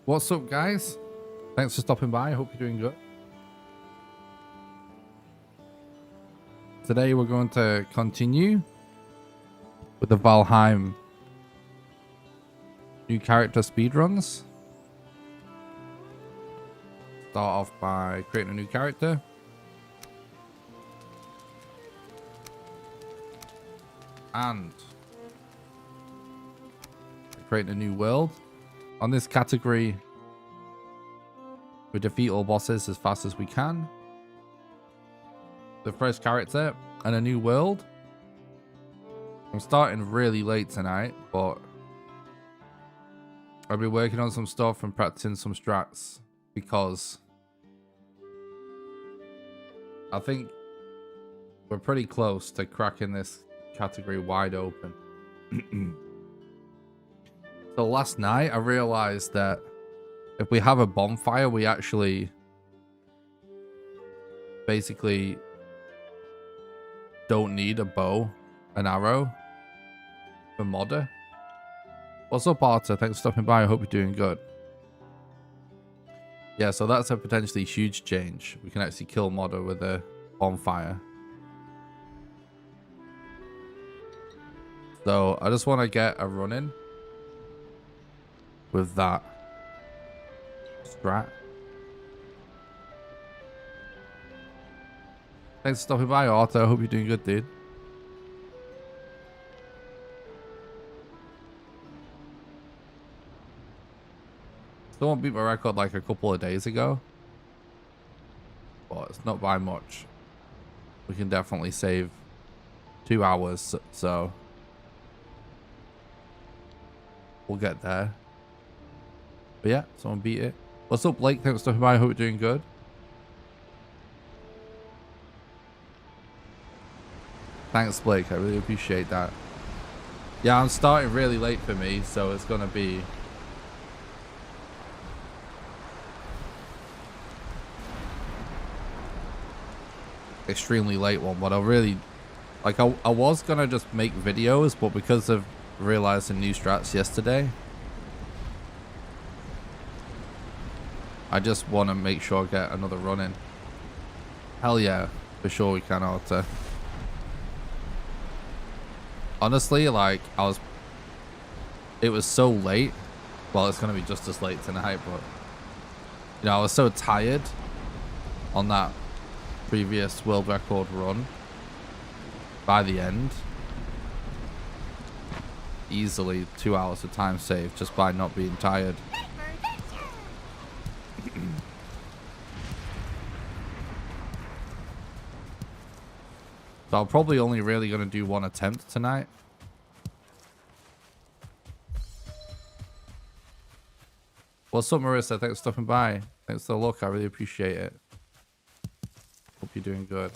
What's up, guys? Thanks for stopping by. I hope you're doing good. Today we're going to continue with the Valheim new character speedruns. Start off by creating a new character. And creating a new world. On this category, we defeat all bosses as fast as we can. The first character and a new world. I'm starting really late tonight, but I'll be working on some stuff and practicing some strats because I think we're pretty close to cracking this category wide open. So last night I realized that if we have a bonfire, we actually basically don't need a bow and arrow for modder. What's up, Arthur? Thanks for stopping by. I hope you're doing good. Yeah, so that's a potentially huge change. We can actually kill modder with a bonfire. So I just want to get a run in with that strat. Thanks for stopping by, Arthur. I hope you're doing good, dude. Someone beat my record like a couple of days ago, but it's not by much. We can definitely save 2 hours, so we'll get there. But yeah, someone beat it. What's up, Blake? Thanks for stopping by. I hope you're doing good. Thanks, Blake. I really appreciate that. Yeah, I'm starting really late for me, so it's going to be extremely late one, but I really like I was going to just make videos, but because I've realized some new strats yesterday, I just want to make sure I get another run in. Hell yeah, for sure we can, Arthur. Honestly, like, it was so late. Well, it's going to be just as late tonight, but, you know, I was so tired on that previous world record run. By the end, easily 2 hours of time saved just by not being tired. So I'm probably only really going to do one attempt tonight. What's up, Marissa? Thanks for stopping by. Thanks for the look. I really appreciate it. Hope you're doing good.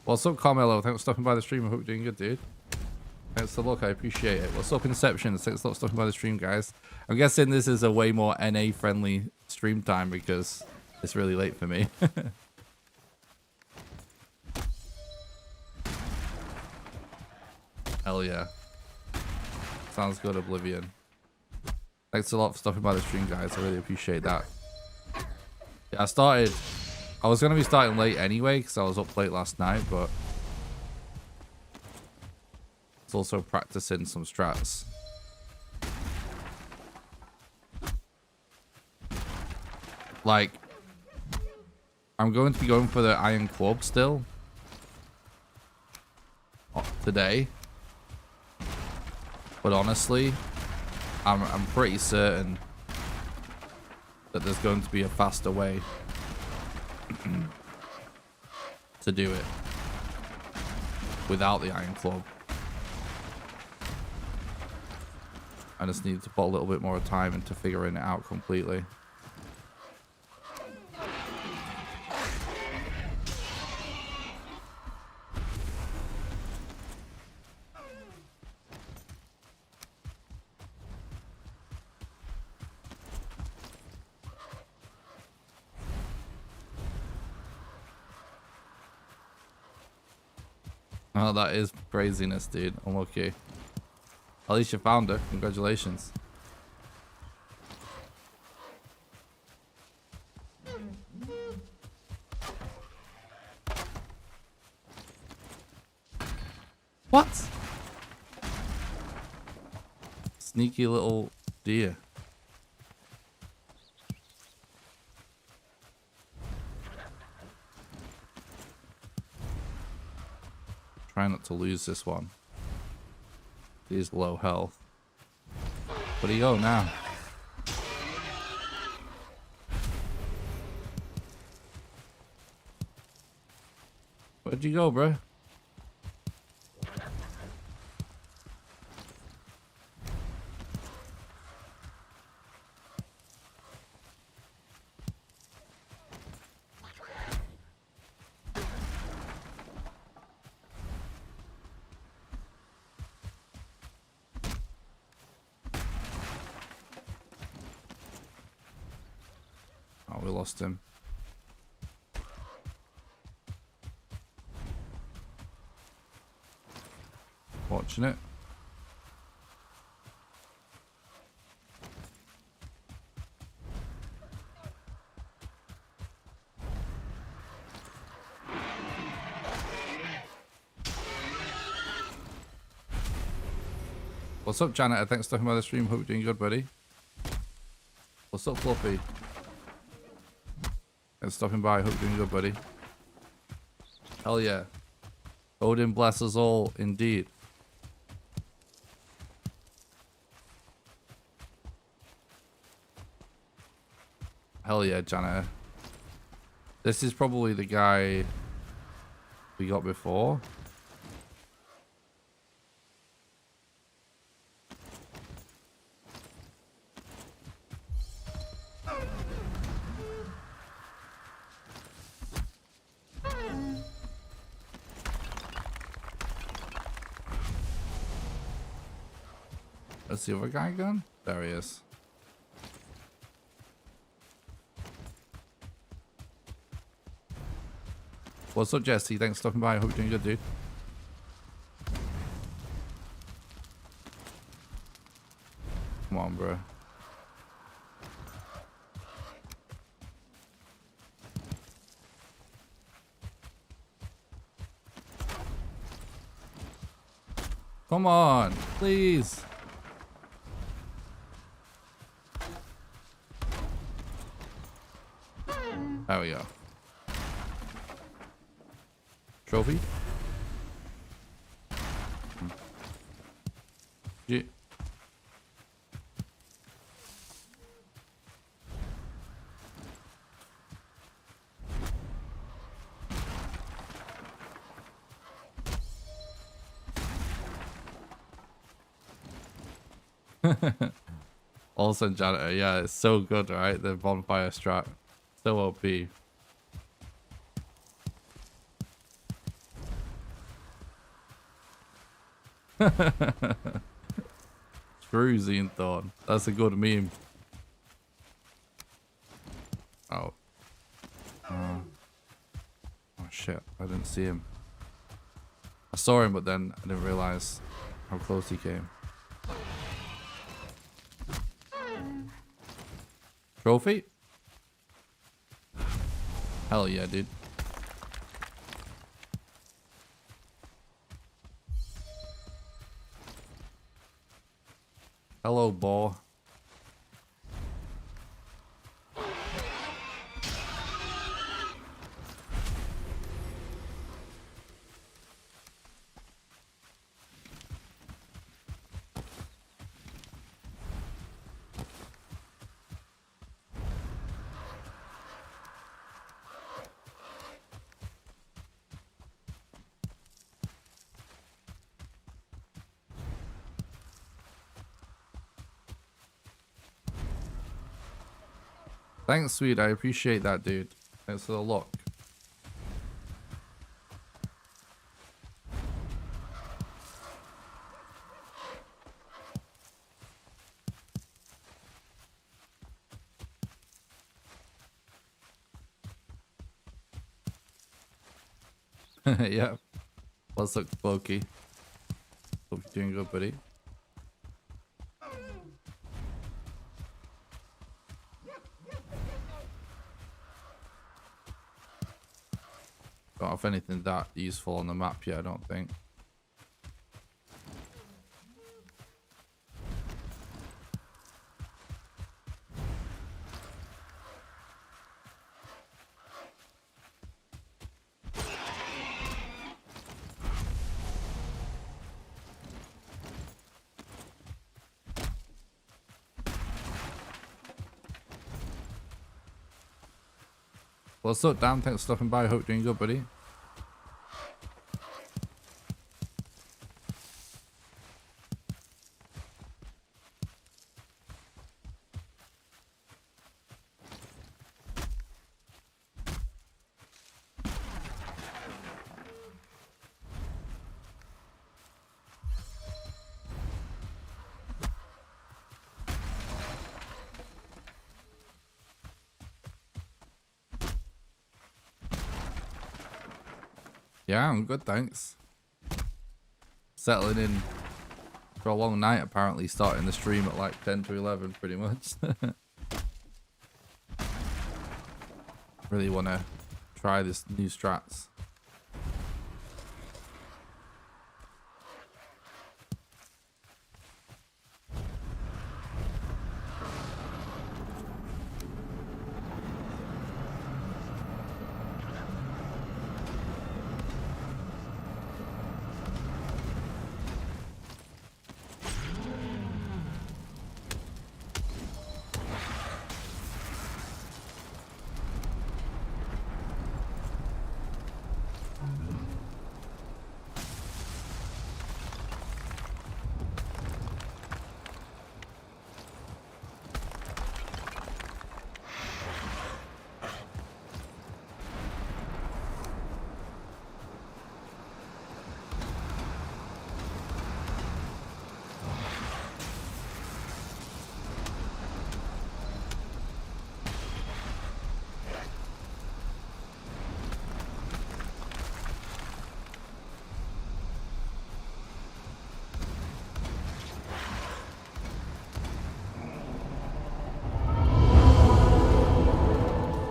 What's up, Carmelo? Thanks for stopping by the stream. I hope you're doing good, dude. Thanks for the look. I appreciate it. What's up, Inception? Thanks for stopping by the stream, guys. I'm guessing this is a way more NA-friendly stream time because it's really late for me. Hell yeah. Sounds good, Oblivion. Thanks a lot for stopping by the stream, guys. I really appreciate that. Yeah, I was going to be starting late anyway because I was up late last night, but it's also practicing some strats. Like, I'm going to be going for the Iron Club still today, but honestly, I'm pretty certain that there's going to be a faster way to do it without the Iron Club. I just need to put a little bit more time into figuring it out completely. Oh, that is craziness, dude. Unlucky. At least you found her. Congratulations. What? Sneaky little deer. Try not to lose this one. He's low health. Where'd he go now? Where'd you go, bro? Oh, we lost him. Watching it. What's up, Janet? Thanks for talking about the stream. Hope you're doing good, buddy. What's up, Fluffy? Thanks for stopping by. Hope you're doing good, buddy. Hell yeah. Odin bless us all, indeed. Hell yeah, Janet. This is probably the guy we got before. Where's the other guy gone? There he is. What's up, Jesse? Thanks for stopping by. I hope you're doing good, dude. Come on, bro. Come on, please. There we go. Trophy? Yeah. Also, janitor, yeah, it's so good, right? The bonfire strat, so OP. True, Xenthorn. That's a good meme. Oh. Oh shit, I didn't see him. I saw him, but then I didn't realize how close he came. Trophy? Hell yeah, dude. Hello, boy. Thanks, sweet. I appreciate that, dude. Thanks for the look. Yeah. Let's look Loki. Hope you're doing good, buddy. Don't have anything that useful on the map yet, I don't think. What's up, Dan? Thanks for stopping by. Hope you're doing good, buddy. Yeah, I'm good, thanks. Settling in for a long night, apparently, starting the stream at like 10 to 11, pretty much. Really want to try this new strats.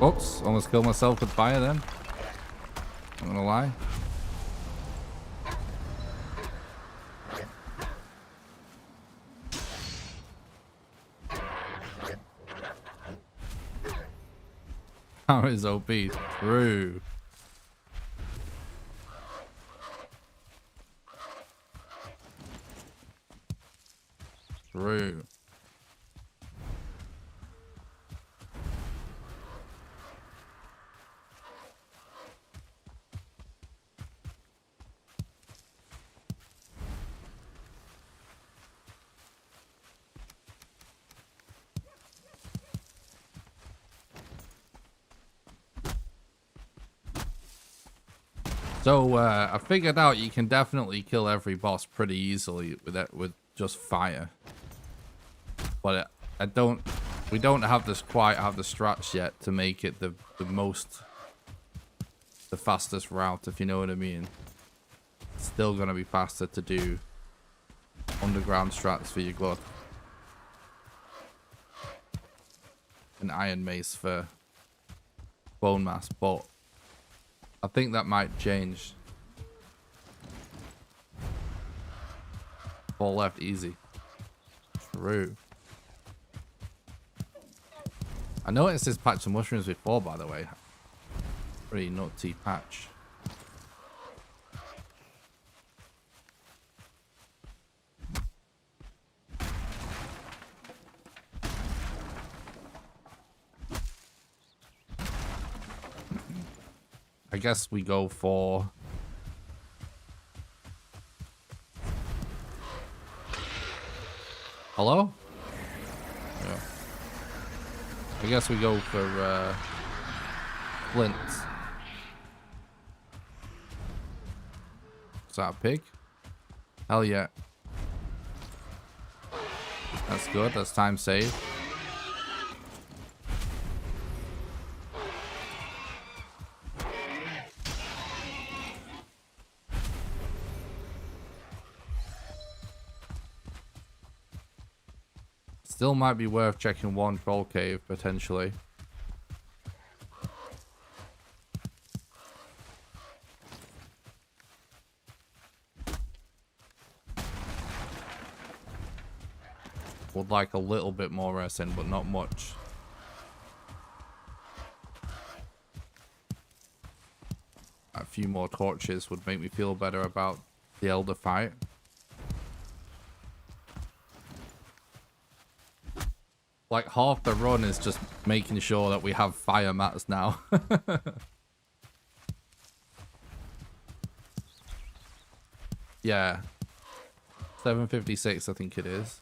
Oops, almost killed myself with fire then. Not gonna lie. How is OP? True. True. So I figured out you can definitely kill every boss pretty easily with just fire. But we don't have this quite have the strats yet to make it the fastest route, if you know what I mean. It's still gonna be faster to do underground strats for your glove. An iron mace for bone mass, but I think that might change. Fall left easy. True. I noticed this patch of mushrooms before, by the way. Pretty nutty patch. I guess we go for hello? Yeah. I guess we go for flint. Is that a pig? Hell yeah. That's good. That's time saved. Still might be worth checking one troll cave, potentially. Would like a little bit more resin, but not much. A few more torches would make me feel better about the Elder fight. Like half the run is just making sure that we have fire mats now. Yeah. 7:56 I think it is.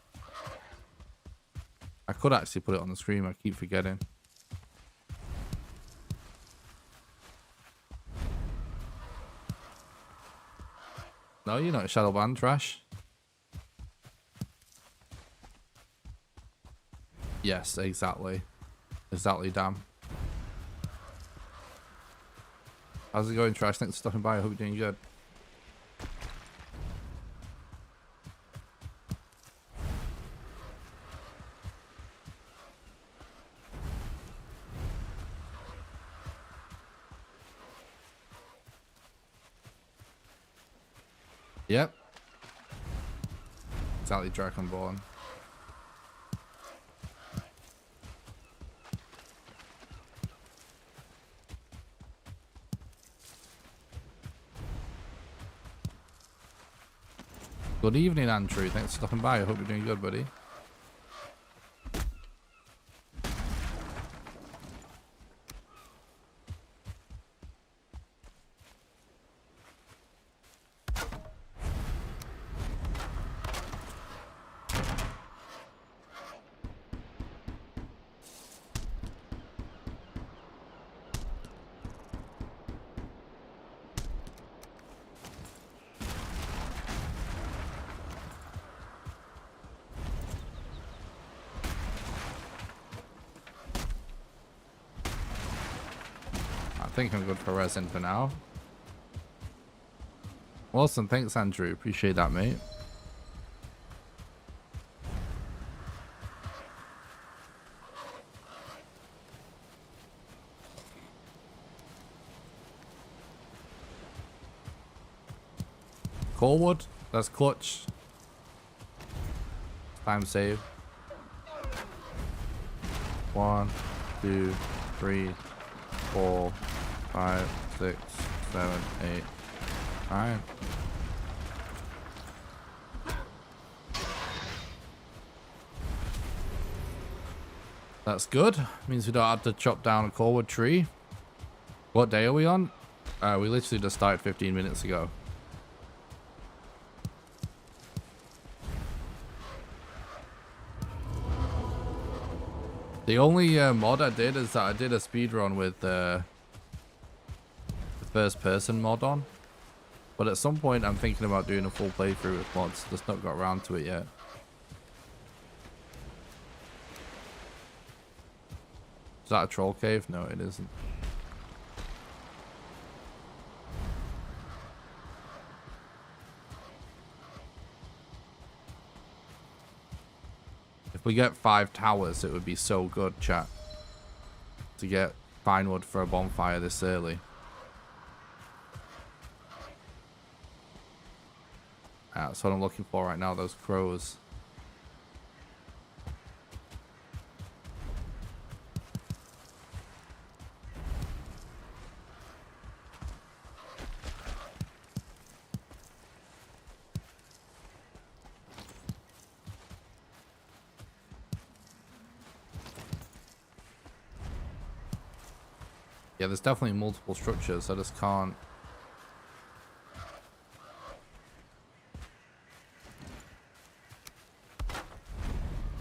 I could actually put it on the screen, I keep forgetting. No, you're not Shadowban, trash. Yes, exactly. Exactly, damn. How's it going, Trash? Thanks for stopping by. I hope you're doing good. Yep. Exactly, Dragonborn. Good evening, Andrew. Thanks for stopping by. I hope you're doing good, buddy. I think I'm good for resin for now. Awesome, thanks Andrew. Appreciate that, mate. Coalwood, that's clutch. Time save. 1, 2, 3, 4, 5, 6, 7, 8, 9. That's good. Means we don't have to chop down a coalwood tree. What day are we on? We literally just started 15 minutes ago. The only mod I did is that I did a speedrun with the first person mod on. But at some point I'm thinking about doing a full playthrough with mods. Just not got around to it yet. Is that a troll cave? No, it isn't. If we get 5 towers, it would be so good, chat. To get pine wood for a bonfire this early. That's what I'm looking for right now, those crows. Yeah, there's definitely multiple structures. I just can't.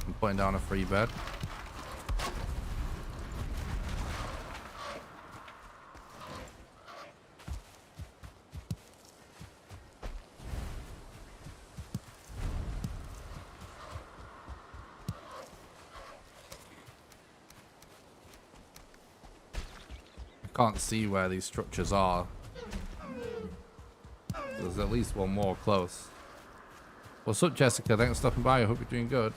I'm putting down a free bed. Can't see where these structures are. There's at least one more close. What's up, Jessica? Thanks for stopping by. I hope you're doing good.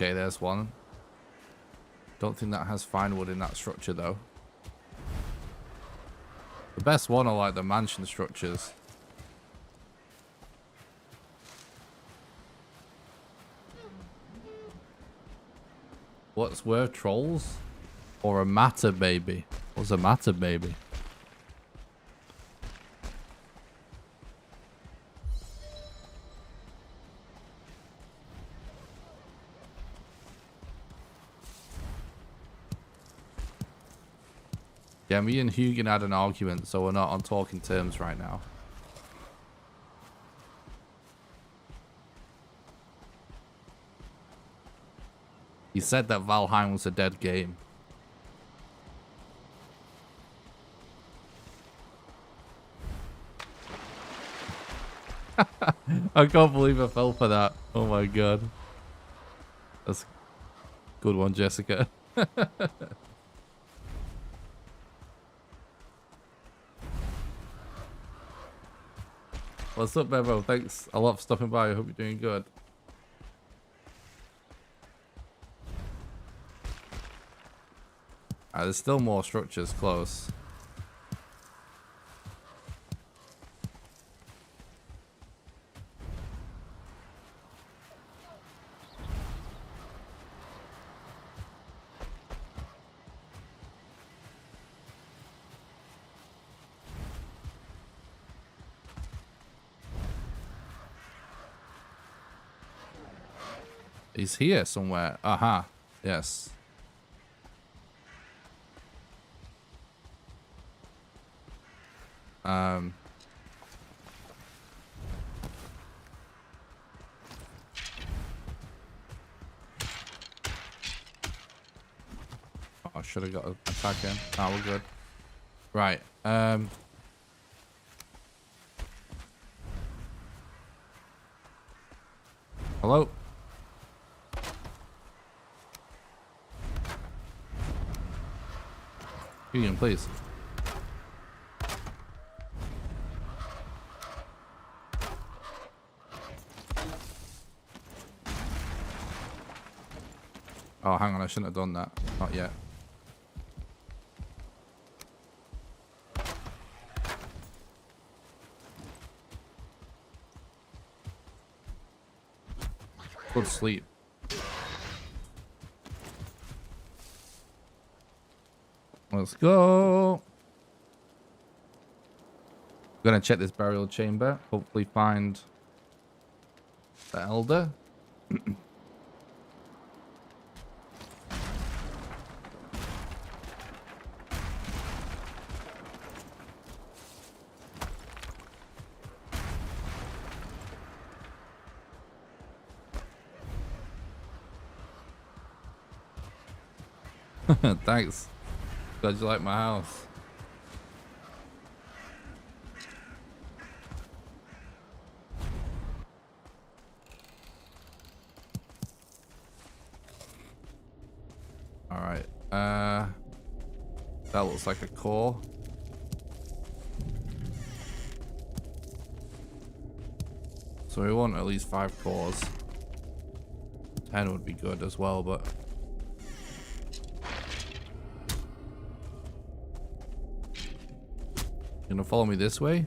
Okay, there's one. Don't think that has fine wood in that structure, though. The best one are like the mansion structures. What's worth, trolls? Or a matter baby? What's a matter baby? Yeah, me and Hugin had an argument, so we're not on talking terms right now. He said that Valheim was a dead game. I can't believe I fell for that. Oh my god. That's a good one, Jessica. What's up, Bevo? Thanks a lot for stopping by. I hope you're doing good. There's still more structures close. He's here somewhere. Aha. Yes. I should have got an attack in. Ah, we're good. Right. Hello? Ian, please. Oh, hang on. I shouldn't have done that. Not yet. Good sleep. Let's go. I'm gonna check this burial chamber. Hopefully find the elder. Thanks. Glad you like my house. Alright. That looks like a core. So we want at least 5 cores. 10 would be good as well, but... You gonna follow me this way?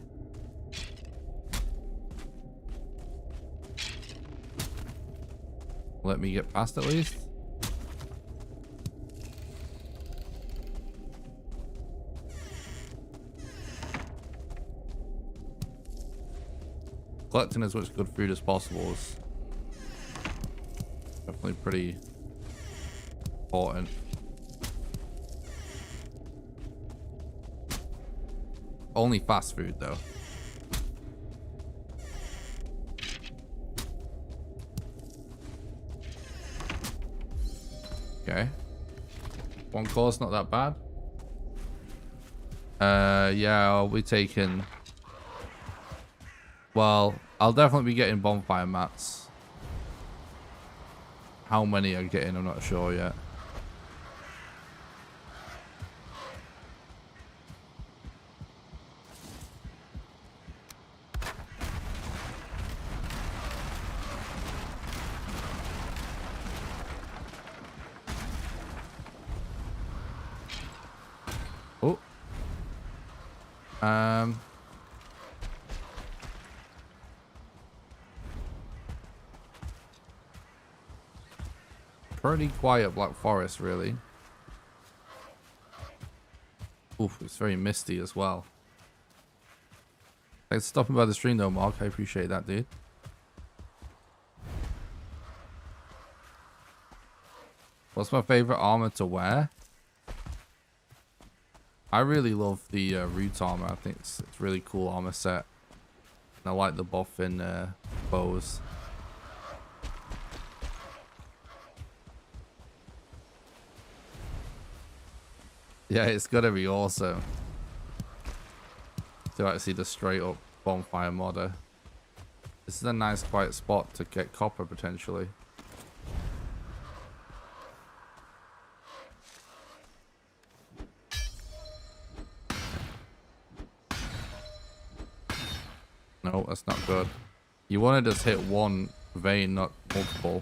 Let me get past at least. Collecting as much good food as possible is definitely pretty important. Only fast food though. Okay. 1 core's not that bad. Yeah, I'll be taking... Well, I'll definitely be getting bonfire mats. How many I'm getting, I'm not sure yet. Um, pretty quiet Black Forest, really. Oof, it's very misty as well. Thanks for stopping by the stream though, Mark. I appreciate that, dude. What's my favorite armor to wear? I really love the root armor. I think it's really cool armor set. And I like the buff in bows. Yeah, it's gotta be awesome to actually just straight up bonfire modder. This is a nice quiet spot to get copper potentially. No, that's not good. You want to just hit one vein, not multiple.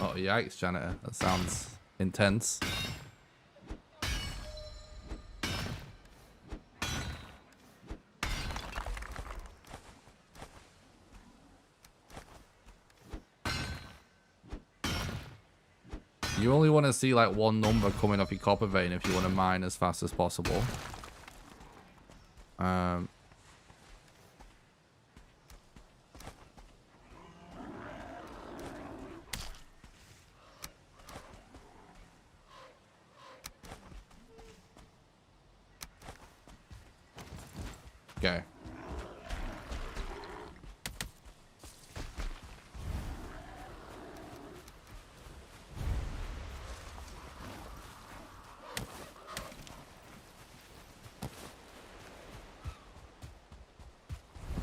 Oh, yikes, janitor. That sounds intense. You only want to see like one number coming off your copper vein if you want to mine as fast as possible. Okay.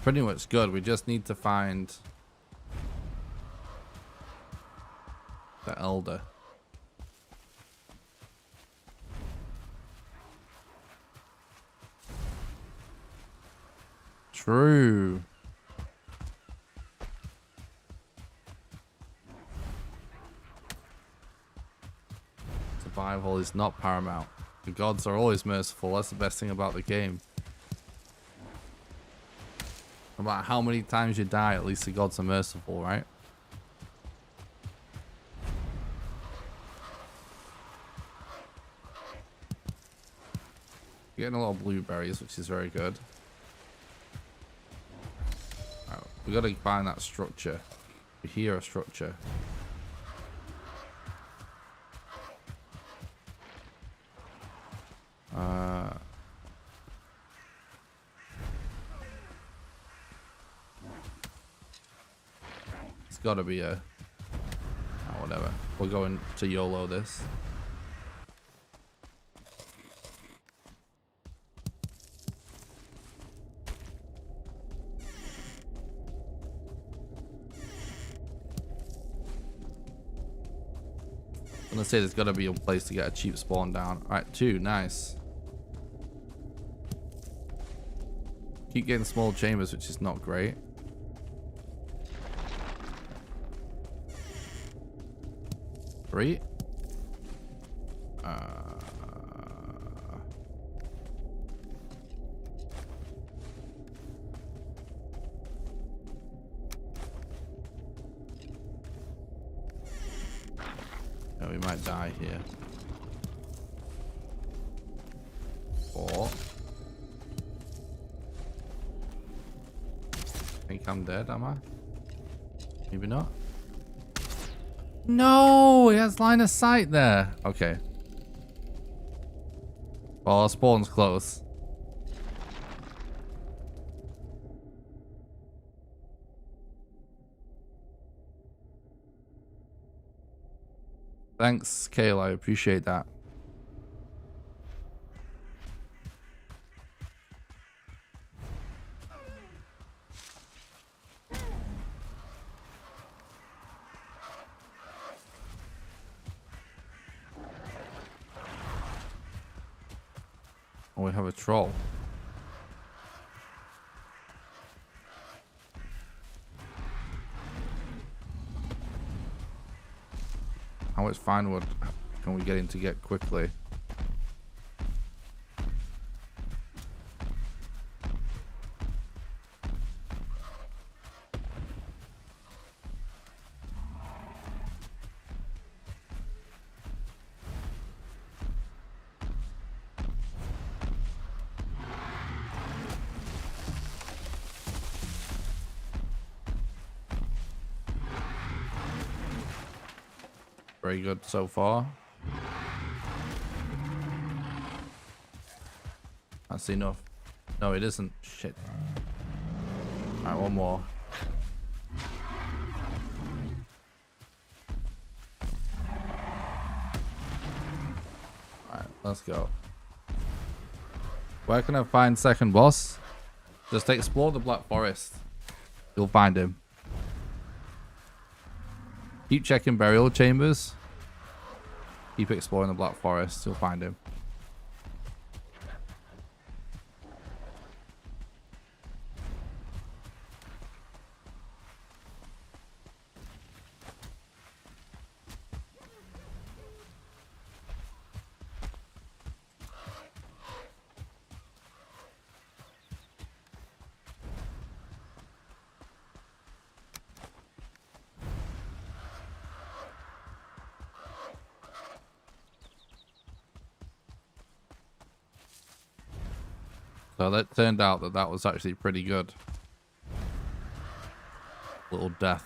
Pretty much good. We just need to find the elder. True. Survival is not paramount. The gods are always merciful. That's the best thing about the game. No matter how many times you die, at least the gods are merciful, right? You're getting a lot of blueberries, which is very good. Right, we gotta find that structure. We hear a structure. It's gotta be a... Oh, whatever. We're going to YOLO this. I'm gonna say there's gotta be a place to get a cheap spawn down. Alright, 2, nice. Keep getting small chambers, which is not great. Three. Oh, we might die here. 4. I think I'm dead, am I? Maybe not. No, he has line of sight there. Okay. Well, our spawn's close. Thanks, Kale. I appreciate that. we have a troll. How much fine wood can we get him to get quickly? Very good so far. That's enough. No, it isn't. Shit. Alright, one more. Alright, let's go. Where can I find second boss? Just explore the Black Forest. You'll find him. Keep checking burial chambers. Keep exploring the Black Forest. You'll find him. So that turned out that that was actually pretty good. Little death.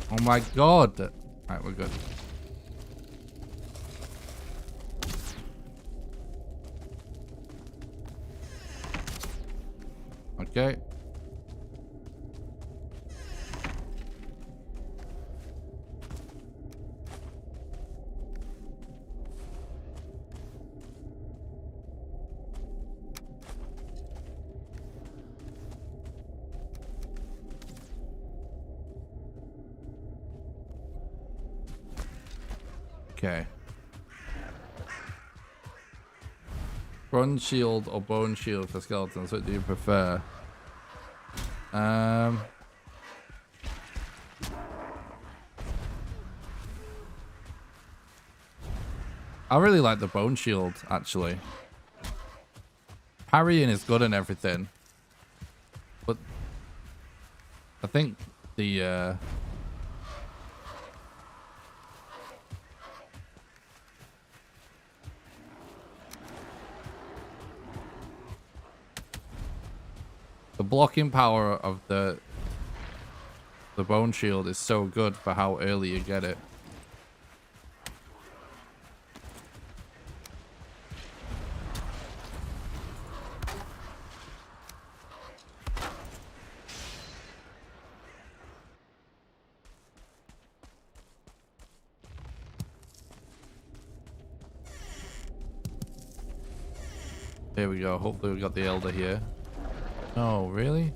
Oh my god. Alright, we're good. Okay. Okay. Bronze shield or bone shield for skeletons. What do you prefer? I really like the bone shield, actually. Parrying is good and everything. But I think the blocking power of the bone shield is so good for how early you get it. There we go. Hopefully we got the Elder here. No, really?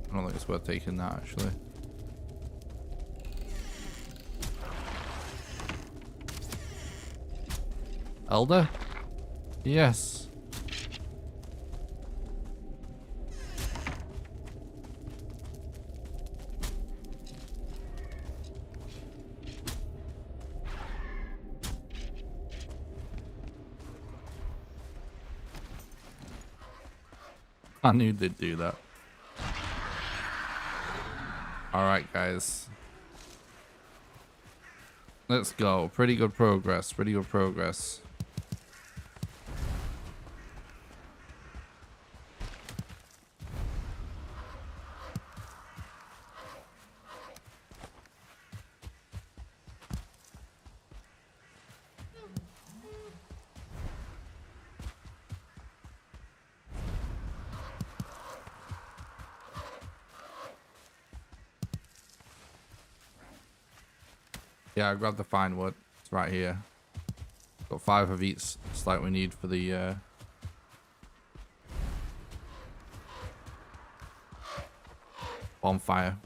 I don't think it's worth taking that, actually. Elder? Yes. I knew they'd do that. Alright, guys. Let's go. Pretty good progress. Pretty good progress. Yeah, I grabbed the fine wood. It's right here. Got 5 of each. It's like we need for the bonfire.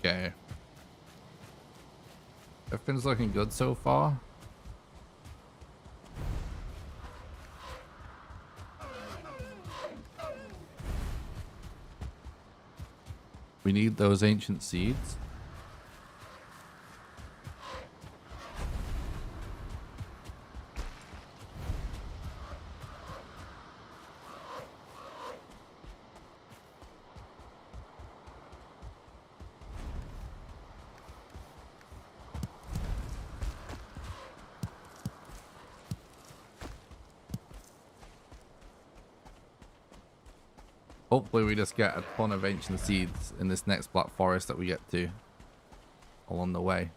Okay. Everything's looking good so far. We need those ancient seeds. Hopefully we just get a ton of ancient seeds in this next black forest that we get to along the way.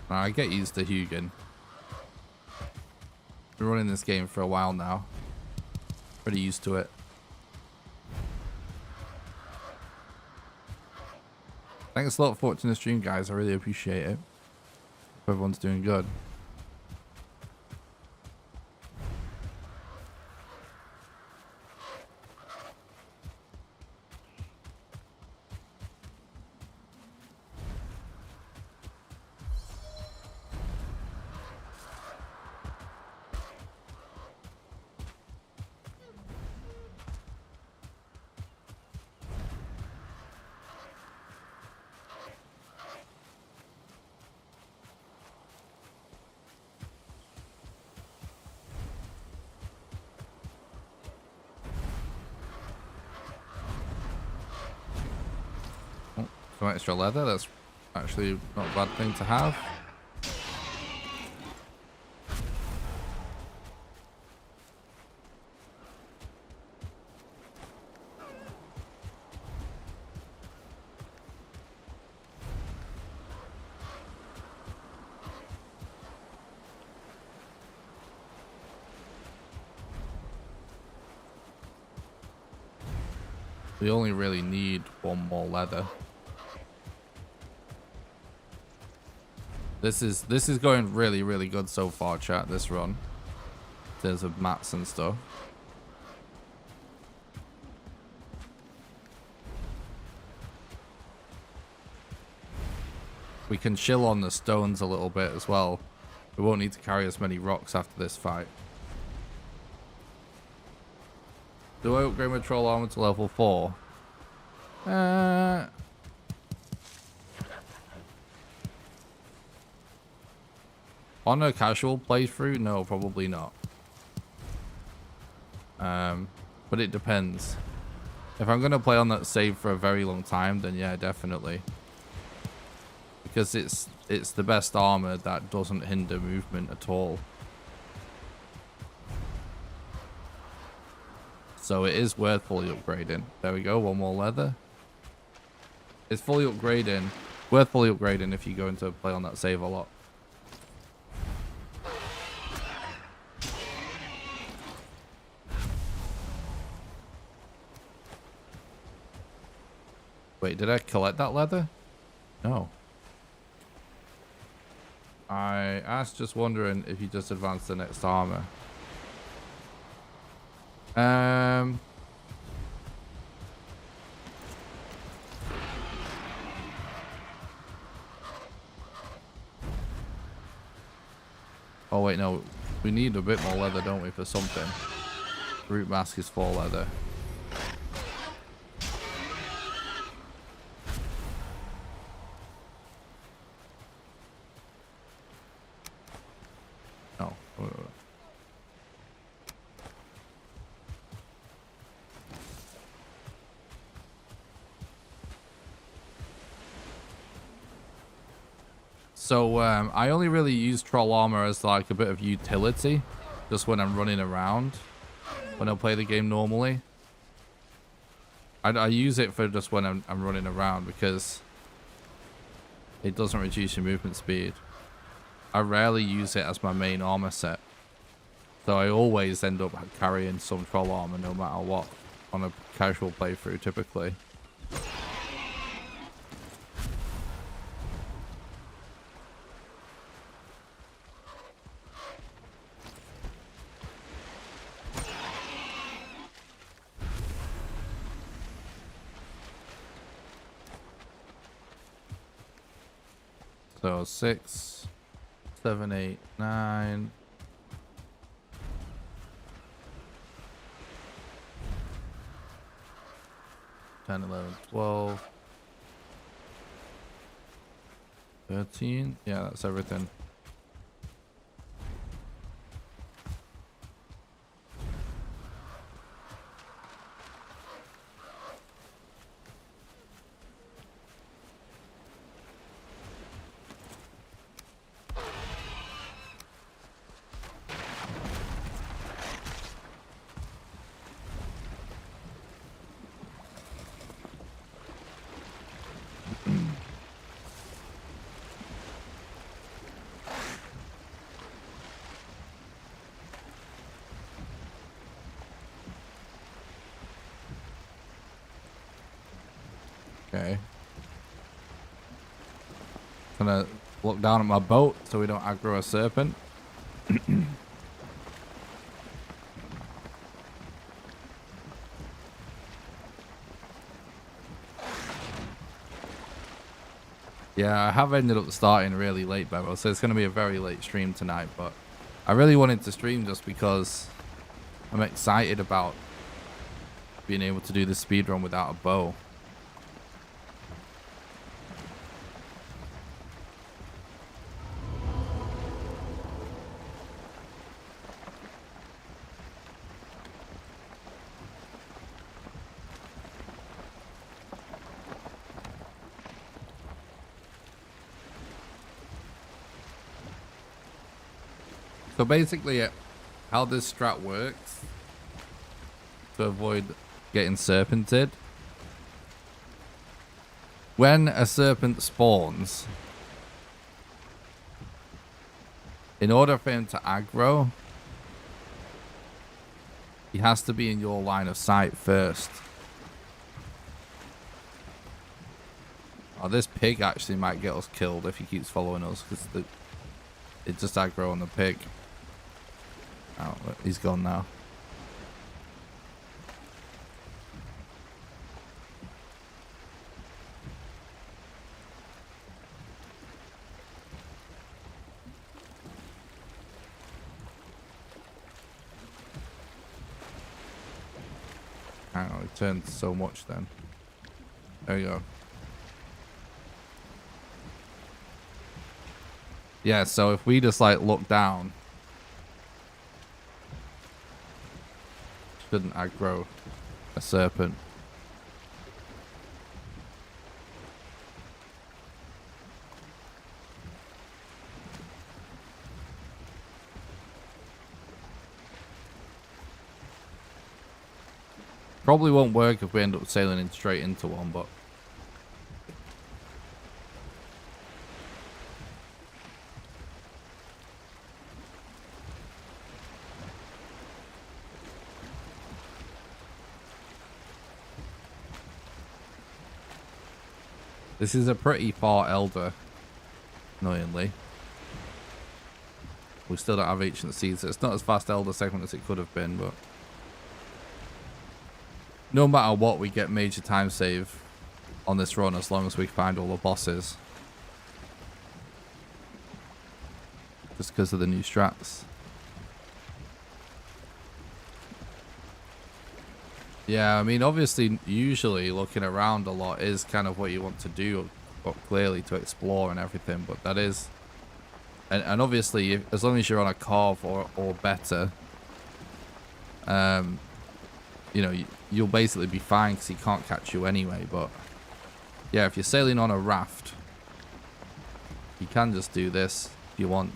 I get used to Hugin. Been running this game for a while now. Pretty used to it. Thanks a lot for watching the stream, guys. I really appreciate it. Hope everyone's doing good. Some extra leather, that's actually not a bad thing to have. We only really need 1 more leather. This is going really good so far, chat, this run. In terms of mats and stuff. We can chill on the stones a little bit as well. We won't need to carry as many rocks after this fight. Do I upgrade my troll armor to level 4? I On a casual playthrough, no, probably not. But it depends. If I'm gonna play on that save for a very long time, then yeah, definitely. Because it's the best armor that doesn't hinder movement at all. So it is worth fully upgrading. There we go, one more leather. It's fully upgrading. Worth fully upgrading if you go into play on that save a lot. Wait, did I collect that leather? No. I was just wondering if you just advanced the next armor. Oh wait, no. We need a bit more leather, don't we, for something? Root mask is 4 leather. Oh. So I only really use troll armor as like a bit of utility, just when I'm running around, when I play the game normally. I use it for just when I'm running around because it doesn't reduce your movement speed. I rarely use it as my main armor set, so I always end up carrying some troll armor no matter what on a casual playthrough typically. So 6, 7, 8, 9. 10, 11, 12. 13. Yeah, that's everything. Okay. Gonna look down at my boat so we don't aggro a serpent. Yeah, I have ended up starting really late, Bevo, so it's going to be a very late stream tonight, but I really wanted to stream just because I'm excited about being able to do the speedrun without a bow. So basically, how this strat works to avoid getting serpented. When a serpent spawns, in order for him to aggro, he has to be in your line of sight first. Oh, this pig actually might get us killed if he keeps following us, because it just aggro on the pig. Oh, he's gone now. Hang on, it turned so much then. There you go. Yeah, so if we just like look down, shouldn't aggro a serpent. Probably won't work if we end up sailing in straight into one, but this is a pretty far elder, annoyingly. We still don't have ancient seeds, so it's not as fast elder segment as it could have been, but no matter what, we get major time save on this run as long as we find all the bosses. Just because of the new strats. Yeah, I mean, obviously, usually looking around a lot is kind of what you want to do, but clearly to explore and everything, but that is... And obviously, as long as you're on a carve or better, you know, you'll basically be fine because he can't catch you anyway, but... Yeah, if you're sailing on a raft, you can just do this if you want.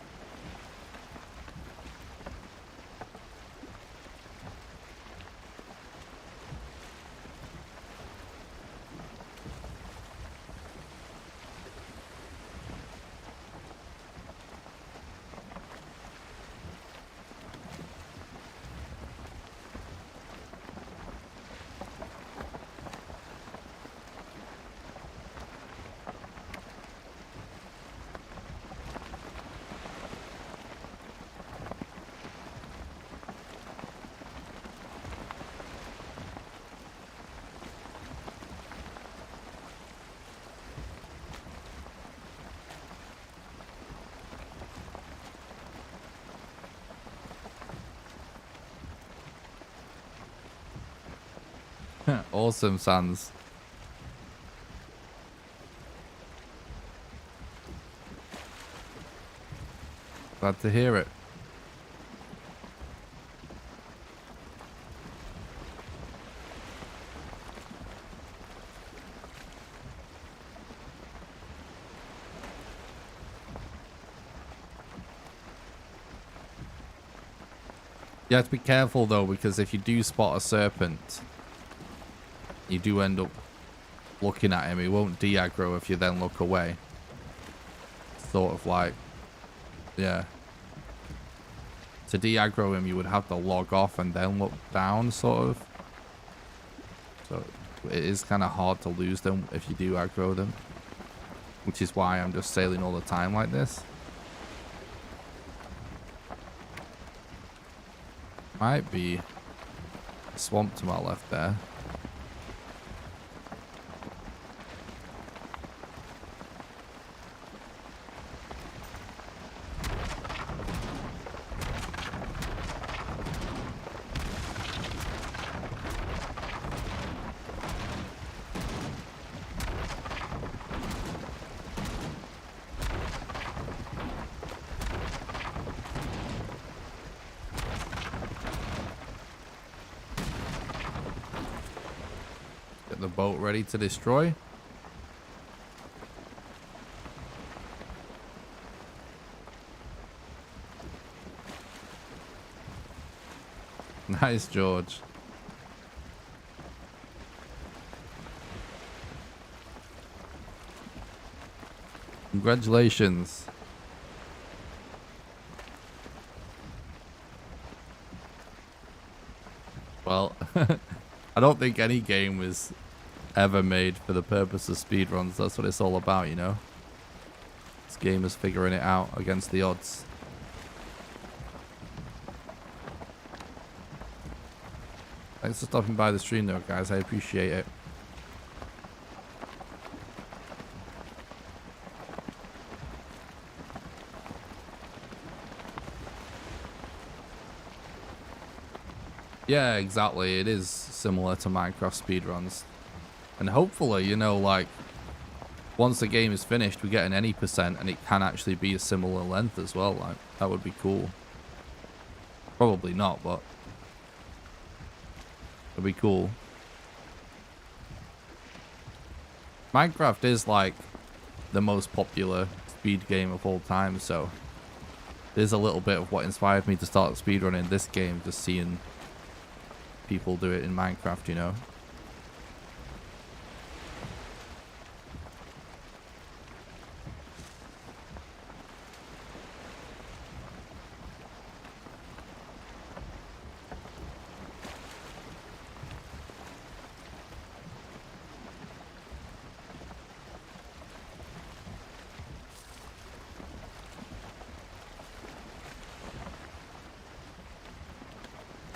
Awesome, Sans. Glad to hear it. You have to be careful though, because if you do spot a serpent, you do end up looking at him. He won't de-aggro if you then look away. Sort of like, yeah. To de-aggro him, you would have to log off and then look down, sort of. So it is kind of hard to lose them if you do aggro them. Which is why I'm just sailing all the time like this. Might be a swamp to my left there. The boat ready to destroy. Nice, George. Congratulations. Well, I don't think any game was ever made for the purpose of speedruns. That's what it's all about, you know? This game is figuring it out against the odds. Thanks for stopping by the stream though, guys. I appreciate it. Yeah, exactly. It is similar to Minecraft speedruns. And hopefully, you know, like, once the game is finished, we get an any percent, and it can actually be a similar length as well. Like, that would be cool. Probably not, but it'd be cool. Minecraft is like the most popular speed game of all time, so there's a little bit of what inspired me to start speedrunning this game, just seeing people do it in Minecraft, you know.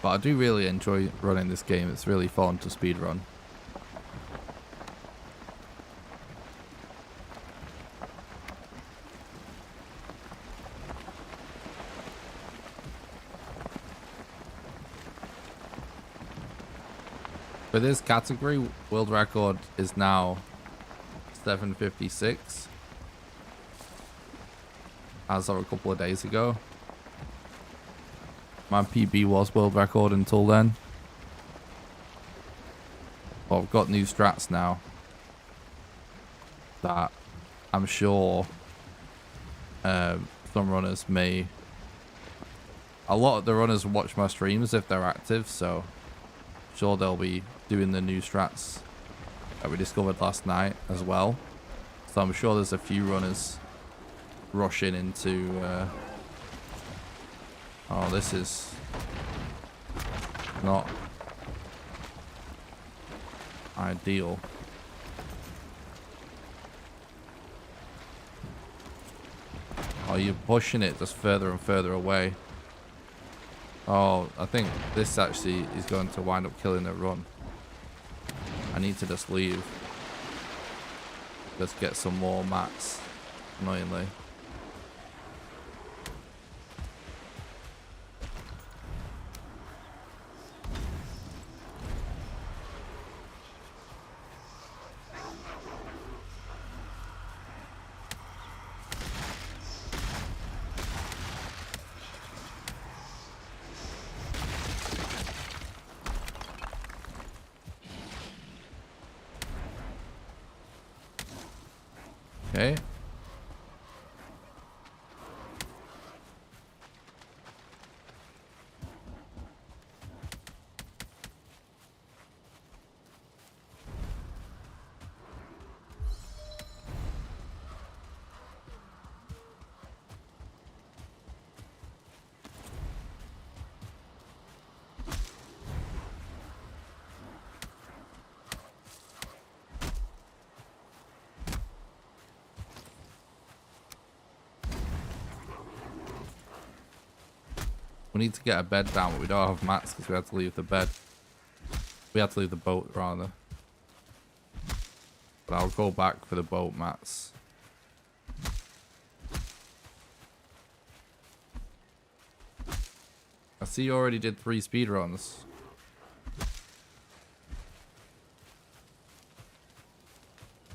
But I do really enjoy running this game. It's really fun to speedrun. For this category, world record is now 7:56 as of a couple of days ago. My PB was world record until then. But I've got new strats now that I'm sure some runners may... A lot of the runners watch my streams if they're active, so I'm sure they'll be doing the new strats that we discovered last night as well. So I'm sure there's a few runners rushing into... Oh, this is not ideal. Oh, you're pushing it just further and further away. Oh, I think this actually is going to wind up killing the run. I need to just leave. Let's get some more mats, annoyingly. Okay. We need to get a bed down, but we don't have mats because we had to leave the bed. We had to leave the boat, rather. But I'll go back for the boat mats. I see you already did 3 speedruns.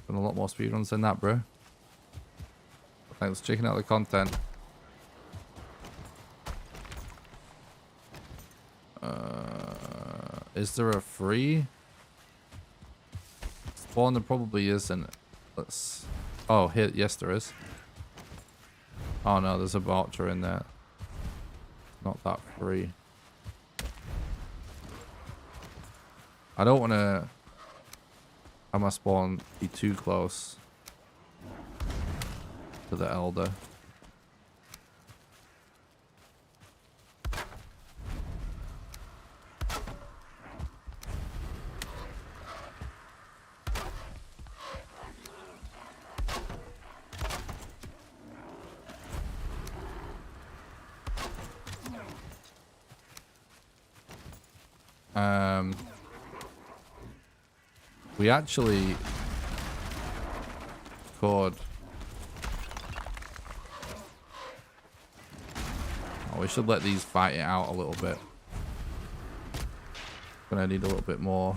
Done a lot more speedruns than that, bro. Thanks for checking out the content. Is there a free spawn? There probably isn't. Let's... Oh, here, yes there is. Oh no, there's a voucher in there. Not that free. I don't want to have my spawn be too close to the elder. We actually could... Oh, we should let these fight it out a little bit. Gonna need a little bit more.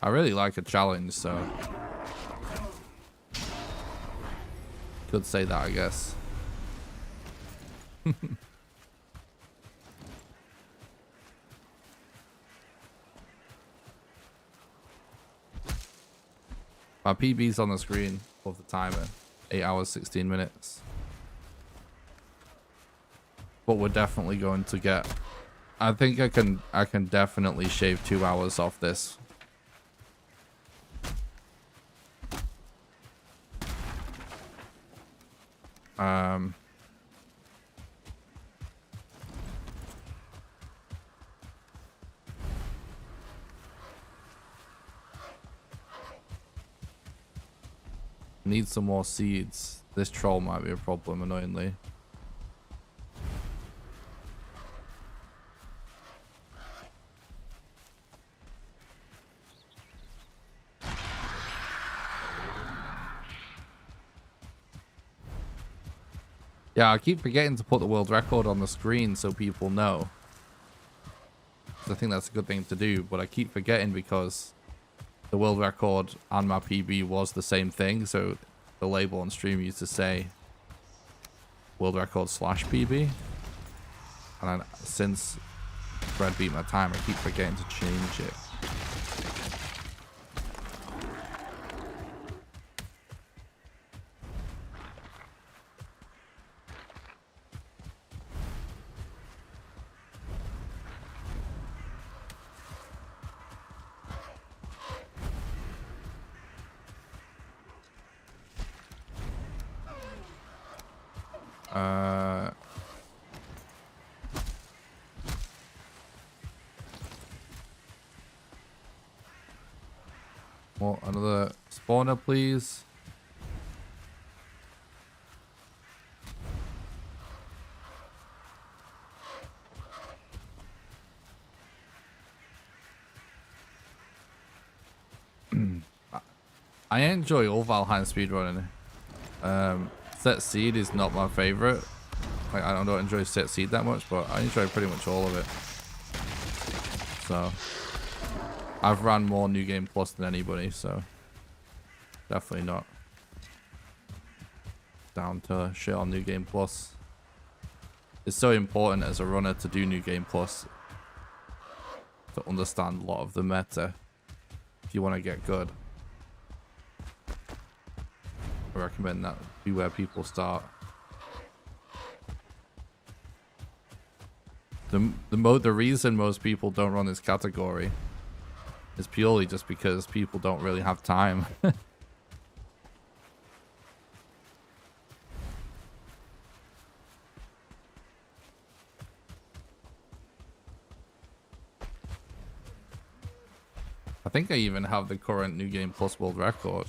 I really like a challenge, so could say that, I guess. My PB's on the screen of the timer. 8 hours, 16 minutes. But we're definitely going to get... I think I can definitely shave 2 hours off this. Need some more seeds. This troll might be a problem, annoyingly. Yeah, I keep forgetting to put the world record on the screen so people know. I think that's a good thing to do, but I keep forgetting because the world record and my PB was the same thing, so the label on stream used to say world record /PB. And since Fred beat my time, I keep forgetting to change it. Well, another spawner, please. I enjoy all Valheim speedrunning. Set Seed is not my favorite. Like, I don't enjoy Set Seed that much, but I enjoy pretty much all of it. So I've ran more New Game Plus than anybody, so definitely not down to shit on New Game Plus. It's so important as a runner to do New Game Plus to understand a lot of the meta if you want to get good. I recommend that be where people start. The reason most people don't run this category is purely just because people don't really have time. I think I even have the current New Game Plus world record.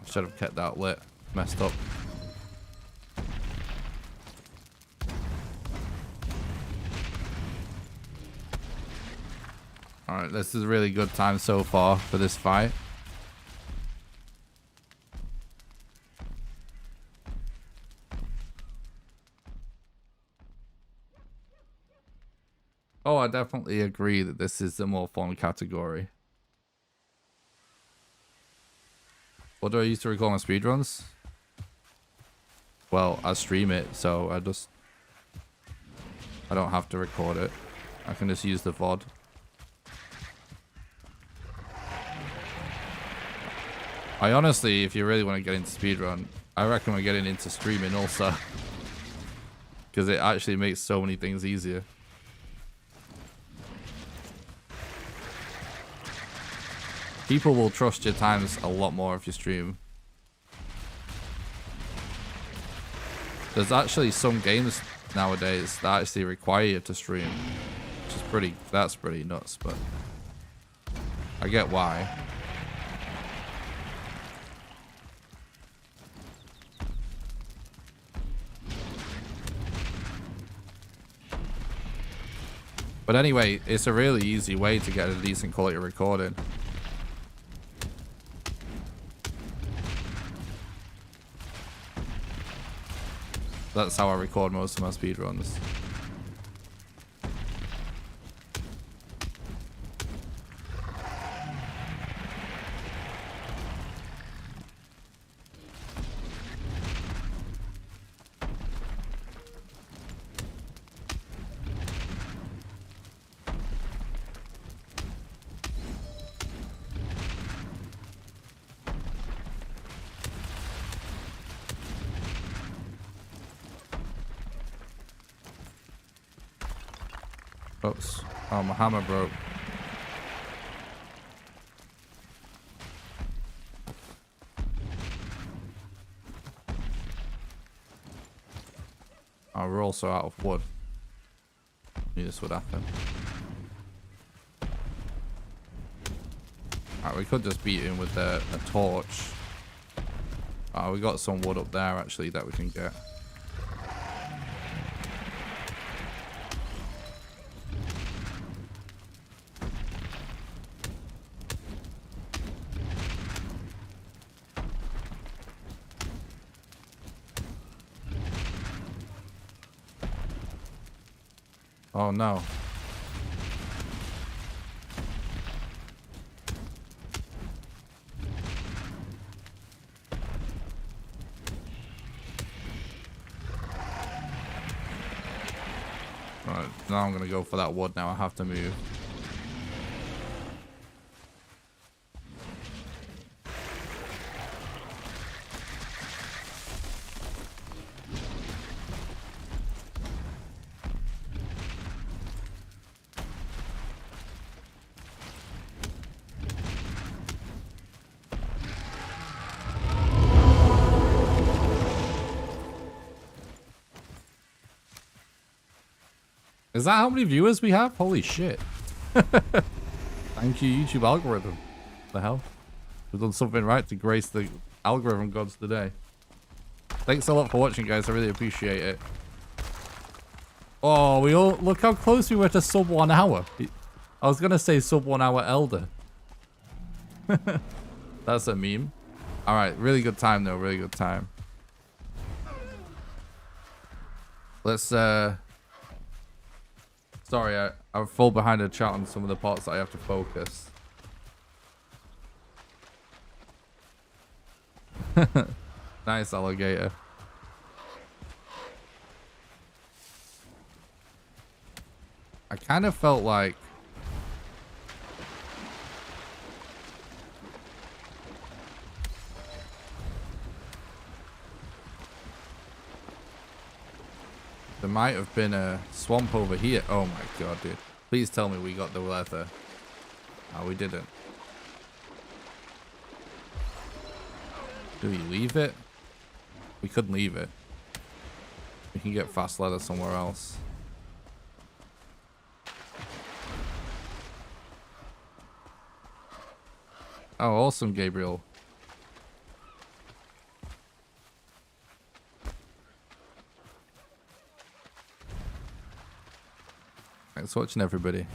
Should have kept that lit. Messed up. Alright, this is a really good time so far for this fight. Oh, I definitely agree that this is the more fun category. What do I used to record my speedruns? Well, I stream it, so I don't have to record it. I can just use the VOD. I honestly, if you really want to get into speedrun, I recommend getting into streaming also. Because it actually makes so many things easier. People will trust your times a lot more if you stream. There's actually some games nowadays that actually require you to stream, which is that's pretty nuts, but I get why. But anyway, it's a really easy way to get a decent quality recording. That's how I record most of my speedruns. Oops. Oh, my hammer broke. Oh, we're also out of wood. Knew this would happen. Alright, we could just beat him with a torch. Oh, we got some wood up there actually that we can get. Oh no. Right, now I'm gonna go for that wood now. I have to move. Is that how many viewers we have? Holy shit. Thank you, YouTube algorithm. The hell? We've done something right to grace the algorithm gods today. Thanks a lot for watching, guys. I really appreciate it. Oh, we all... Look how close we were to sub 1 hour. I was going to say sub 1 hour elder. That's a meme. Alright, really good time, though. Really good time. Let's, Sorry, I fall behind the chat on some of the parts that I have to focus. Nice, alligator. I kind of felt like... There might have been a swamp over here. Oh my god, dude. Please tell me we got the leather. Oh, we didn't. Do we leave it? We could leave it. We can get fast leather somewhere else. Oh, awesome, Gabriel. Thanks for watching, everybody.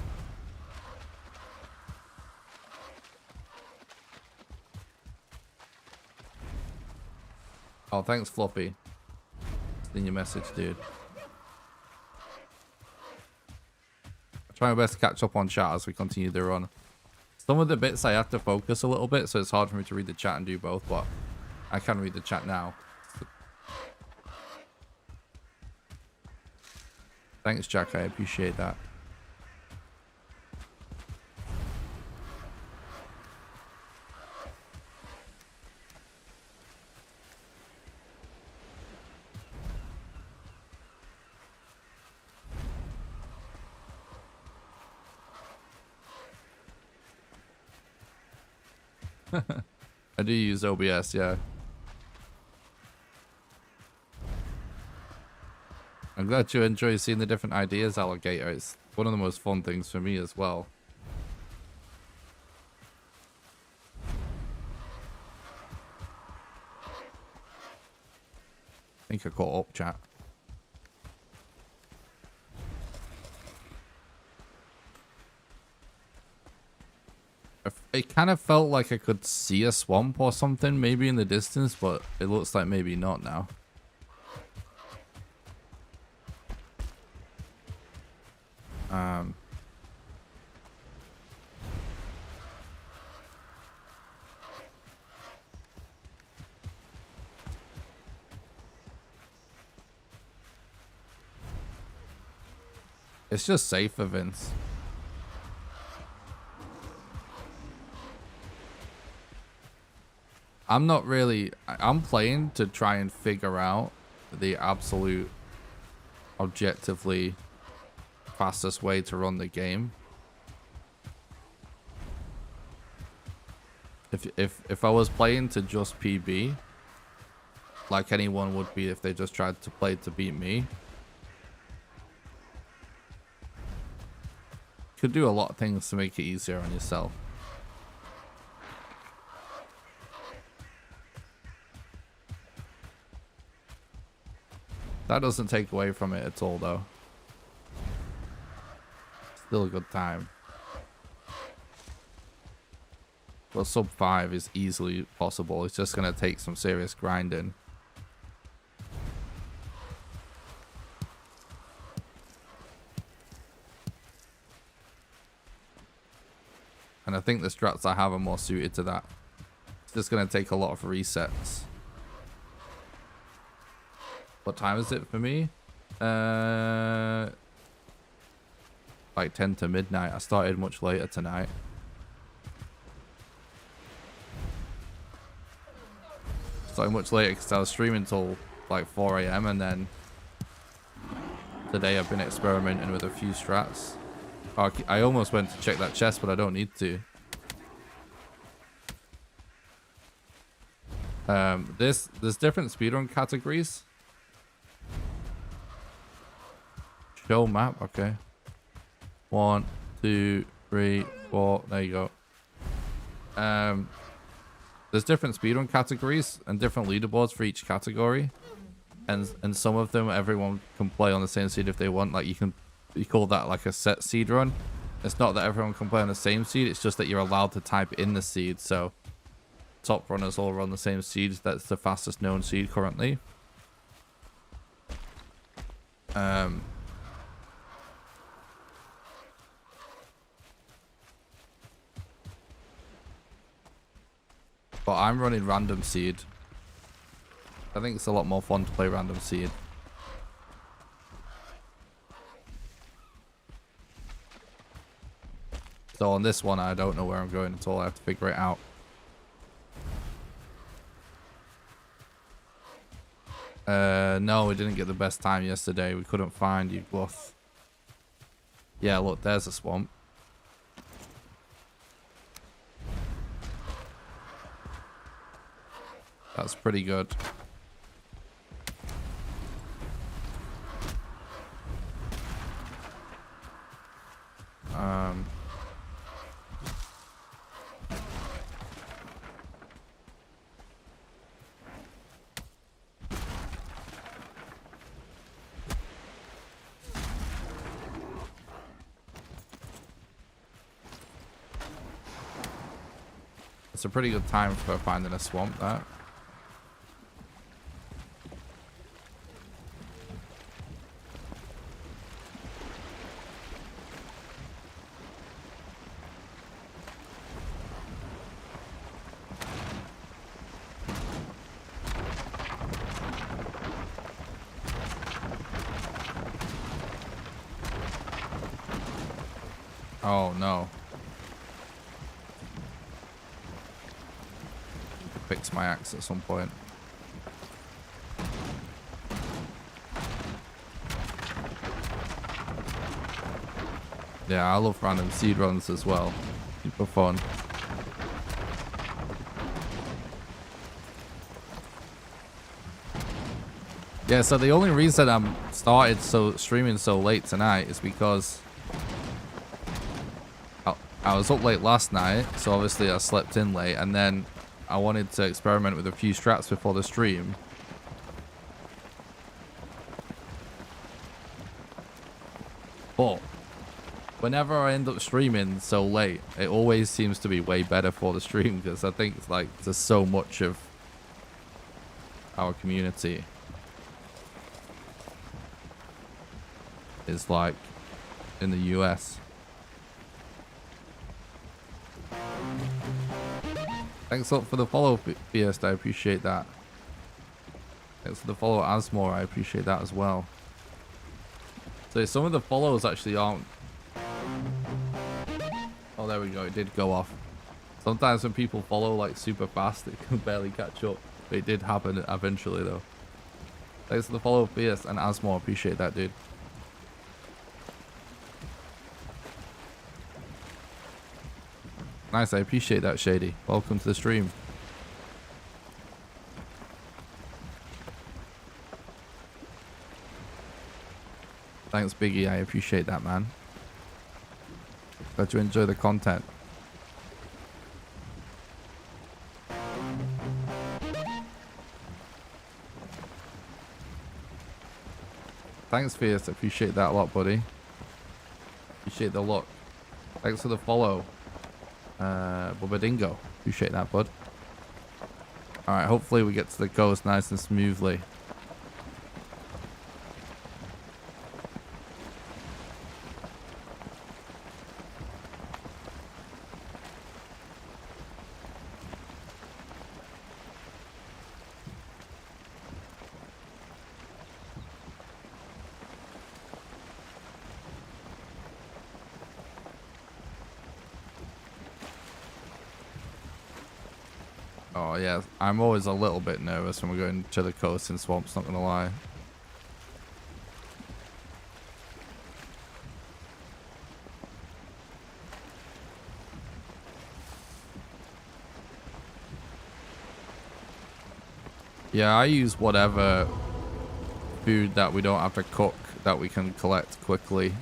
Oh, thanks, Floppy. Seen your message, dude. I try my best to catch up on chat as we continue to run. Some of the bits I have to focus a little bit, so it's hard for me to read the chat and do both, but I can read the chat now. Thanks, Jack. I appreciate that. I do use OBS, yeah. I'm glad you enjoy seeing the different ideas, Alligator. It's one of the most fun things for me as well. I think I caught up, chat. It kind of felt like I could see a swamp or something maybe in the distance, but it looks like maybe not now. It's just safer, Vince. I'm not really... I'm playing to try and figure out the absolute objectively fastest way to run the game. If I was playing to just PB, like anyone would be if they just tried to play to beat me, you could do a lot of things to make it easier on yourself. That doesn't take away from it at all, though. Still a good time. Well, sub 5 is easily possible. It's just going to take some serious grinding. And I think the strats I have are more suited to that. It's just going to take a lot of resets. What time is it for me? Like 10 to midnight. I started much later tonight. Started much later because I was streaming till like 4 AM, and then today I've been experimenting with a few strats. Oh, I almost went to check that chest, but I don't need to. There's different speedrun categories. Show map, okay. 1, 2, 3, 4. There you go. There's different speedrun categories and different leaderboards for each category, and some of them everyone can play on the same seed if they want. Like you call that like a set seed run. It's not that everyone can play on the same seed. It's just that you're allowed to type in the seed. So top runners all run the same seed. That's the fastest known seed currently. But I'm running random seed. I think it's a lot more fun to play random seed. So on this one, I don't know where I'm going at all. I have to figure it out. No, we didn't get the best time yesterday. We couldn't find you, Bluff. Yeah, look, there's a swamp. That's pretty good. It's a pretty good time for finding a swamp, that. Oh no. Fix my axe at some point. Yeah, I love random seed runs as well. Super fun. Yeah, so the only reason I'm started streaming so late tonight is because I was up late last night, so obviously I slept in late, and then I wanted to experiment with a few strats before the stream. But whenever I end up streaming so late, it always seems to be way better for the stream, because I think it's like there's so much of our community is like in the US. Thanks a lot for the follow, Fiesta. I appreciate that. Thanks for the follow, Asmore. I appreciate that as well. So some of the follows actually aren't... Oh, there we go. It did go off. Sometimes when people follow like super fast, it can barely catch up. It did happen eventually though. Thanks for the follow, Fiesta and Asmore. Appreciate that, dude. Nice, I appreciate that, Shady. Welcome to the stream. Thanks, Biggie. I appreciate that, man. Glad you enjoy the content. Thanks, Fierce. I appreciate that a lot, buddy. Appreciate the look. Thanks for the follow. Bubba Dingo. Appreciate that, bud. Alright, hopefully we get to the coast nice and smoothly. Oh yeah, I'm always a little bit nervous when we're going to the coast in swamps, not gonna lie. Yeah, I use whatever food that we don't have to cook that we can collect quickly.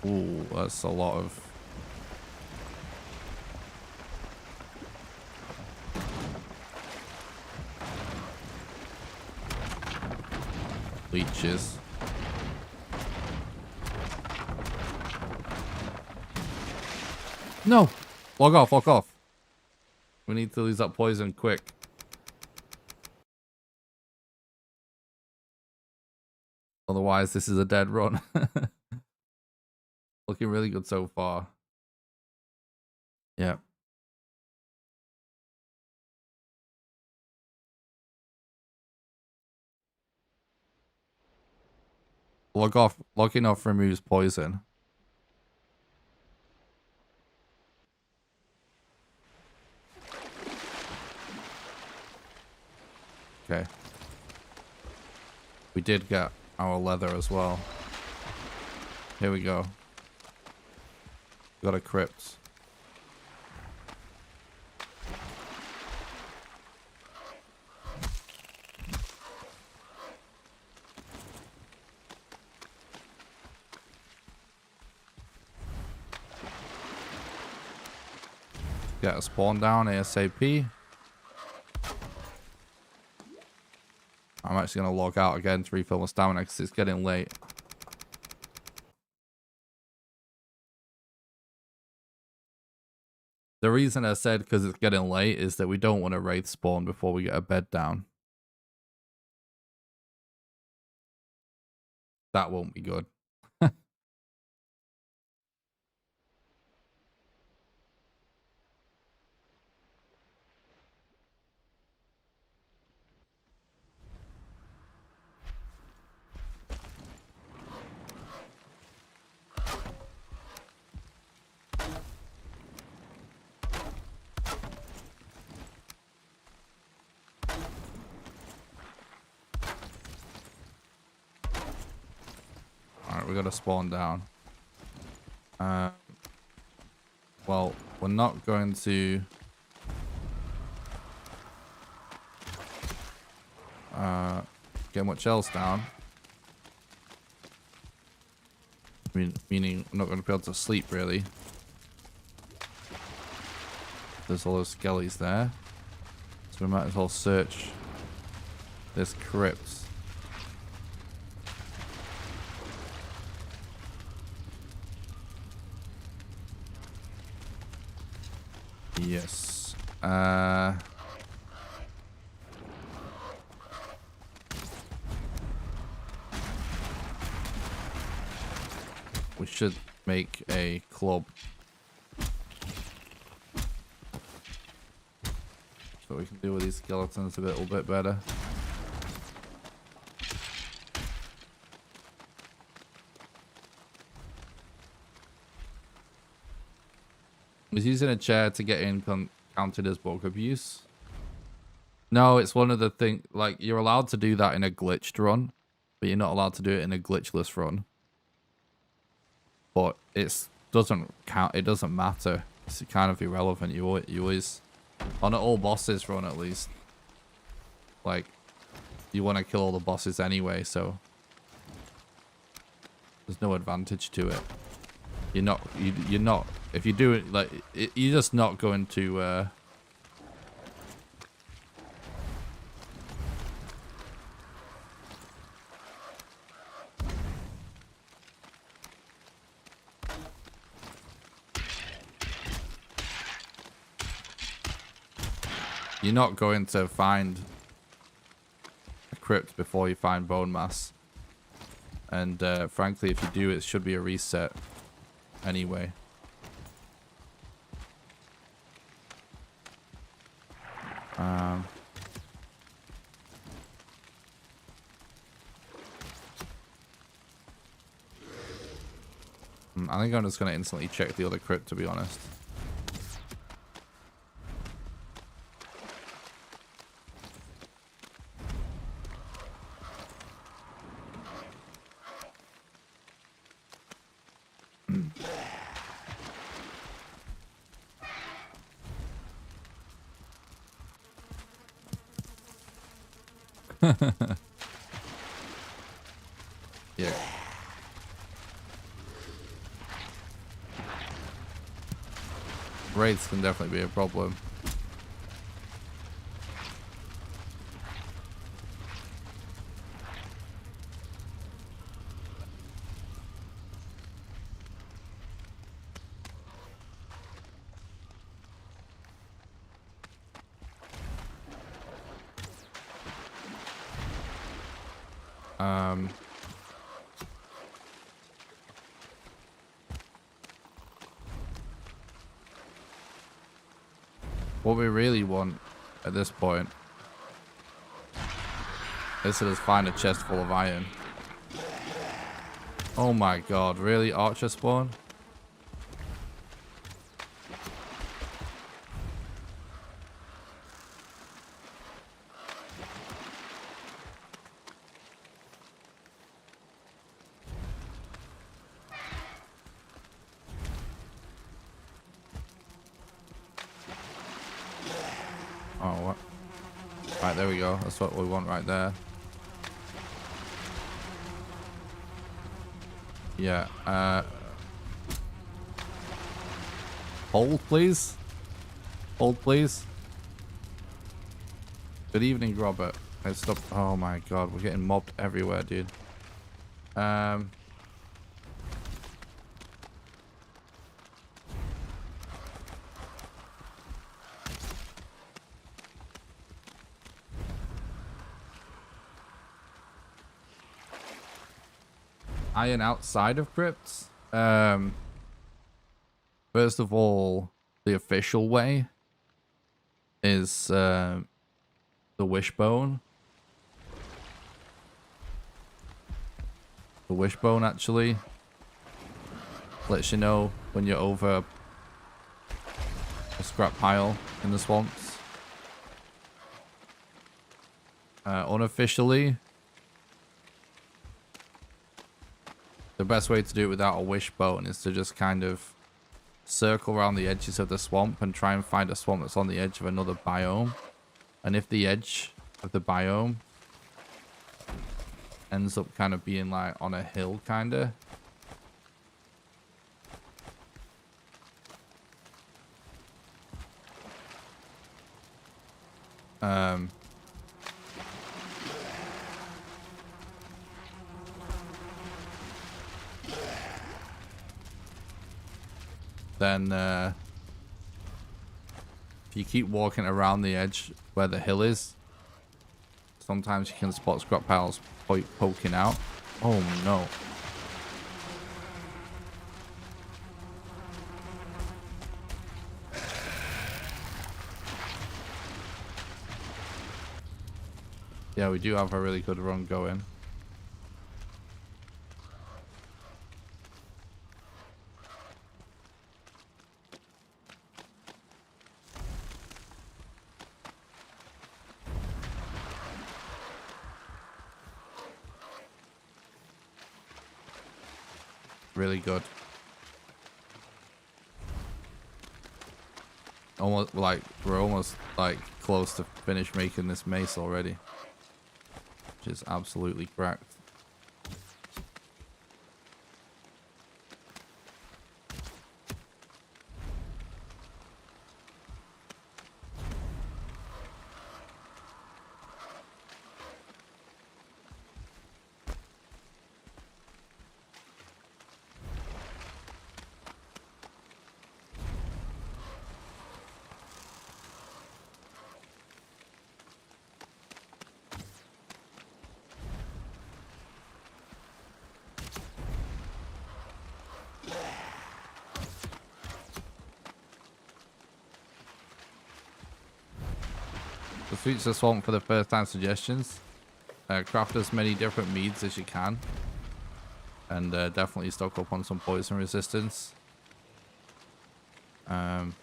Ooh, that's a lot of... leeches. No! Log off, log off. We need to lose that poison quick. Otherwise, this is a dead run. Looking really good so far. Yeah. Log off. Logging off removes poison. Okay. We did get our leather as well. Here we go. Got a crypt. Get a spawn down ASAP. I'm actually going to log out again to refill my stamina because it's getting late. The reason I said because it's getting late is that we don't want to wraith spawn before we get a bed down. That won't be good. Alright, we gotta spawn down. Well, we're not going to get much else down. Meaning I'm not going to be able to sleep, really. There's all those skellies there. So we might as well search this crypt. Yes. We should make a club. So we can deal with these skeletons a little bit better. Was using a chair to get in counted as bug abuse? No, it's one of the things, like, you're allowed to do that in a glitched run, but you're not allowed to do it in a glitchless run. But it doesn't count, it doesn't matter. It's kind of irrelevant. You always, on an all bosses run at least, like, you want to kill all the bosses anyway, so there's no advantage to it. You're not, if you do it, like, you're just not going to, you're not going to find a crypt before you find bone mass. And frankly, if you do, it should be a reset anyway. I think I'm just going to instantly check the other crypt, to be honest. Yeah. Raids can definitely be a problem. What we really want at this point is to just find a chest full of iron. Oh my god, really? Archer spawn? Oh, what? Right, there we go. That's what we want right there. Yeah, hold, please. Hold, please. Good evening, Robert. Let's stop. Oh my god, we're getting mobbed everywhere, dude. Iron outside of crypts. First of all, the official way is the wishbone. The wishbone actually lets you know when you're over a scrap pile in the swamps. Unofficially, the best way to do it without a wishbone is to just kind of circle around the edges of the swamp and try and find a swamp that's on the edge of another biome. And if the edge of the biome ends up kind of being like on a hill kind of. Then if you keep walking around the edge where the hill is, sometimes you can spot scrap piles poking out. Oh no. Yeah, we do have a really good run going. Really good. Almost like we're almost like close to finish making this mace already, which is absolutely cracked. The Sweets the Swamp for the first time suggestions. Craft as many different meads as you can. And definitely stock up on some poison resistance. Those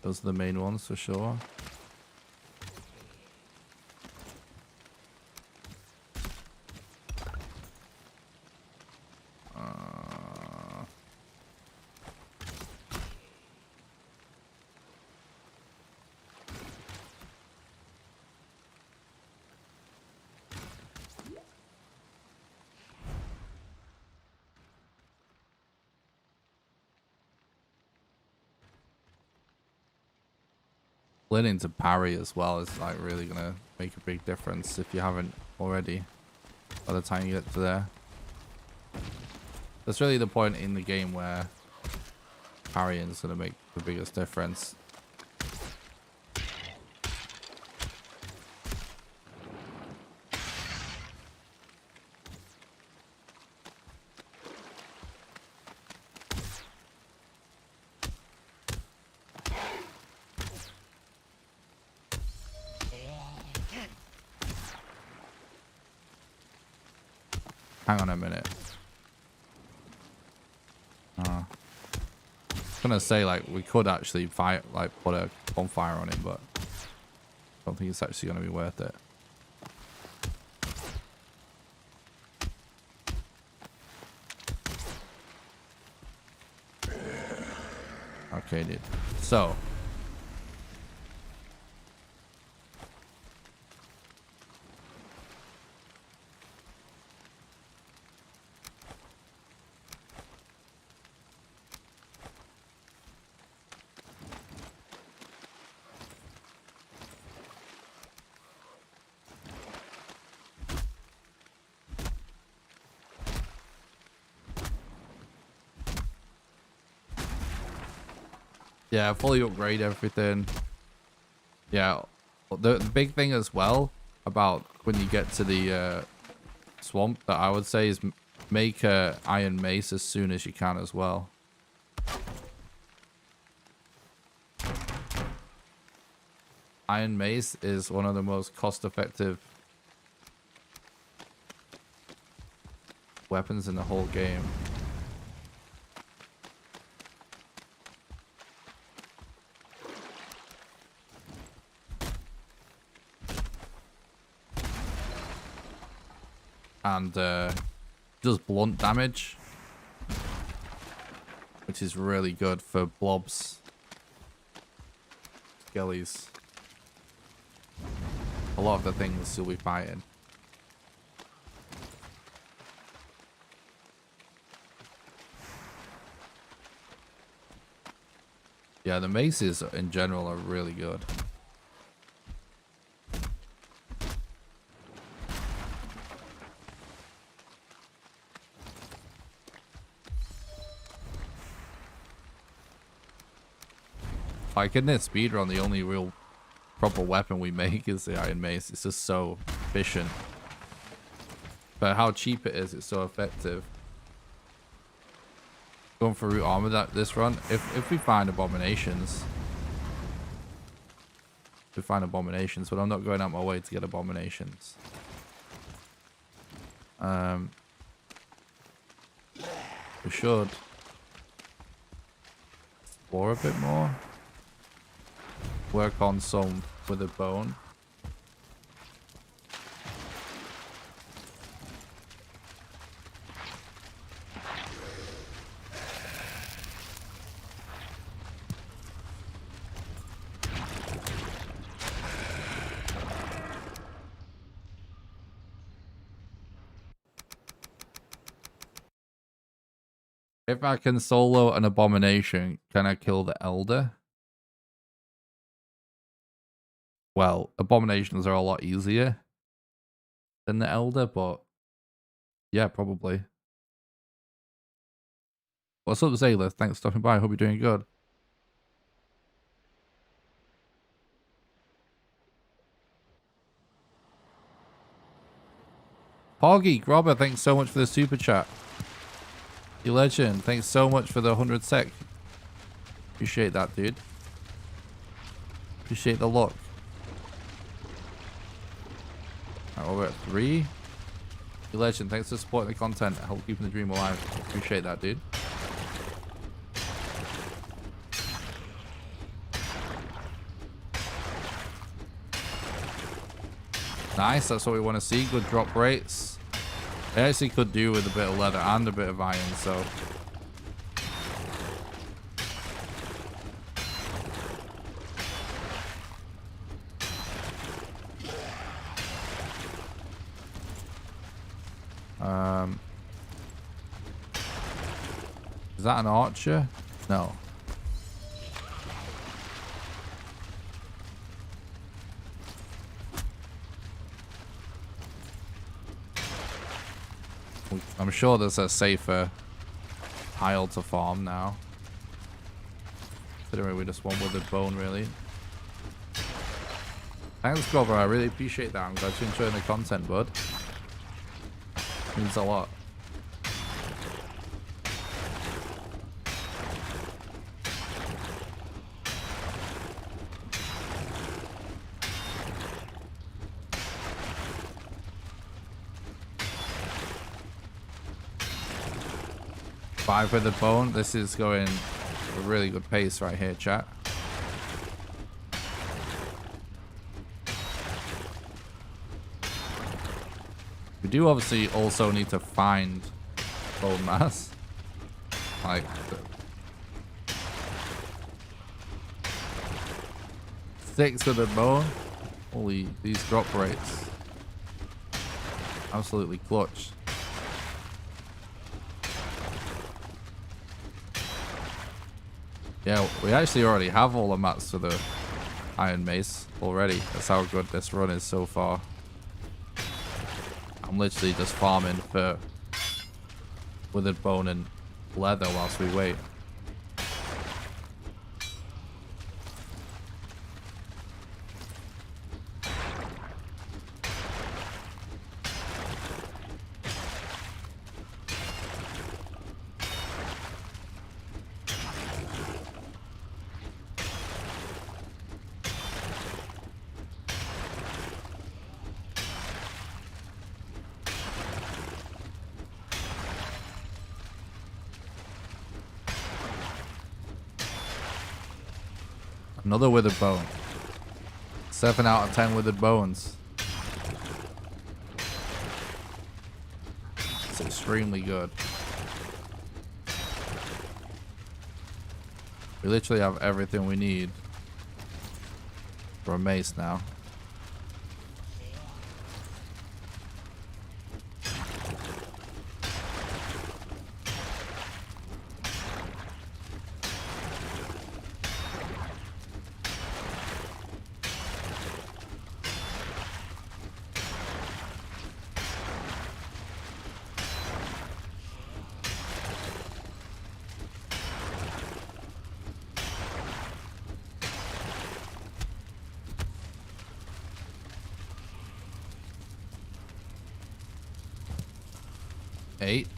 are the main ones for sure. Learning to parry as well is like really gonna make a big difference if you haven't already by the time you get to there. That's really the point in the game where parrying is gonna make the biggest difference. Hang on a minute. I was gonna say like we could actually fire, like put a bonfire on it, but I don't think it's actually gonna be worth it. Okay, dude. So. Yeah, fully upgrade everything. Yeah, the big thing as well about when you get to the swamp that I would say is make a iron mace as soon as you can as well. Iron mace is one of the most cost-effective weapons in the whole game. And does blunt damage, which is really good for blobs, skellies. lot of the things you'll be fighting. Yeah, the maces in general are really good. Like in this speedrun, the only real proper weapon we make is the iron mace. It's just so efficient. But how cheap it is, it's so effective. Going for root armor this run. If we find abominations. We find abominations, but I'm not going out my way to get abominations. We should explore a bit more. Work on some with a bone. If I can solo an abomination, can I kill the elder? Well, abominations are a lot easier than the elder, but yeah, probably. What's up, Zayla? Thanks for stopping by. Hope you're doing good. Poggy, Grobber, thanks so much for the super chat. You legend, thanks so much for the 100 sec. Appreciate that, dude. Appreciate the luck. Alright, we're at 3. You legend, thanks for supporting the content. Help keeping the dream alive. Appreciate that, dude. Nice, that's what we want to see. Good drop rates. I actually could do with a bit of leather and a bit of iron, so. Is that an archer? No. I'm sure there's a safer isle to farm now. Considering we just want withered bone, really. Thanks, Grover. I really appreciate that. I'm glad you're enjoying the content, bud. Means a lot. Five with the bone. This is going a really good pace right here, chat. We do obviously also need to find bone mass. Like 6 with the bone. Holy, these drop rates. Absolutely clutch. Yeah, we actually already have all the mats for the iron mace already. That's how good this run is so far. I'm literally just farming for withered bone and leather whilst we wait. Another withered bone. 7 out of 10 withered bones. It's extremely good. We literally have everything we need for a mace now. 8.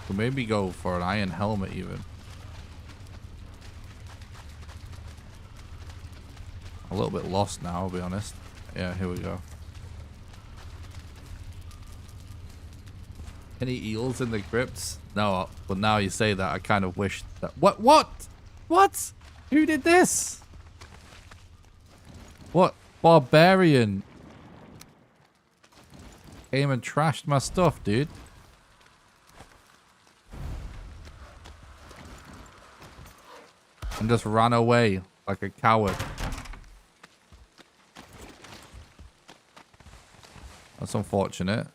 We'll maybe go for an iron helmet even. A little bit lost now, I'll be honest. Yeah, here we go. Any eels in the crypts? No, but now you say that, I kind of wish that... What? Who did this? What barbarian came and trashed my stuff, dude? And just ran away like a coward. That's unfortunate.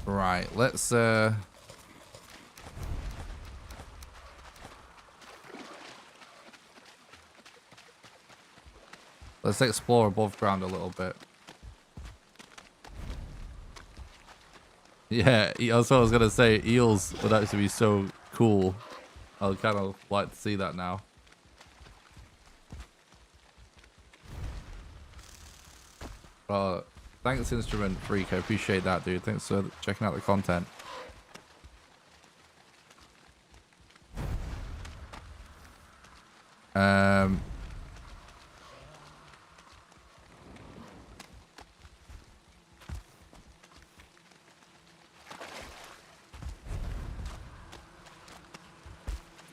Right, let's explore above ground a little bit. Yeah, that's what I was gonna say. Eels would actually be so cool. I'd kind of like to see that now. Thanks, Instrument Freak. I appreciate that, dude. Thanks for checking out the content.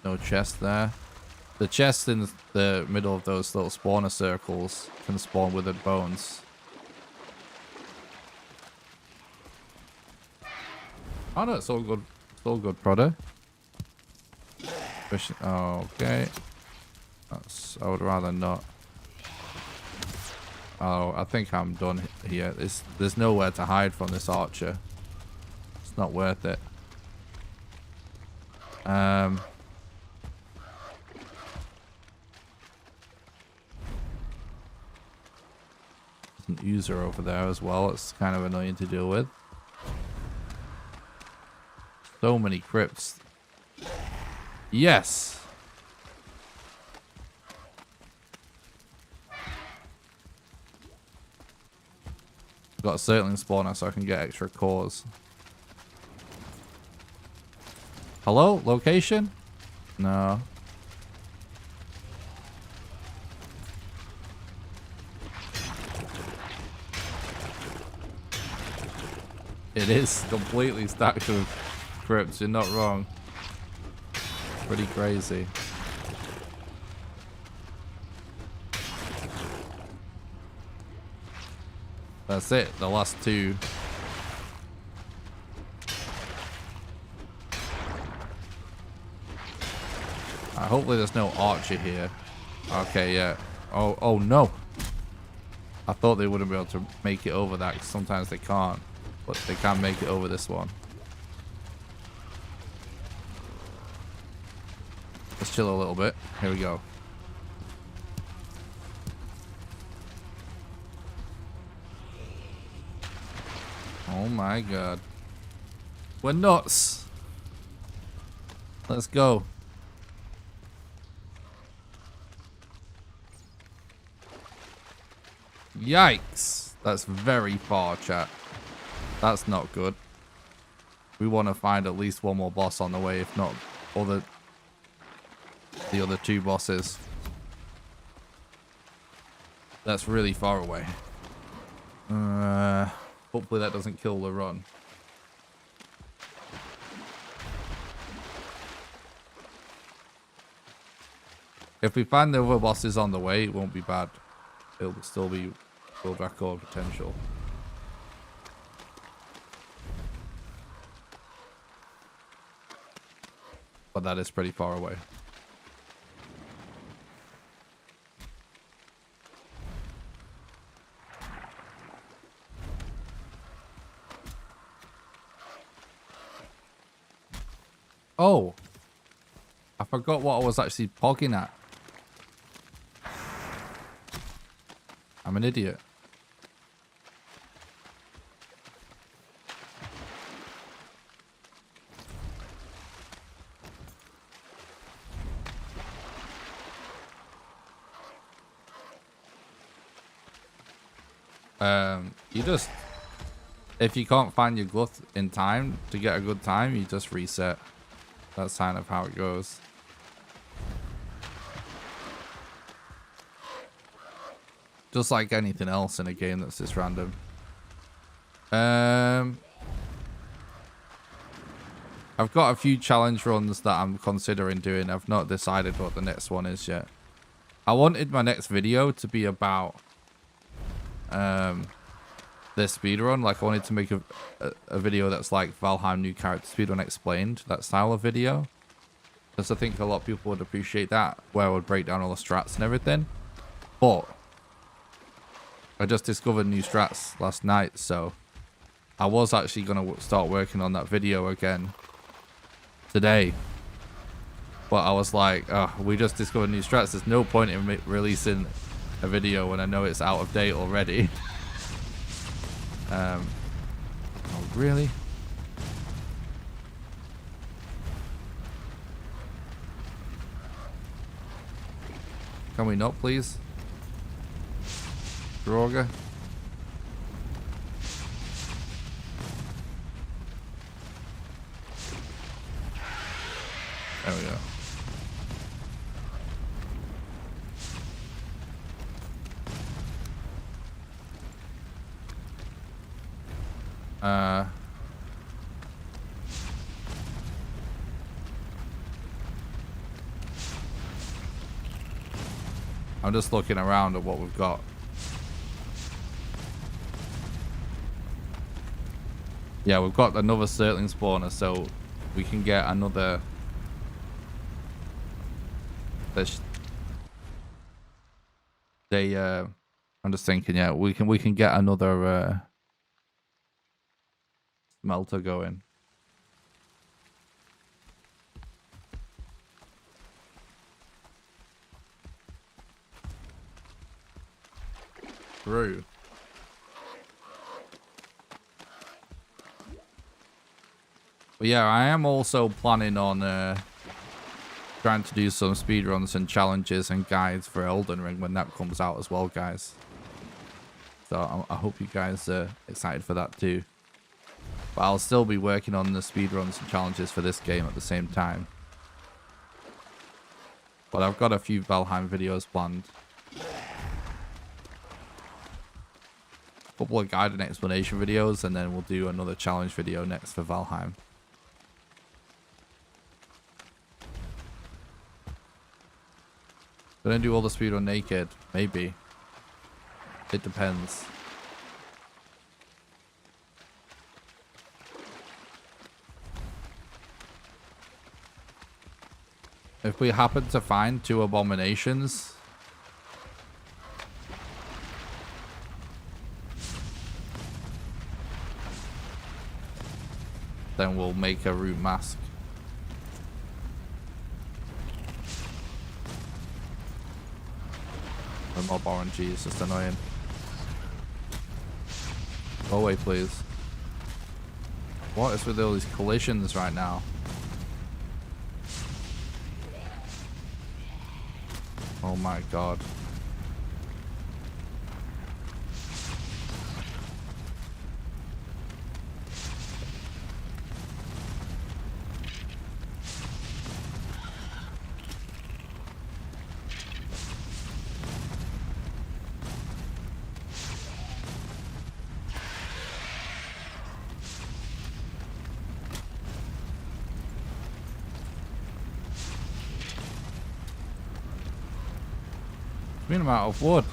No chest there. The chest in the middle of those little spawner circles can spawn withered bones. Oh no, it's all good. It's all good, Prodder. Oh, okay. I would rather not. Oh, I think I'm done here. There's nowhere to hide from this archer. It's not worth it. There's an user over there as well. It's kind of annoying to deal with. So many crypts. Yes. Got a circling spawner so I can get extra cores. Hello? Location? No. It is completely stacked with crypts, you're not wrong. Pretty crazy. That's it, the last two. Hopefully there's no archer here. Okay, yeah. Oh no. I thought they wouldn't be able to make it over that, because sometimes they can't. But they can make it over this one. Let's chill a little bit. Here we go. Oh my god. We're nuts. Let's go. Yikes. That's very far, chat. That's not good. We want to find at least one more boss on the way, if not the other two bosses. That's really far away. Hopefully that doesn't kill the run. If we find the other bosses on the way, it won't be bad. It'll still be world record potential. But that is pretty far away. Oh, I forgot what I was actually pogging at. I'm an idiot. You just, if you can't find your glut in time to get a good time, you just reset. That's kind of how it goes. Just like anything else in a game that's this random. I've got a few challenge runs that I'm considering doing. I've not decided what the next one is yet. I wanted my next video to be about this speedrun. Like I wanted to make a video that's like Valheim new character speedrun explained, that style of video. Because I think a lot of people would appreciate that, where I would break down all the strats and everything. But I just discovered new strats last night, so I was actually going to start working on that video again today. But I was like, oh, we just discovered new strats. There's no point in releasing a video when I know it's out of date already. Oh, really? Can we not, please? Droga. There we go. I'm just looking around at what we've got. Yeah, we've got another Sterling spawner, so we can get another. I'm just thinking, yeah, we can get another smelter going. True. But yeah, I am also planning on trying to do some speedruns and challenges and guides for Elden Ring when that comes out as well, guys. So I hope you guys are excited for that too. But I'll still be working on the speedruns and challenges for this game at the same time. But I've got a few Valheim videos planned. A couple of guide and explanation videos, and then we'll do another challenge video next for Valheim. Gonna do all the speedrun naked? Maybe. It depends. If we happen to find 2 abominations, then we'll make a root mask. The mob RNG is just annoying. Go away, please. What is with all these collisions right now? Oh my god. I'm out of wood.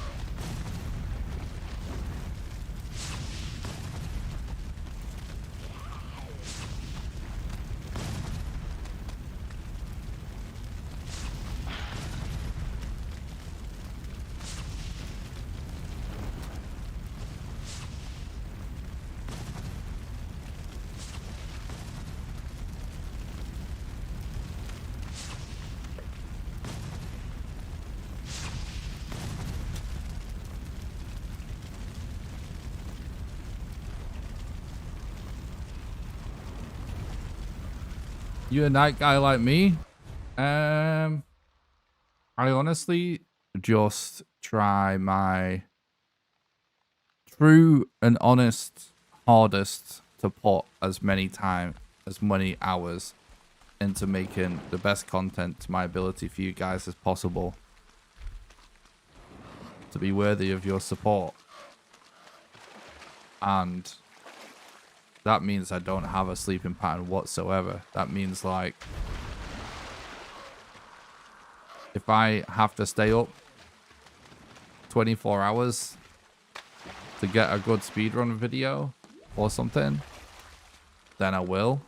You a night guy like me? I honestly just try my true and honest hardest to put as many hours into making the best content to my ability for you guys as possible, to be worthy of your support. And that means I don't have a sleeping pattern whatsoever. That means, like, if I have to stay up 24 hours to get a good speedrun video or something, then I will.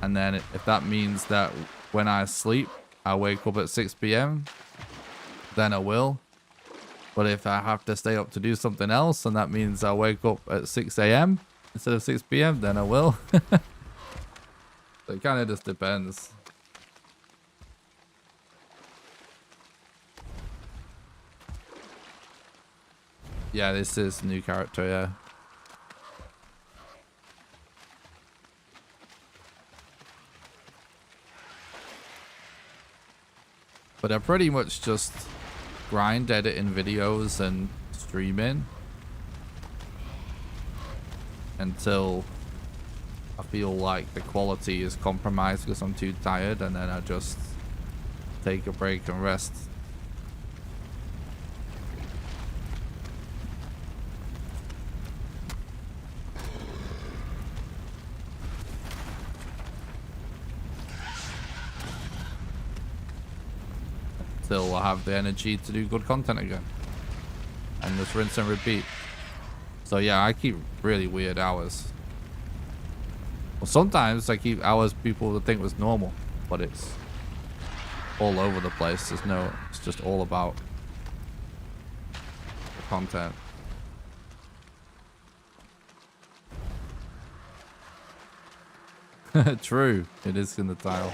And then if that means that when I sleep, I wake up at 6 p.m., then I will. But if I have to stay up to do something else, and that means I wake up at 6 a.m. instead of 6 p.m., then I will. So it kind of just depends. Yeah, this is a new character, yeah. But I pretty much just grind editing videos and streaming until I feel like the quality is compromised because I'm too tired, and then I just take a break and rest. Until I have the energy to do good content again. And just rinse and repeat. So yeah, I keep really weird hours. Well, sometimes I keep hours people would think was normal, but it's all over the place. It's just all about the content. True, it is in the title.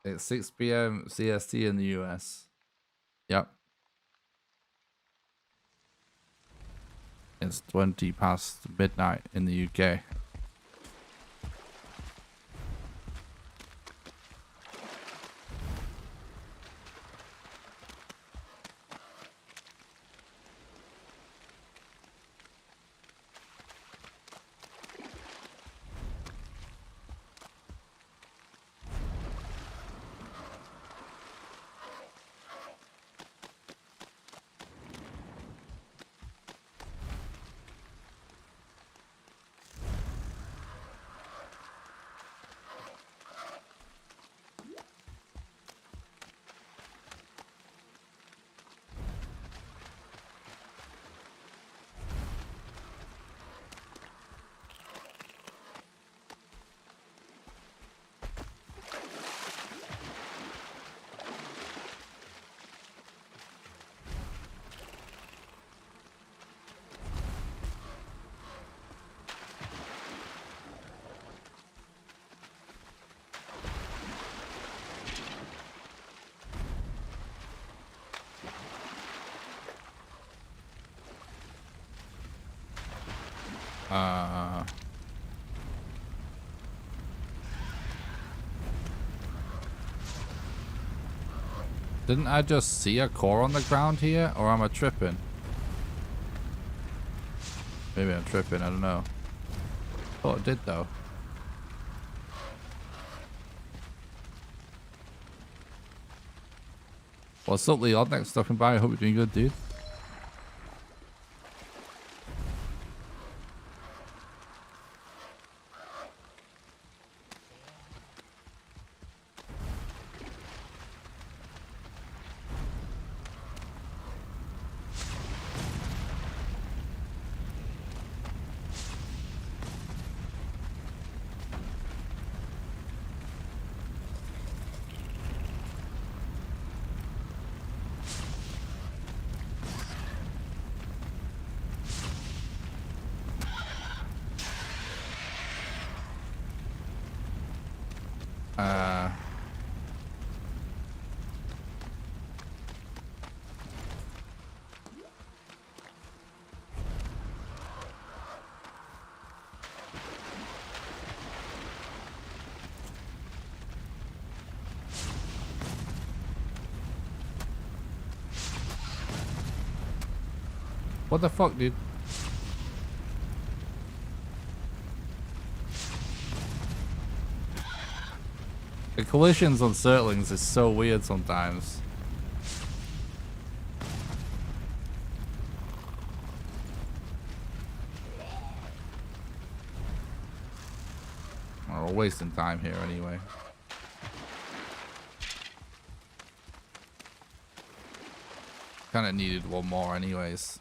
It's 6 p.m. CST in the US. Yep. It's 20 past midnight in the UK. Didn't I just see a core on the ground here, or am I tripping? Maybe I'm tripping, I don't know. Thought it did though. What's up, Leon? Thanks for stopping by. I hope you're doing good, dude. What the fuck, dude? The collisions on Circlings is so weird sometimes. We're wasting time here anyway. Kind of needed one more anyways.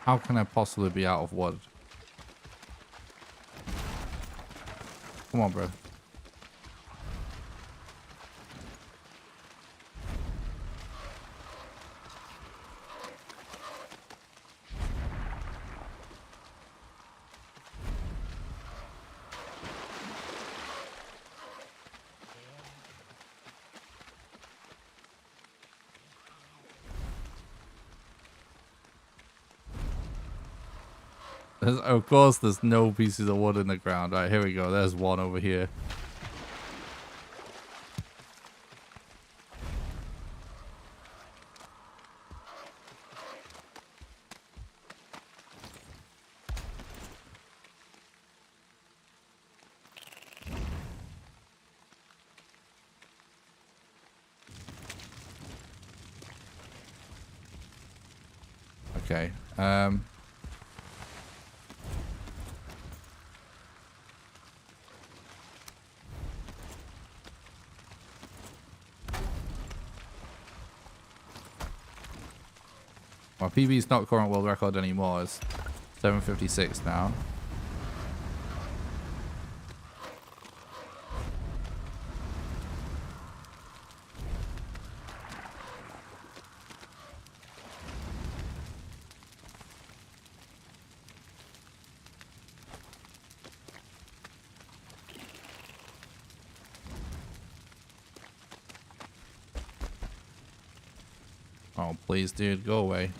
How can I possibly be out of wood? Come on, bro. Of course, there's no pieces of wood in the ground. All right, here we go. There's one over here. Okay. My PB's not current world record anymore. It's 7:56 now. Oh, please, dude, go away.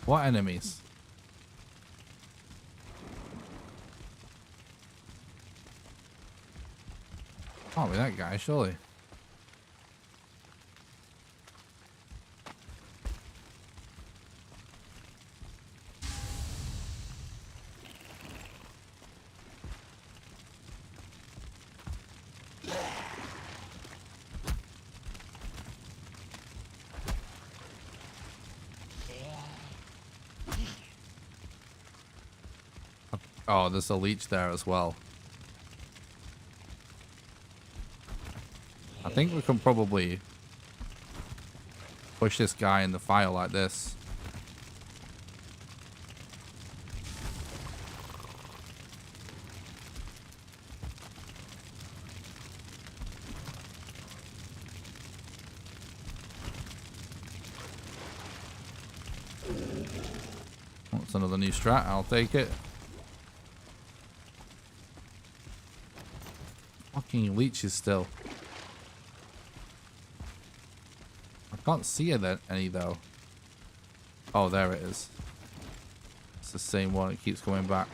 What enemies? Can't be that guy, surely. Oh, there's a leech there as well. I think we can probably push this guy in the fire like this. That's another new strat. I'll take it. Fucking leeches still. I can't see any though. Oh, there it is. It's the same one. It keeps coming back.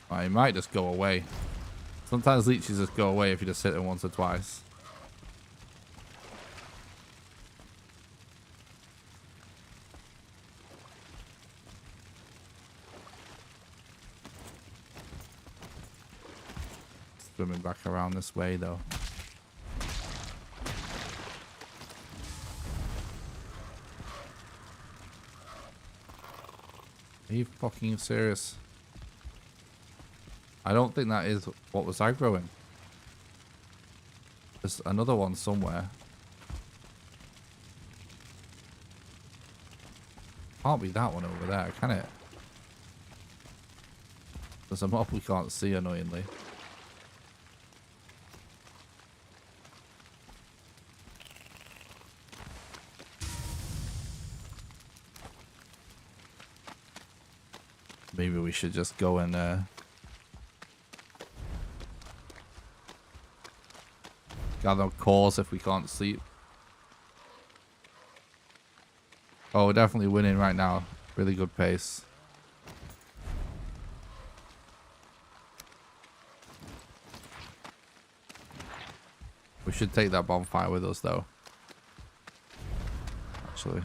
Oh, he might just go away. Sometimes leeches just go away if you just hit them once or twice. swimming back around this way, though. Are you fucking serious? I don't think that is what was aggroing. There's another one somewhere. Can't be that one over there, can it? There's a mob we can't see, annoyingly. Maybe we should just go and gather cores if we can't sleep. Oh, we're definitely winning right now. Really good pace. We should take that bonfire with us, though. Actually.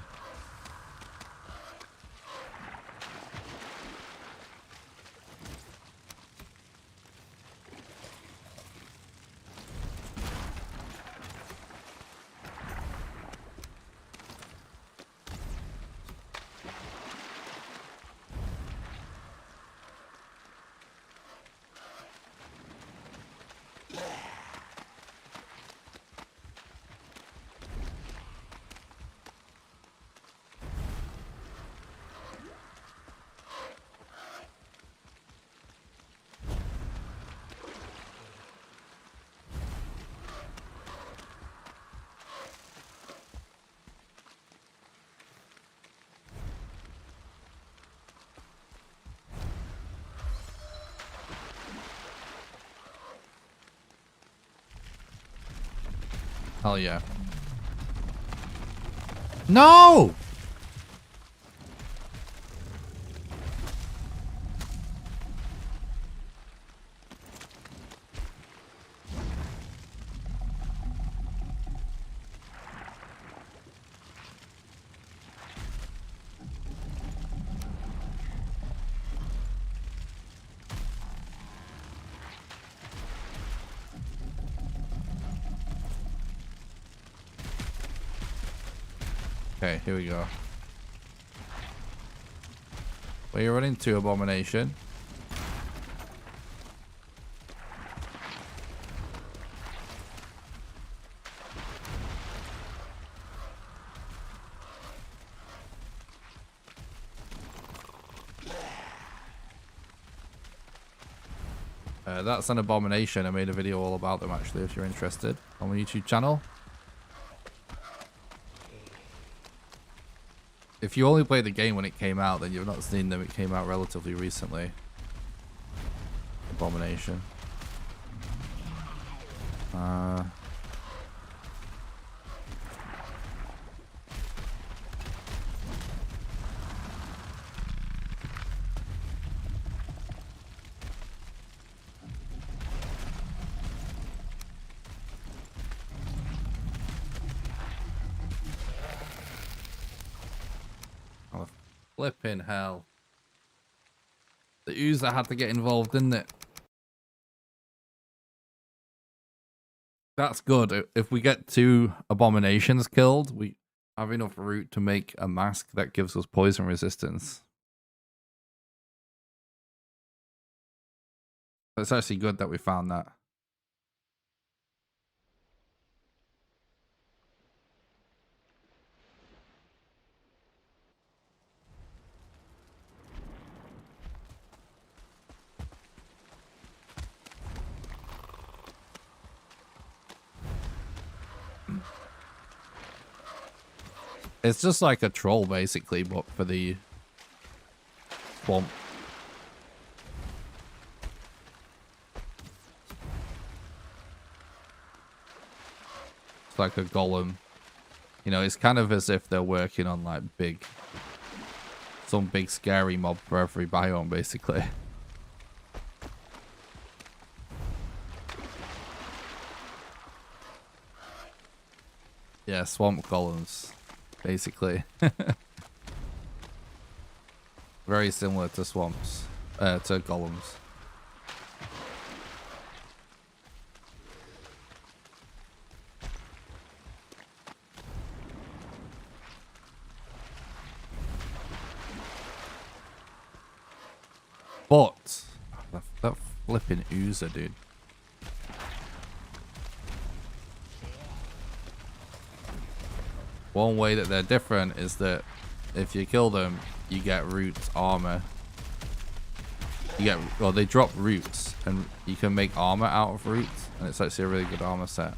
Hell yeah. No! Okay, here we go. Where you running to, Abomination? That's an Abomination. I made a video all about them, actually, if you're interested, on my YouTube channel. If you only played the game when it came out, then you've not seen them. It came out relatively recently. Abomination. Flipping hell. The user had to get involved, didn't it? That's good. If we get 2 abominations killed, we have enough root to make a mask that gives us poison resistance. It's actually good that we found that. It's just like a troll, basically, but for the swamp. It's like a golem. You know, it's kind of as if they're working on like some big scary mob for every biome, basically. Yeah, swamp golems. Basically. Very similar to swamps. To golems. Flipping oozer, dude. One way that they're different is that if you kill them, you get roots armor. Well, they drop roots, and you can make armor out of roots, and it's actually a really good armor set.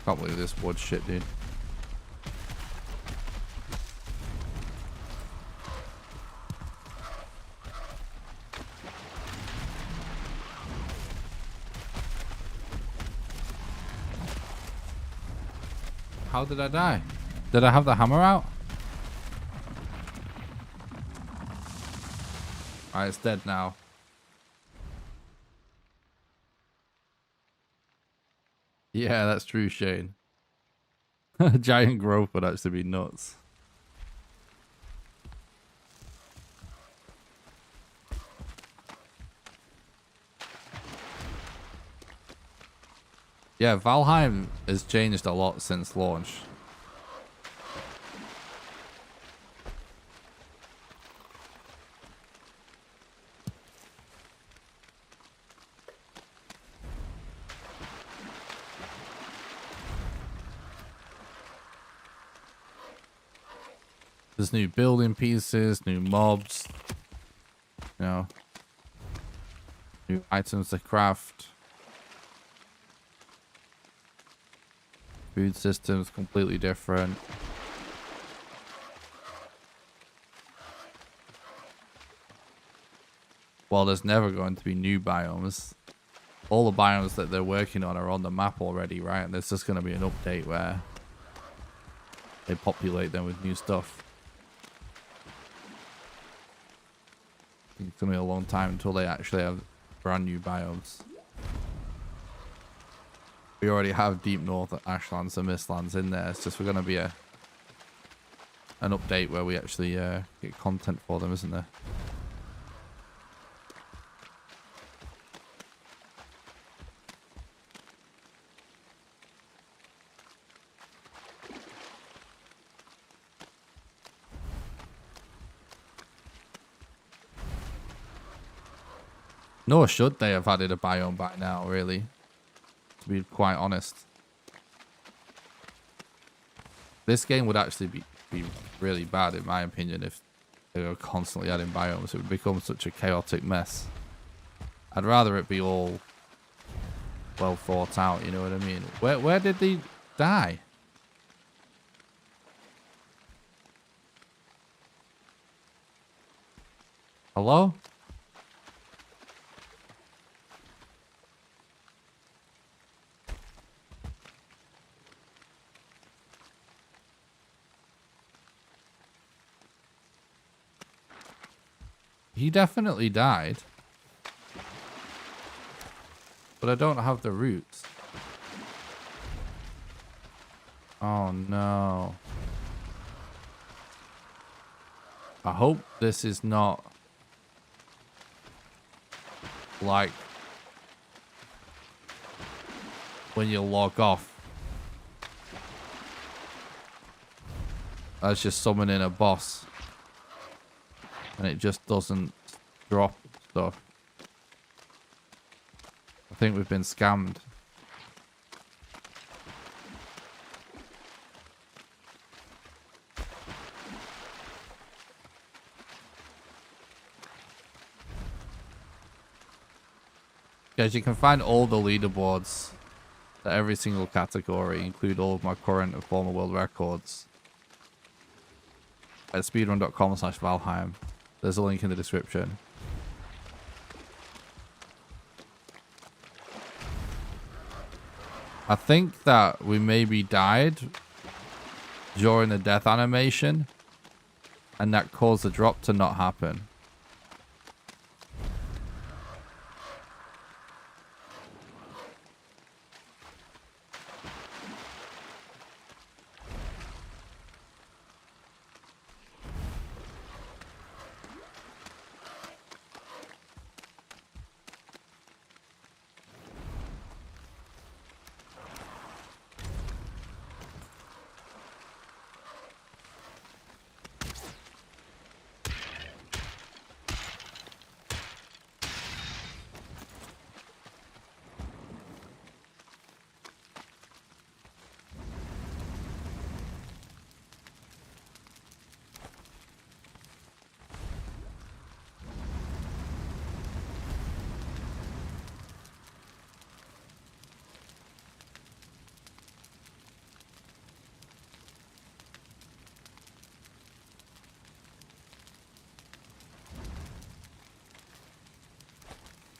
Can't believe this wood shit, dude. How did I die? Did I have the hammer out? Alright, it's dead now. Yeah, that's true, Shane. Giant growth would actually be nuts. Yeah, Valheim has changed a lot since launch. There's new building pieces, new mobs, you know, new items to craft. Food systems completely different. Well, there's never going to be new biomes. All the biomes that they're working on are on the map already, right? And there's just going to be an update where they populate them with new stuff. It's going to be a long time until they actually have brand new biomes. We already have Deep North, Ashlands, and Mistlands in there. It's just we're going to be an update where we actually get content for them, isn't there? Nor should they have added a biome by now, really. To be quite honest. This game would actually be really bad, in my opinion, if they were constantly adding biomes. It would become such a chaotic mess. I'd rather it be all well thought out, you know what I mean? Where did they die? Hello? He definitely died. But I don't have the roots. Oh no. I hope this is not like when you log off. That's just summoning a boss. And it just doesn't drop stuff. I think we've been scammed. Guys, you can find all the leaderboards for every single category, include all of my current and former world records at speedrun.com/Valheim. There's a link in the description. I think that we maybe died during the death animation, and that caused the drop to not happen.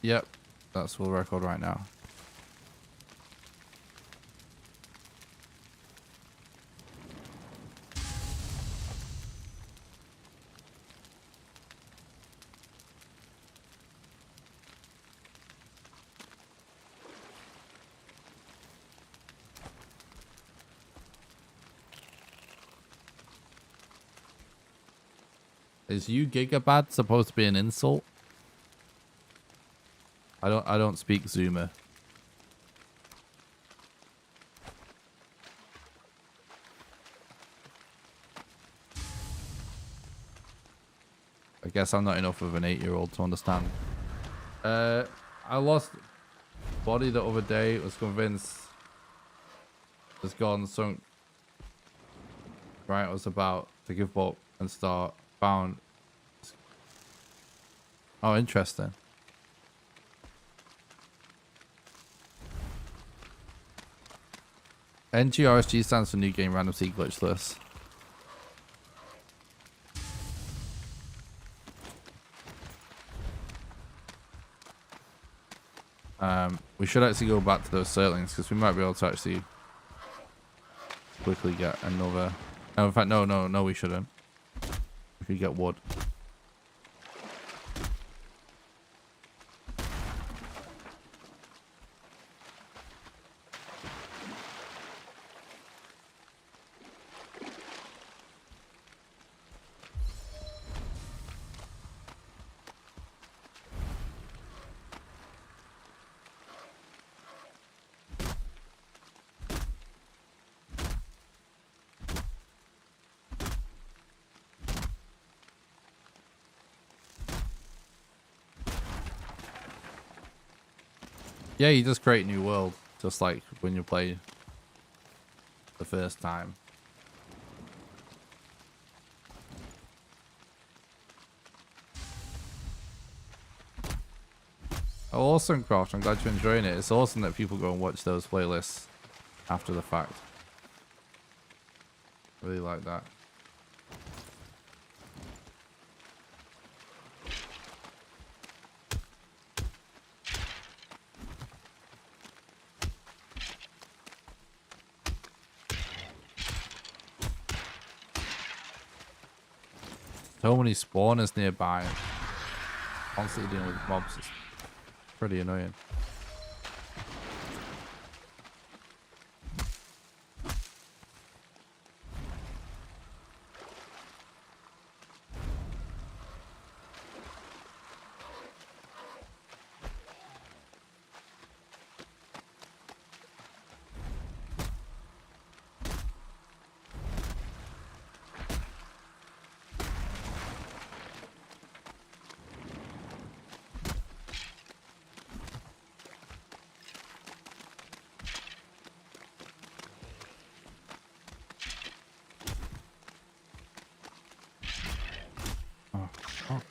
Yep, that's world record right now. Is you gigabad supposed to be an insult? I don't speak Zoomer. I guess I'm not enough of an 8-year-old to understand. I lost body the other day. Was convinced has gone sunk. Right, I was about to give up and start. Found. Oh, interesting. NGRSG stands for New Game Random Seed Glitchless. We should actually go back to those Sertlings because we might be able to actually quickly get another. No, in fact, no, we shouldn't. We could get wood. Yeah, you just create a new world, just like when you play the first time. Oh, awesome, Croft. I'm glad you're enjoying it. It's awesome that people go and watch those playlists after the fact. Really like that. So many spawners nearby. Constantly dealing with mobs. It's pretty annoying.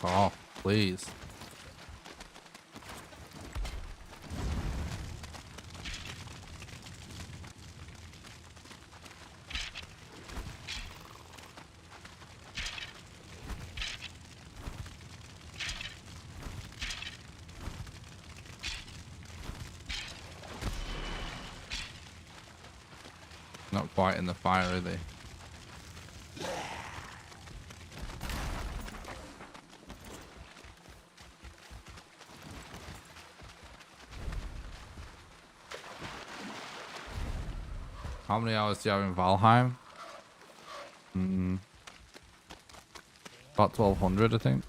Oh, please. Not quite in the fire, are they? How many hours do you have in Valheim? About 1200, I think.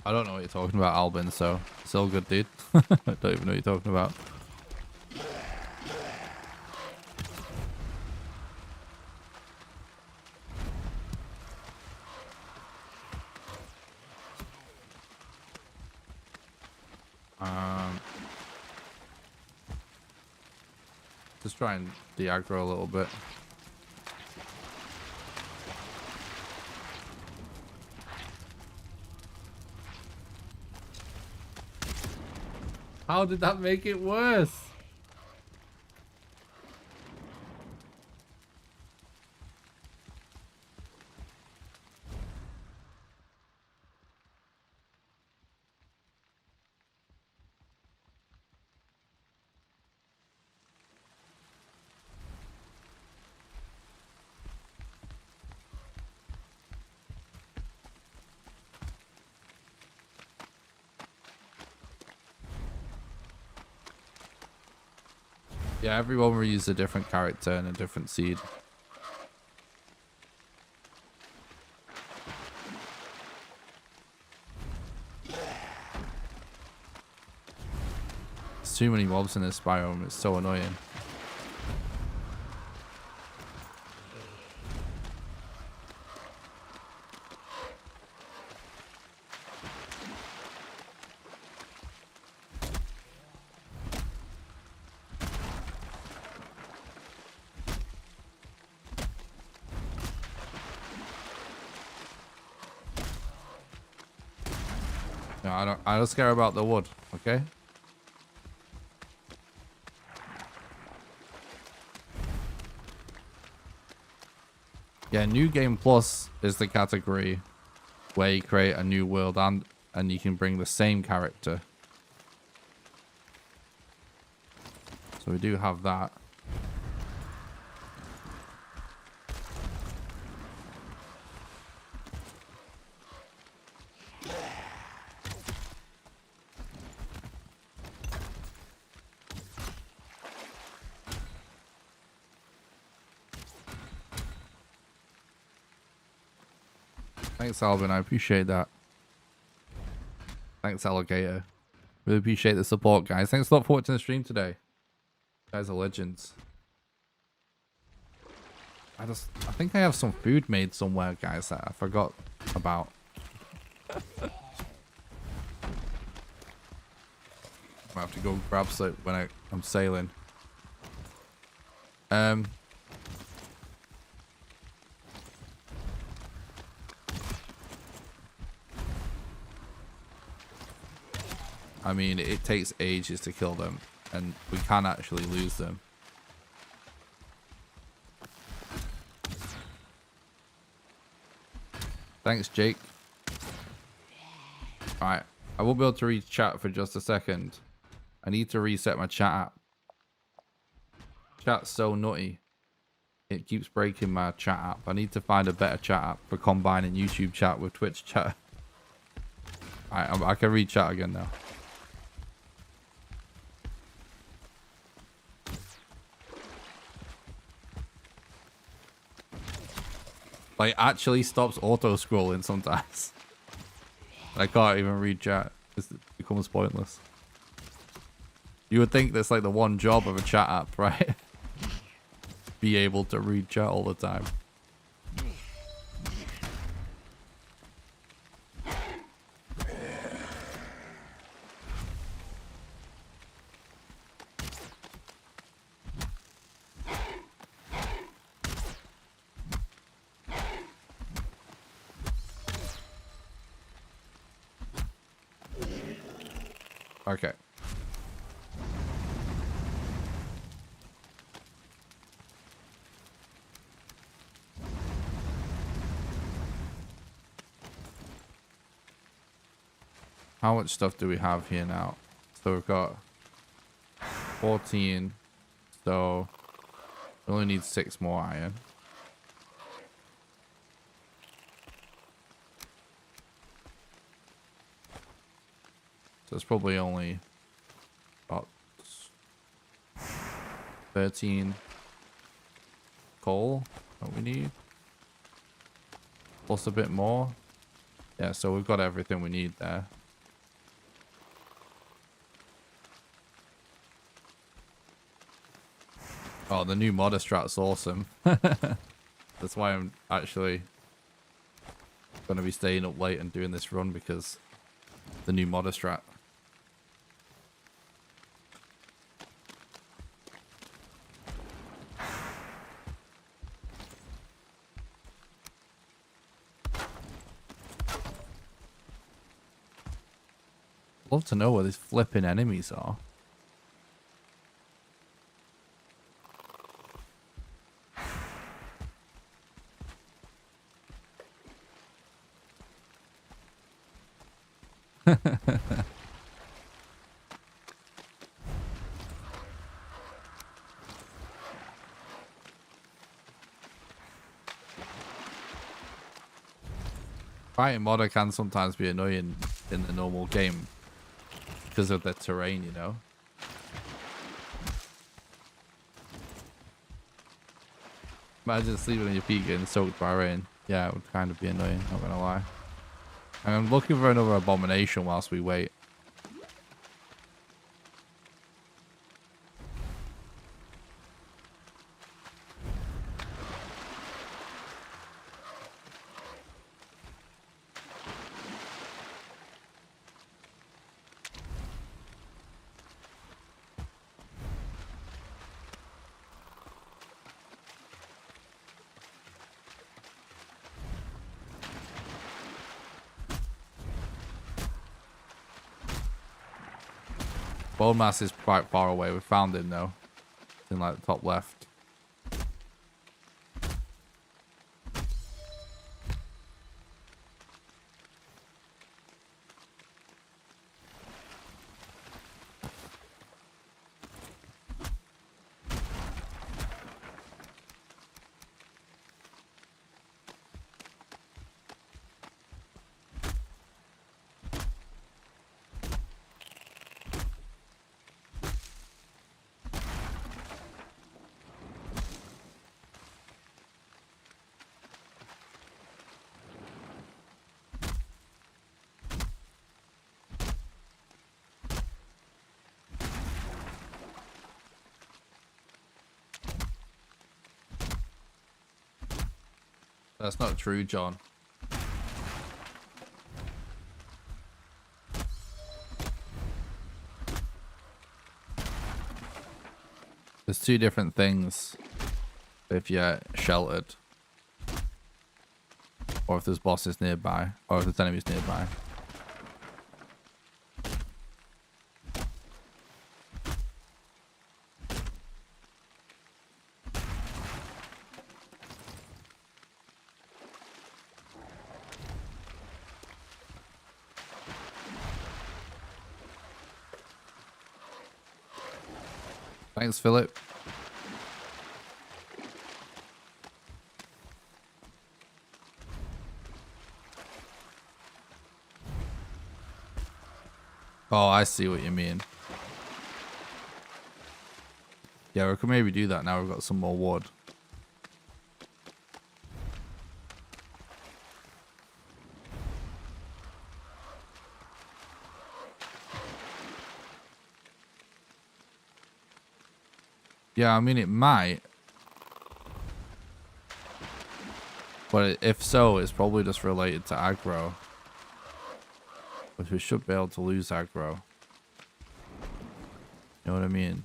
I don't know what you're talking about, Albin, so it's all good, dude. I don't even know what you're talking about. Just try and de-aggro a little bit. How did that make it worse? Yeah, everyone will use a different character and a different seed. There's too many mobs in this biome, it's so annoying. No, I don't care about the wood, okay? Yeah, New Game Plus is the category where you create a new world and you can bring the same character. So we do have that. Thanks, Alvin. I appreciate that. Thanks, Alligator. Really appreciate the support, guys. Thanks a lot for watching the stream today. You guys are legends. I think I have some food made somewhere, guys, that I forgot about. I have to go grab some when I'm sailing. I mean, it takes ages to kill them, and we can actually lose them. Thanks, Jake. Alright, I won't be able to read chat for just a second. I need to reset my chat app. Chat's so nutty. It keeps breaking my chat app. I need to find a better chat app for combining YouTube chat with Twitch chat. Alright, I can read chat again now. Like, actually stops auto-scrolling sometimes. I can't even read chat. It becomes pointless. You would think that's like the one job of a chat app, right? Be able to read chat all the time. Okay. How much stuff do we have here now? So we've got 14. So we only need 6 more iron. So it's probably only about 13 coal that we need. Plus a bit more. Yeah, so we've got everything we need there. Oh, the new modder strat's awesome. That's why I'm actually going to be staying up late and doing this run, because the new modder strat. Love to know where these flipping enemies are. Fighting modder can sometimes be annoying in the normal game because of the terrain, you know. Imagine sleeping on your feet getting soaked by rain. Yeah, it would kind of be annoying, not gonna lie. And I'm looking for another abomination whilst we wait. Bone mass is quite far away. We found him though. In like the top left. That's not true, John. There's two different things if you're sheltered, or if there's bosses nearby, or if there's enemies nearby. Thanks, Philip. Oh, I see what you mean. Yeah, we could maybe do that now we've got some more wood. Yeah, I mean, it might. But if so, it's probably just related to aggro. But we should be able to lose aggro. You know what I mean?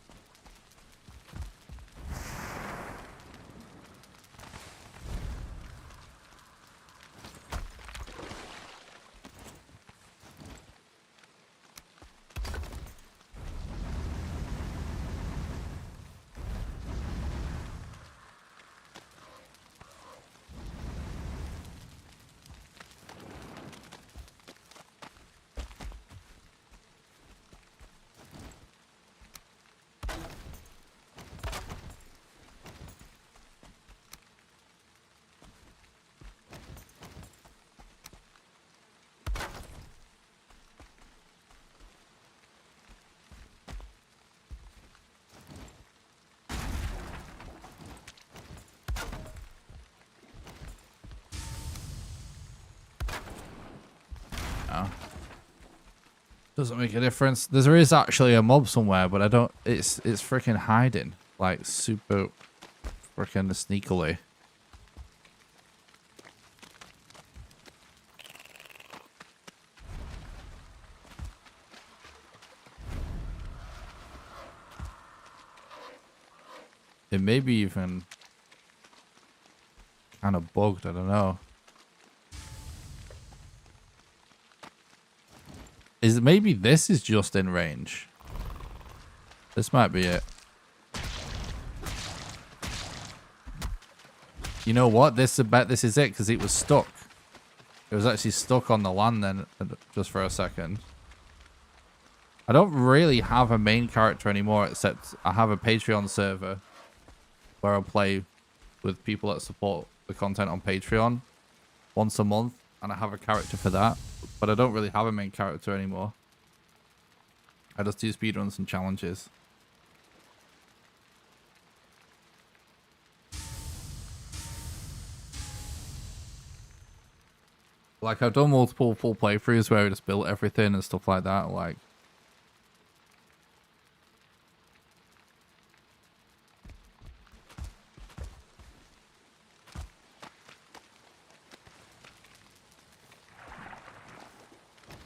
now. Doesn't make a difference. There is actually a mob somewhere, but I don't. It's freaking hiding, like super freaking sneakily. It may be even kind of bugged. I don't know. Maybe this is just in range? This might be it. You know what? I bet this is it because it was stuck. It was actually stuck on the land then, just for a second. I don't really have a main character anymore, except I have a Patreon server where I play with people that support the content on Patreon once a month, and I have a character for that. But I don't really have a main character anymore. I just do speedruns and challenges. Like, I've done multiple full playthroughs where I just built everything and stuff like that. Like,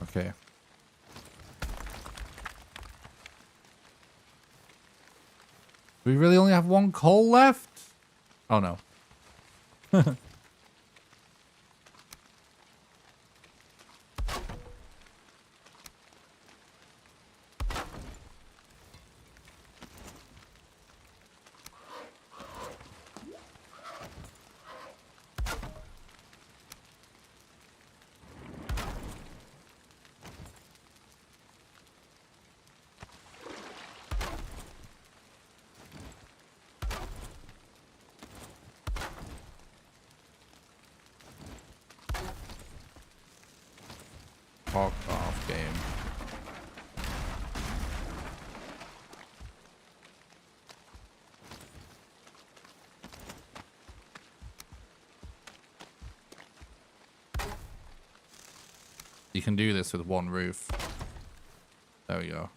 okay. We really only have one coal left? Oh no. Fuck off, game. You can do this with one roof. There we go.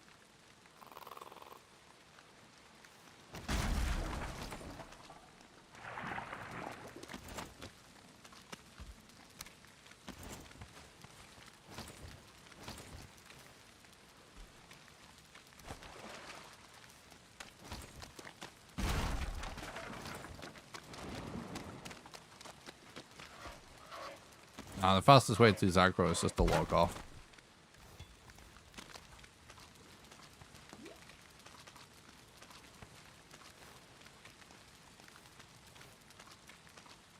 The fastest way to do Zagro is just to log off.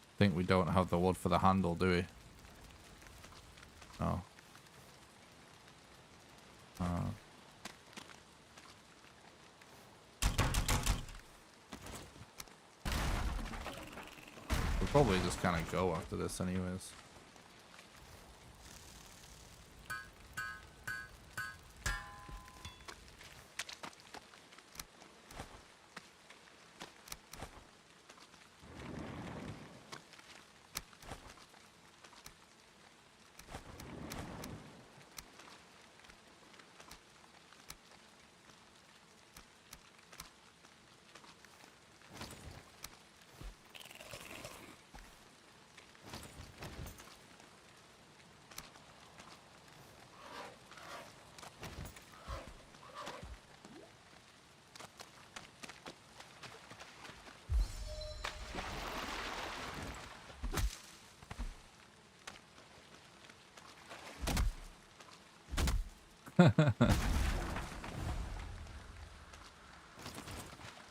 I think we don't have the wood for the handle, do we? No. We'll probably just kind of go after this anyways.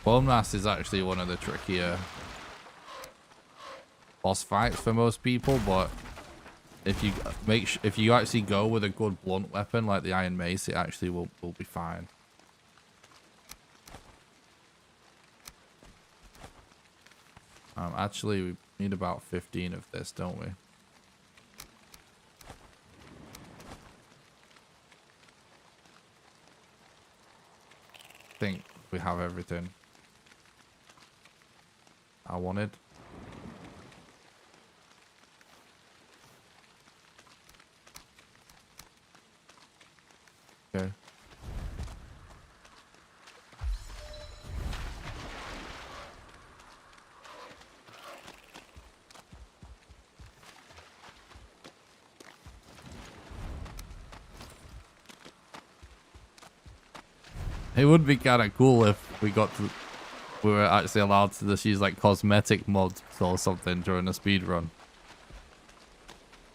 Bone Mass is actually one of the trickier boss fights for most people, but if you actually go with a good blunt weapon like the Iron Mace, it actually will be fine. Actually, we need about 15 of this, don't we? I think we have everything I wanted. Okay. It would be kind of cool if we were actually allowed to just use like cosmetic mods or something during a speed run.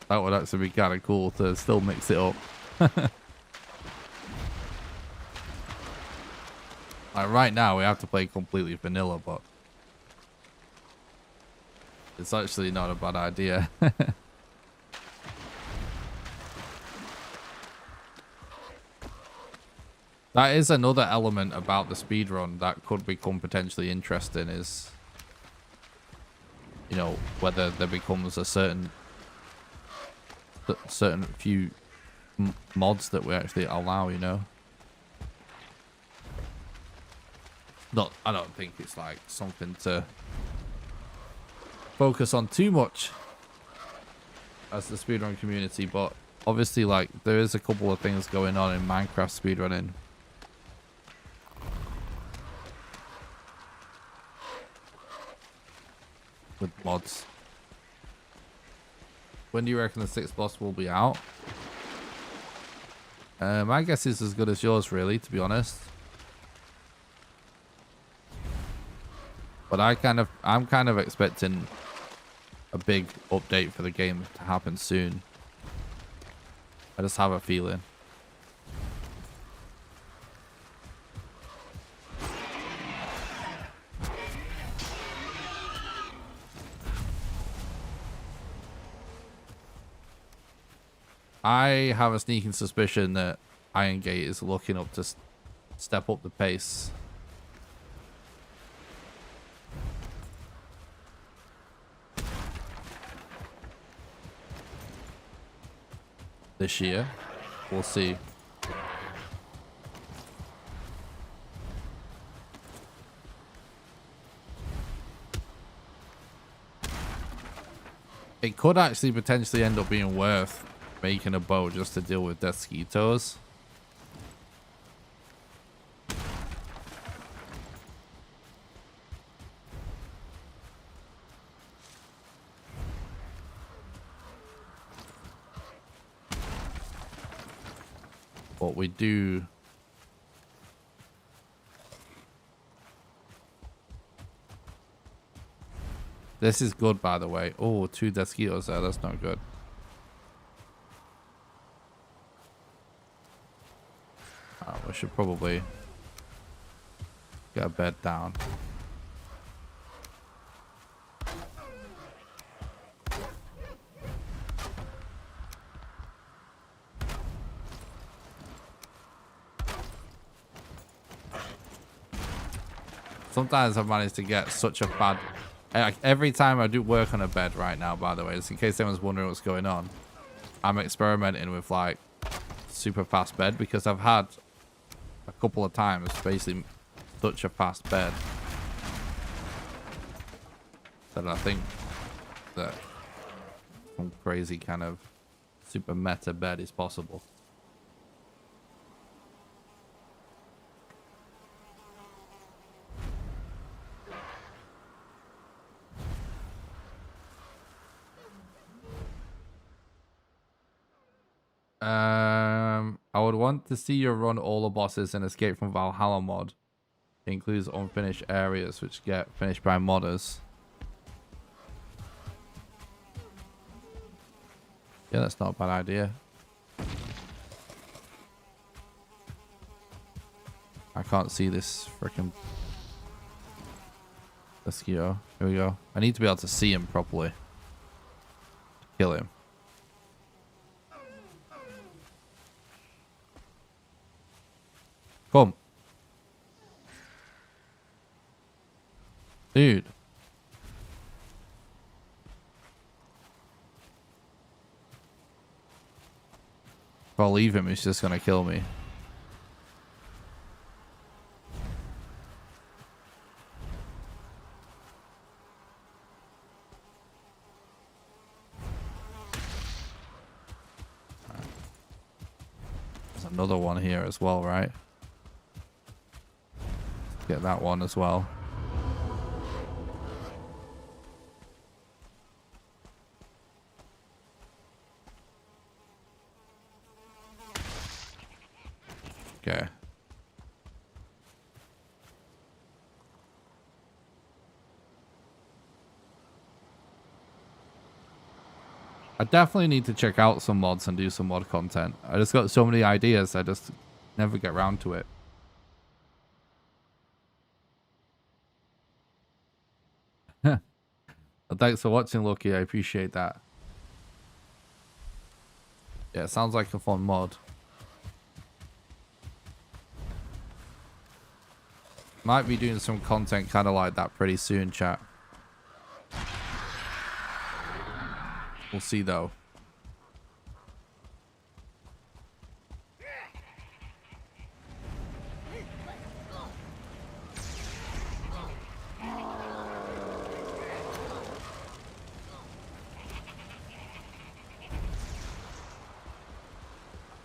That would actually be kind of cool to still mix it up. Like right now we have to play completely vanilla, but it's actually not a bad idea. That is another element about the speedrun that could become potentially interesting is, you know, whether there becomes a certain few mods that we actually allow, you know. I don't think it's like something to focus on too much as the speedrun community, but obviously like there is a couple of things going on in Minecraft speedrunning. With mods. When do you reckon the 6th boss will be out? My guess is as good as yours, really, to be honest. But I'm kind of expecting a big update for the game to happen soon. I just have a feeling. I have a sneaking suspicion that Iron Gate is looking up to step up the pace. This year. We'll see. It could actually potentially end up being worth making a bow just to deal with mosquitoes. But we do. This is good, by the way. Oh, 2 mosquitoes there. That's not good. We should probably get a bed down. Sometimes I've managed to get such a bad... Like, every time I do work on a bed right now, by the way, just in case anyone's wondering what's going on, I'm experimenting with, like, super fast bed because I've had a couple of times basically such a fast bed that I think that some crazy kind of super meta bed is possible. I would want to see you run all the bosses in Escape from Valhalla mod. It includes unfinished areas which get finished by modders. Yeah, that's not a bad idea. I can't see this freaking mosquito. Here we go. I need to be able to see him properly. Kill him. Come. Dude. If I leave him, he's just gonna kill me. There's another one here as well, right? Get that one as well. Okay. I definitely need to check out some mods and do some mod content. I just got so many ideas, I just never get around to it. Well, thanks for watching, Lucky. I appreciate that. Yeah, it sounds like a fun mod. Might be doing some content kind of like that pretty soon, chat. We'll see, though.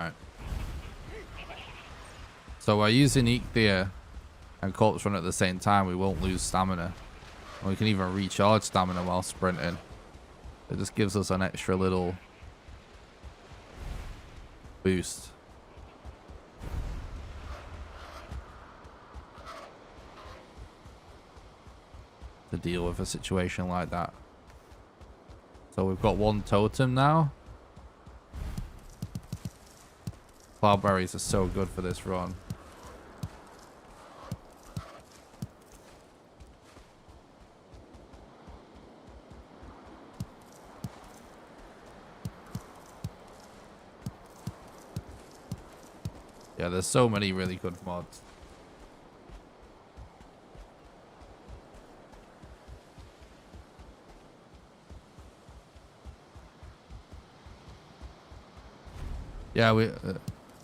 Alright. So by using Ichthyer and Corpse Run at the same time, we won't lose stamina. And we can even recharge stamina while sprinting. It just gives us an extra little boost. To deal with a situation like that. So we've got one totem now. Cloudberries are so good for this run. Yeah, there's so many really good mods. Yeah,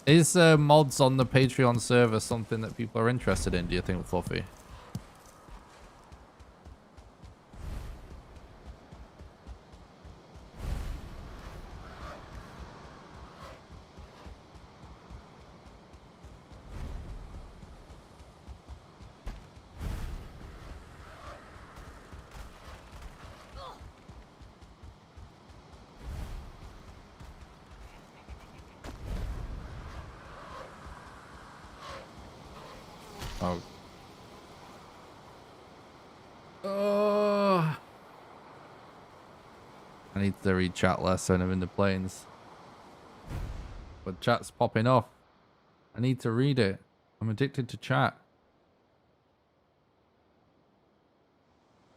is mods on the Patreon server something that people are interested in, do you think, Fluffy? Oh. I need to read chat less when I'm in the planes. But chat's popping off. I need to read it. I'm addicted to chat.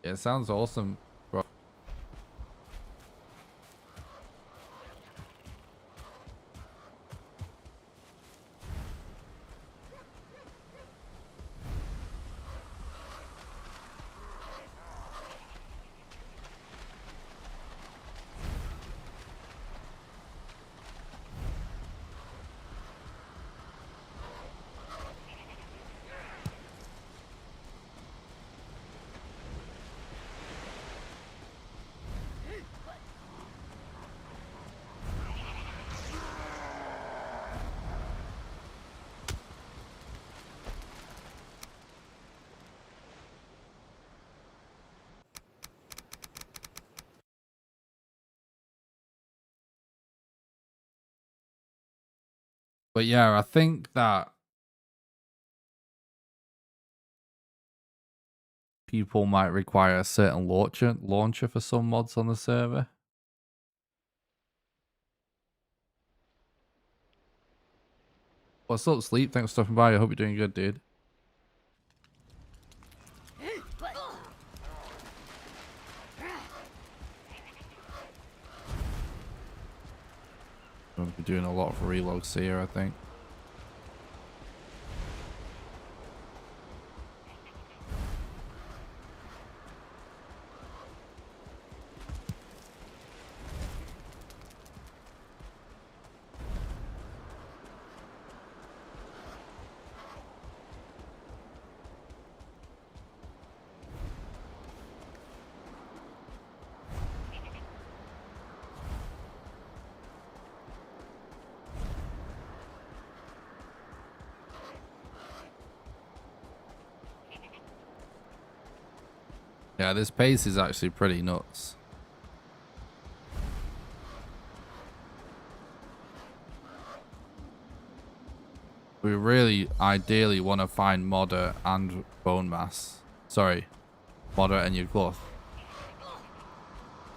Yeah, it sounds awesome, bro. But yeah, I think that people might require a certain launcher for some mods on the server. What's up, Sleep? Thanks for stopping by. I hope you're doing good, dude. We'll be doing a lot of reloads here, I think. Yeah, this pace is actually pretty nuts. We really ideally want to find Modder and Bone Mass. Sorry, Modder and your Gluth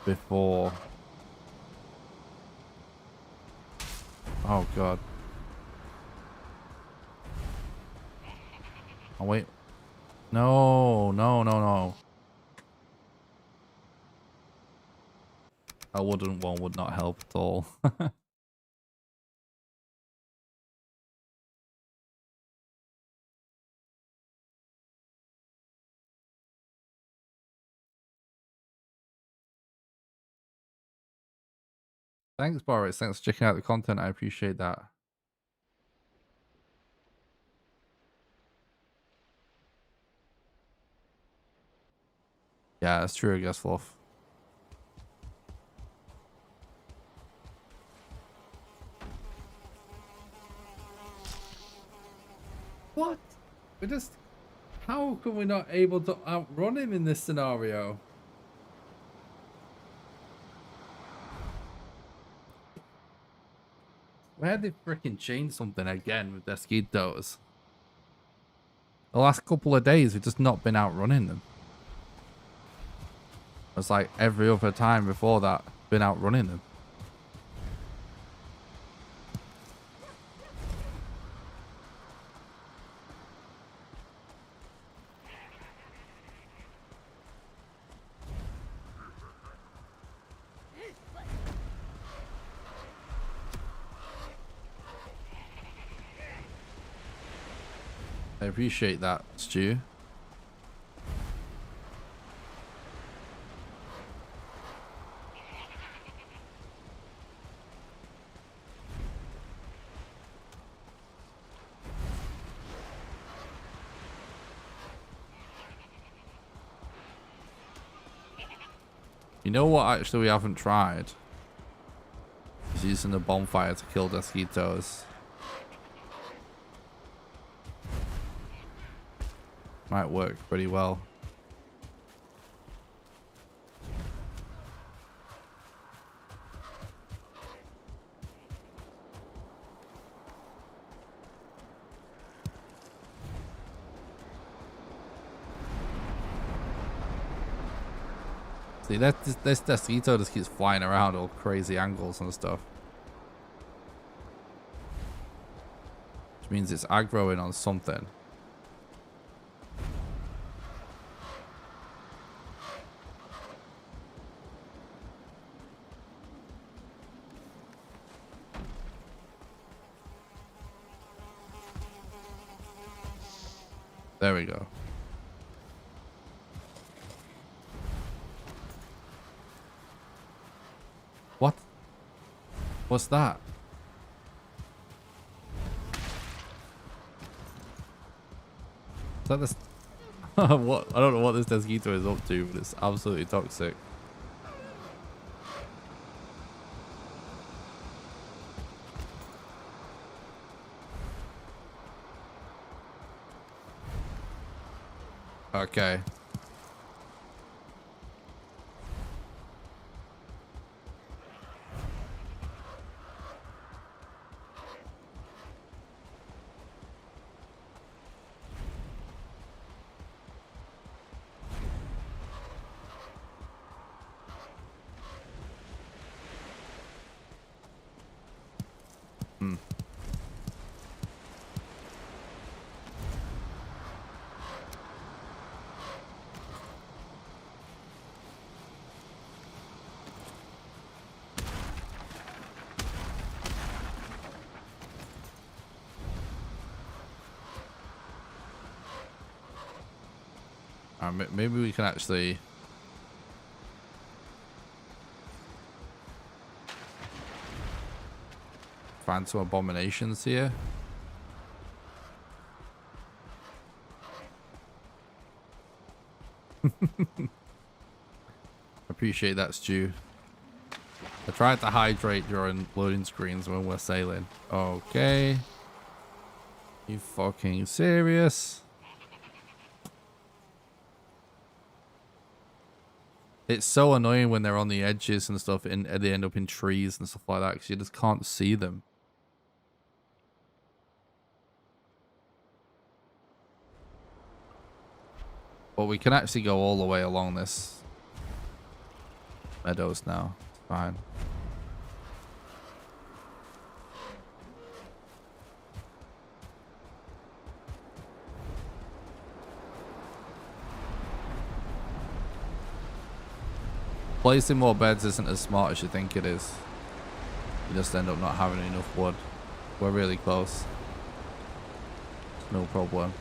before. Oh god. Oh wait. No, no, no, no. A wooden one would not help at all. Thanks, Boris. Thanks for checking out the content. I appreciate that. Yeah, that's true, I guess, Fluff. What? We just... How come we're not able to outrun him in this scenario? Where they freaking changed something again with Desquitos? The last couple of days, we've just not been outrunning them. It's like every other time before that, been outrunning them. I appreciate that, Stu. You know what actually we haven't tried? Is using the bonfire to kill Desquitos. Might work pretty well. See, this Desquito just keeps flying around all crazy angles and stuff. Which means it's aggroing on something. There we go. What? What's that? Is that this? What? I don't know what this Desquito is up to, but it's absolutely toxic. Okay. Maybe we can actually find some abominations here. Appreciate that, Stu. I tried to hydrate during loading screens when we're sailing. Okay. You fucking serious? It's so annoying when they're on the edges and stuff, and they end up in trees and stuff like that because you just can't see them. But we can actually go all the way along this meadows now. Fine. Placing more beds isn't as smart as you think it is. You just end up not having enough wood. We're really close. No problem.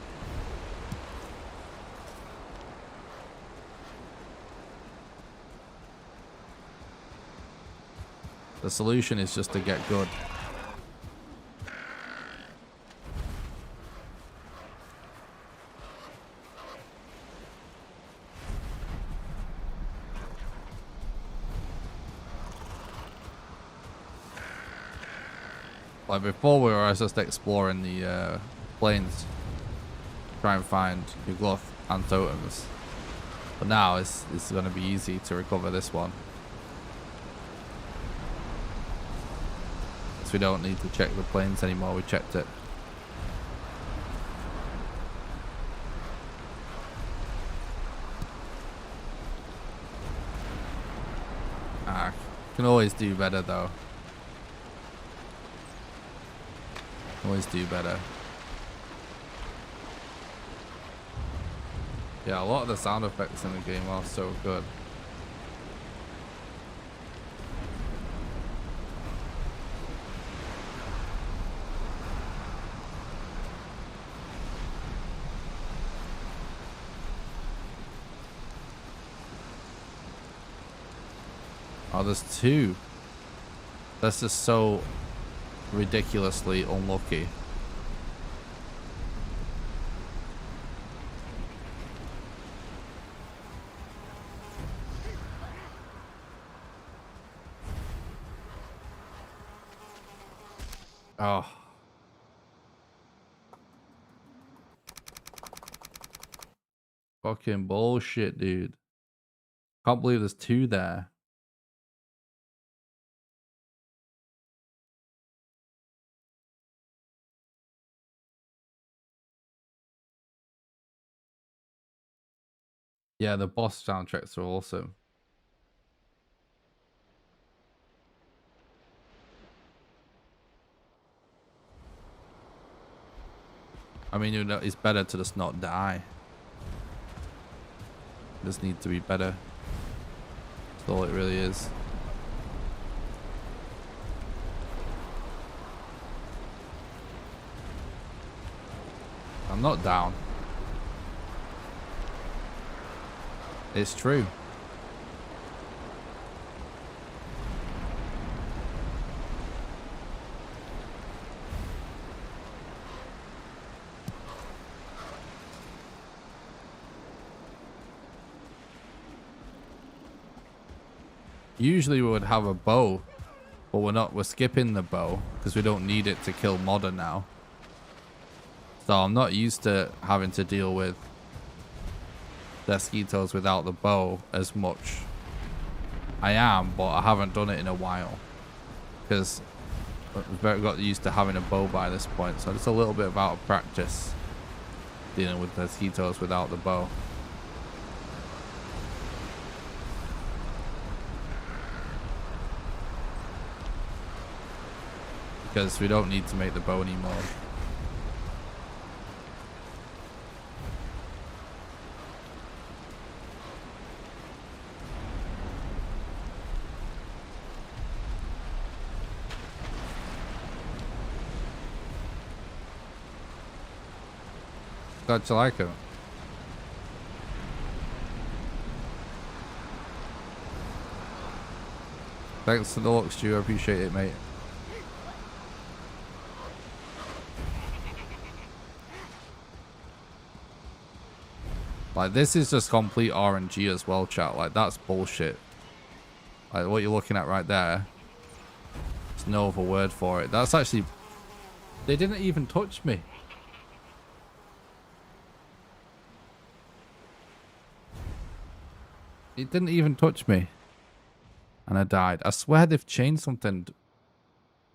The solution is just to get good. Like before, we were just exploring the plains, try and find new gluth and totems. But now it's going to be easy to recover this one. So we don't need to check the plains anymore. We checked it. Can always do better though. Always do better. Yeah, a lot of the sound effects in the game are so good. Oh, there's two. That's just so ridiculously unlucky. Oh. Fucking bullshit, dude. Can't believe there's two there. Yeah, the boss soundtracks are awesome. I mean, you know, it's better to just not die. Just need to be better. That's all it really is. I'm not down. It's true. Usually we would have a bow, but we're skipping the bow because we don't need it to kill Modder now. So I'm not used to having to deal with Desquitos without the bow as much. I am, but I haven't done it in a while because I've got used to having a bow by this point. So it's a little bit of out of practice dealing with Desquitos without the bow. Because we don't need to make the bow anymore. Glad you like it. Thanks for the look, Stu. I appreciate it, mate. Like, this is just complete RNG as well, chat. Like, that's bullshit. Like, what you're looking at right there. There's no other word for it. That's actually... They didn't even touch me. It didn't even touch me. And I died. I swear they've changed something.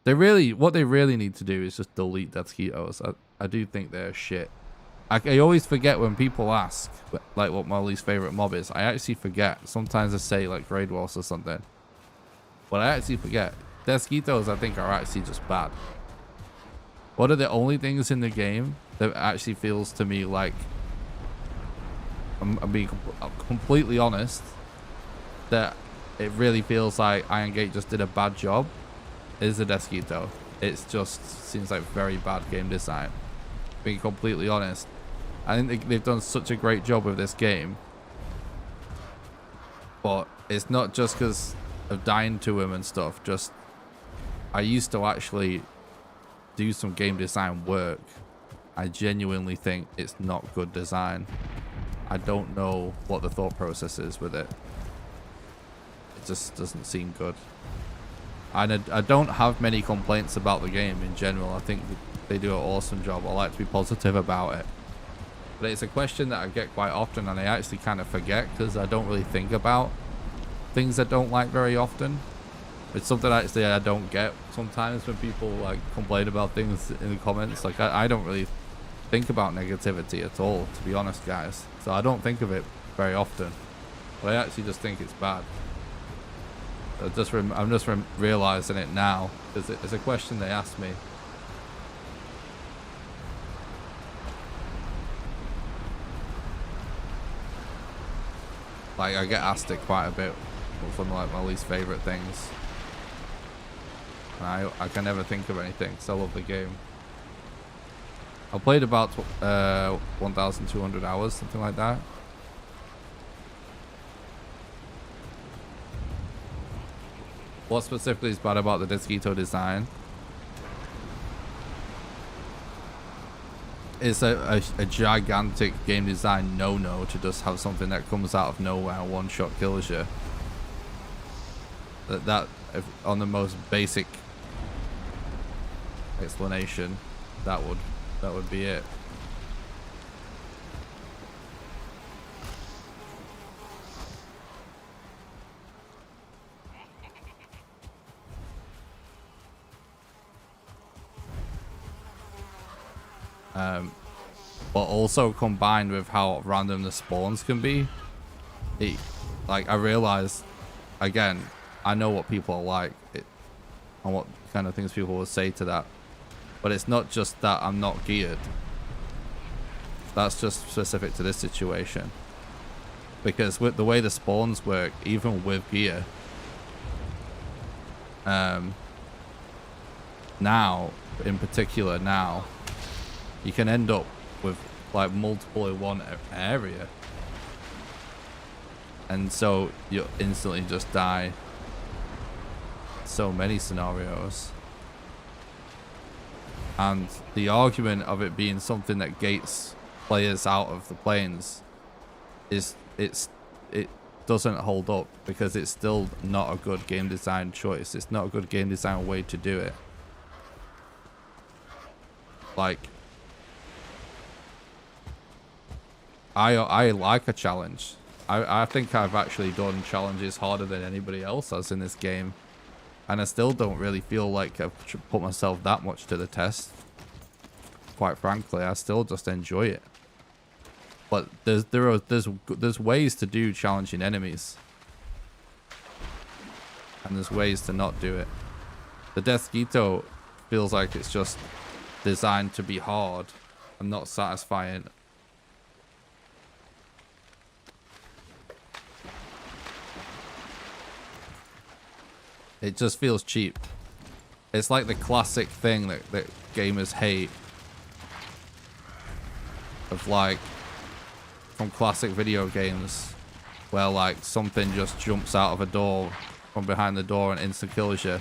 What they really need to do is just delete Desquitos. I do think they're shit. I always forget when people ask, like, what my least favorite mob is. I actually forget. Sometimes I say, like, Raid Wars or something. But I actually forget. Desquitos, I think, are actually just bad. What are the only things in the game that actually feels to me like, I'm being completely honest, that it really feels like Iron Gate just did a bad job, is the Desquito. It just seems like very bad game design. Being completely honest, I think they've done such a great job with this game, but it's not just because of dying to him and stuff. Just, I used to actually do some game design work. I genuinely think it's not good design. I don't know what the thought process is with it. It just doesn't seem good. And I don't have many complaints about the game in general. I think they do an awesome job. I like to be positive about it. But it's a question that I get quite often, and I actually kind of forget because I don't really think about things I don't like very often. It's something actually I don't get sometimes when people like complain about things in the comments. Like I don't really think about negativity at all, to be honest, guys. So I don't think of it very often. But I actually just think it's bad. I'm just realizing it now because it's a question they asked me. Like, I get asked it quite a bit from like my least favorite things. And I can never think of anything, so I love the game. I played about 1,200 hours, something like that. What specifically is bad about the Desquito design is a gigantic game design no-no to just have something that comes out of nowhere and one-shot kills you. On the most basic explanation, that would be it. But also combined with how random the spawns can be, like I realized, again, I know what people are like and what kind of things people will say to that, but it's not just that I'm not geared. That's just specific to this situation, because with the way the spawns work, even with gear, now in particular, now you can end up with like multiple in one area, and so you instantly just die. So many scenarios, and the argument of it being something that gates players out of the planes is it doesn't hold up, because it's still not a good game design choice. It's not a good game design way to do it. Like, I like a challenge. I think I've actually done challenges harder than anybody else has in this game, and I still don't really feel like I've put myself that much to the test. Quite frankly, I still just enjoy it. But there's ways to do challenging enemies, and there's ways to not do it. The Desquito feels like it's just designed to be hard and not satisfying. It just feels cheap. It's like the classic thing that gamers hate, of like, from classic video games, where like something just jumps out of a door from behind the door and instant kills you.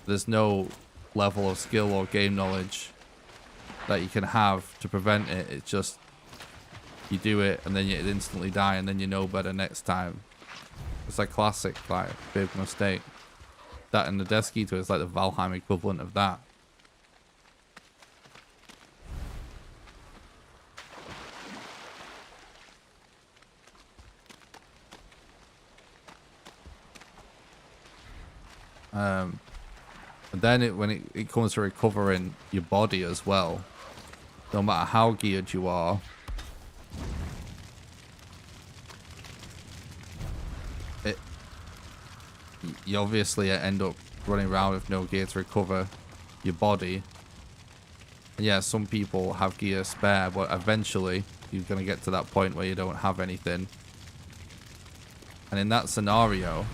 There's no level of skill or game knowledge that you can have to prevent it. It's just, you do it and then you instantly die, and then you know better next time. It's like classic, like, big mistake. That in the Desquito is like the Valheim equivalent of that. And then when it comes to recovering your body as well, no matter how geared you are, you obviously end up running around with no gear to recover your body. And yeah, some people have gear spare, but eventually you're going to get to that point where you don't have anything. And in that scenario,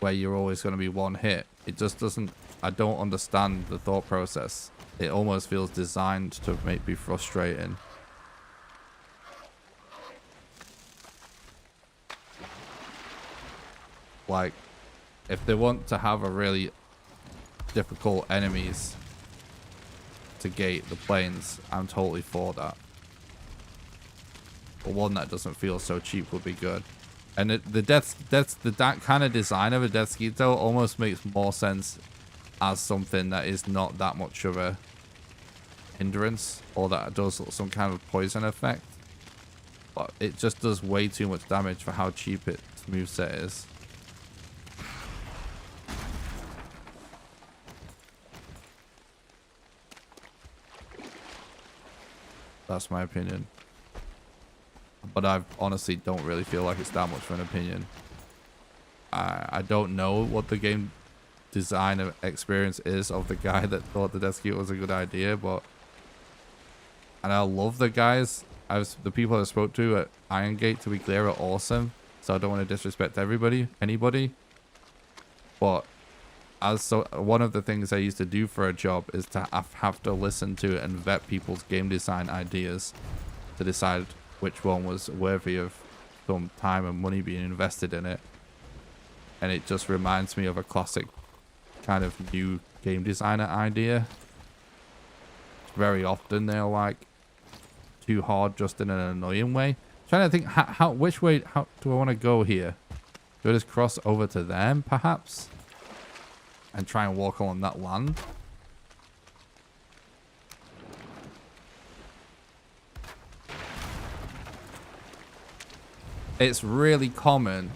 where you're always going to be one hit, it just doesn't... I don't understand the thought process. It almost feels designed to make me frustrating. Like, if they want to have a really difficult enemies to gate the planes, I'm totally for that. But one that doesn't feel so cheap would be good. And that kind of design of a Death Skeeto almost makes more sense as something that is not that much of a hindrance, or that does some kind of poison effect. But it just does way too much damage for how cheap its moveset is. That's my opinion. But I honestly don't really feel like it's that much of an opinion. I don't know what the game design experience is of the guy that thought the Death Skeeto was a good idea, but... And I love the guys. The people I spoke to at Iron Gate, to be clear, are awesome. So I don't want to disrespect anybody. But one of the things I used to do for a job is to have to listen to and vet people's game design ideas to decide which one was worthy of some time and money being invested in it. And it just reminds me of a classic kind of new game designer idea. Very often they're like too hard just in an annoying way. I'm trying to think which way do I want to go here? Do I just cross over to them perhaps and try and walk along that land? It's really common.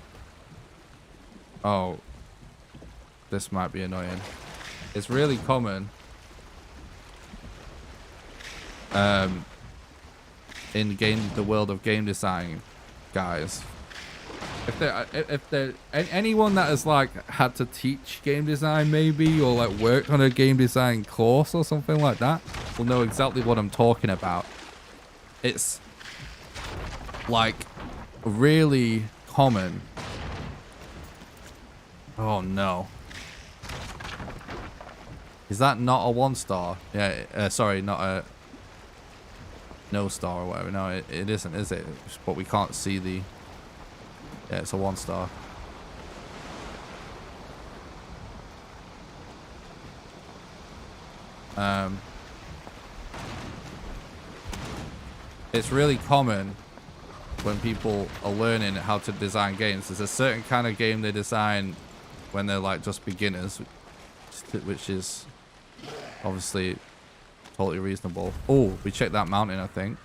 Oh, this might be annoying. It's really common in the world of game design, guys. If there anyone that has like had to teach game design maybe, or like worked on a game design course or something like that, will know exactly what I'm talking about. It's like really common. Oh no. Is that not a 1-star? Yeah, sorry, not a no star or whatever. No, it isn't, is it? But we can't see the... Yeah, it's a 1-star. It's really common when people are learning how to design games. There's a certain kind of game they design when they're like just beginners, which is obviously totally reasonable. Oh, we checked that mountain, I think.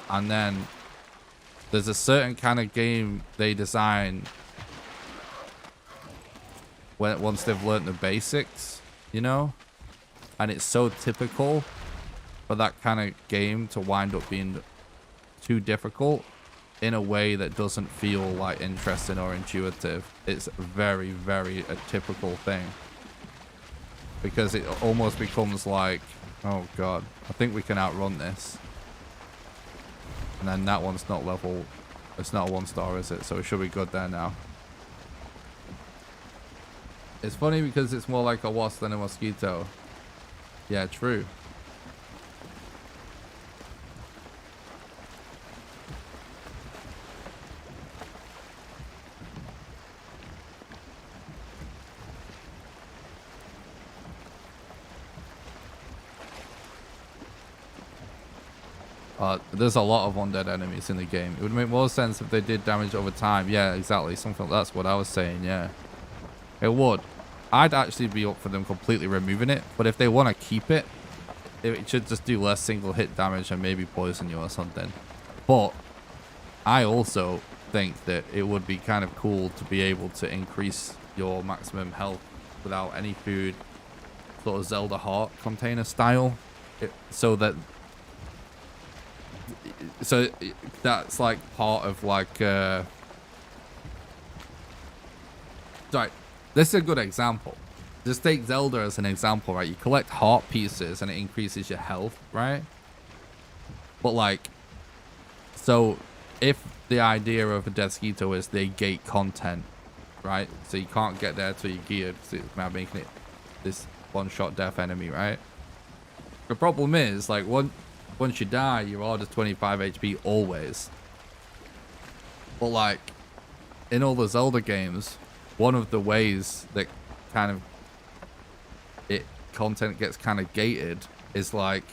And then there's a certain kind of game they design once they've learnt the basics, you know? And it's so typical for that kind of game to wind up being too difficult in a way that doesn't feel like interesting or intuitive. It's very, very a typical thing. Because it almost becomes like, oh god, I think we can outrun this. And then that one's not level, it's not a 1-star, is it? So it should be good there now. It's funny because it's more like a wasp than a mosquito. Yeah, true. There's a lot of undead enemies in the game. It would make more sense if they did damage over time. Yeah, exactly. Something that's what I was saying, yeah. It would. I'd actually be up for them completely removing it, but if they want to keep it, it should just do less single hit damage and maybe poison you or something. But I also think that it would be kind of cool to be able to increase your maximum health without any food, sort of Zelda heart container style, so that's like part of like right, this is a good example. Just take Zelda as an example, right? You collect heart pieces and it increases your health, right? But like, so if the idea of a Desquito is they gate content, right? So you can't get there till you're geared, so it's now making it this one-shot death enemy, right? The problem is, like, once you die, you're all just 25 HP always. But like, in all the Zelda games, one of the ways that kind of content gets kind of gated is like,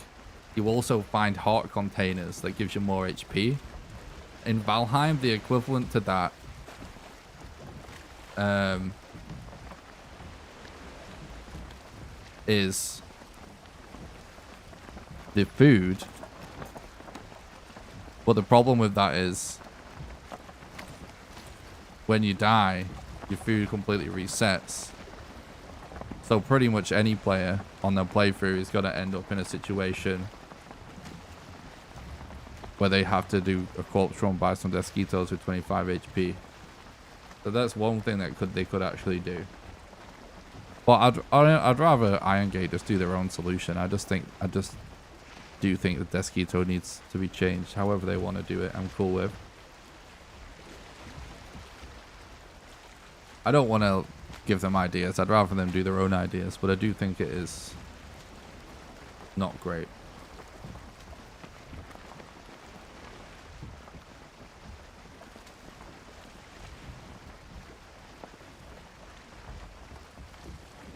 you also find heart containers that gives you more HP. In Valheim, the equivalent to that is the food. But the problem with that is when you die, your food completely resets. So pretty much any player on their playthrough is going to end up in a situation where they have to do a corpse run by some Desquitos with 25 HP. So that's one thing that they could actually do. But I'd rather Iron Gate just do their own solution. I just do think the Desquito needs to be changed. However they want to do it, I'm cool with. I don't want to give them ideas. I'd rather them do their own ideas, but I do think it is not great.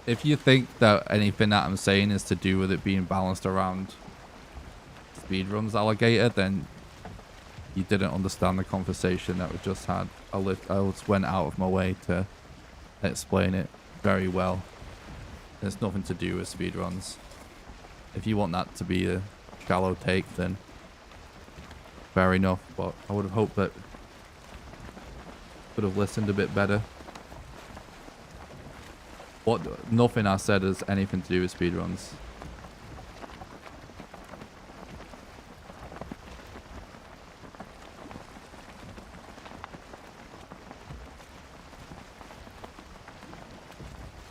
If you think that anything that I'm saying is to do with it being balanced around speedruns alligator, then you didn't understand the conversation that we just had. I just went out of my way to explain it very well. There's nothing to do with speedruns. If you want that to be a shallow take, then fair enough, but I would have hoped that could have listened a bit better. Nothing I said has anything to do with speedruns.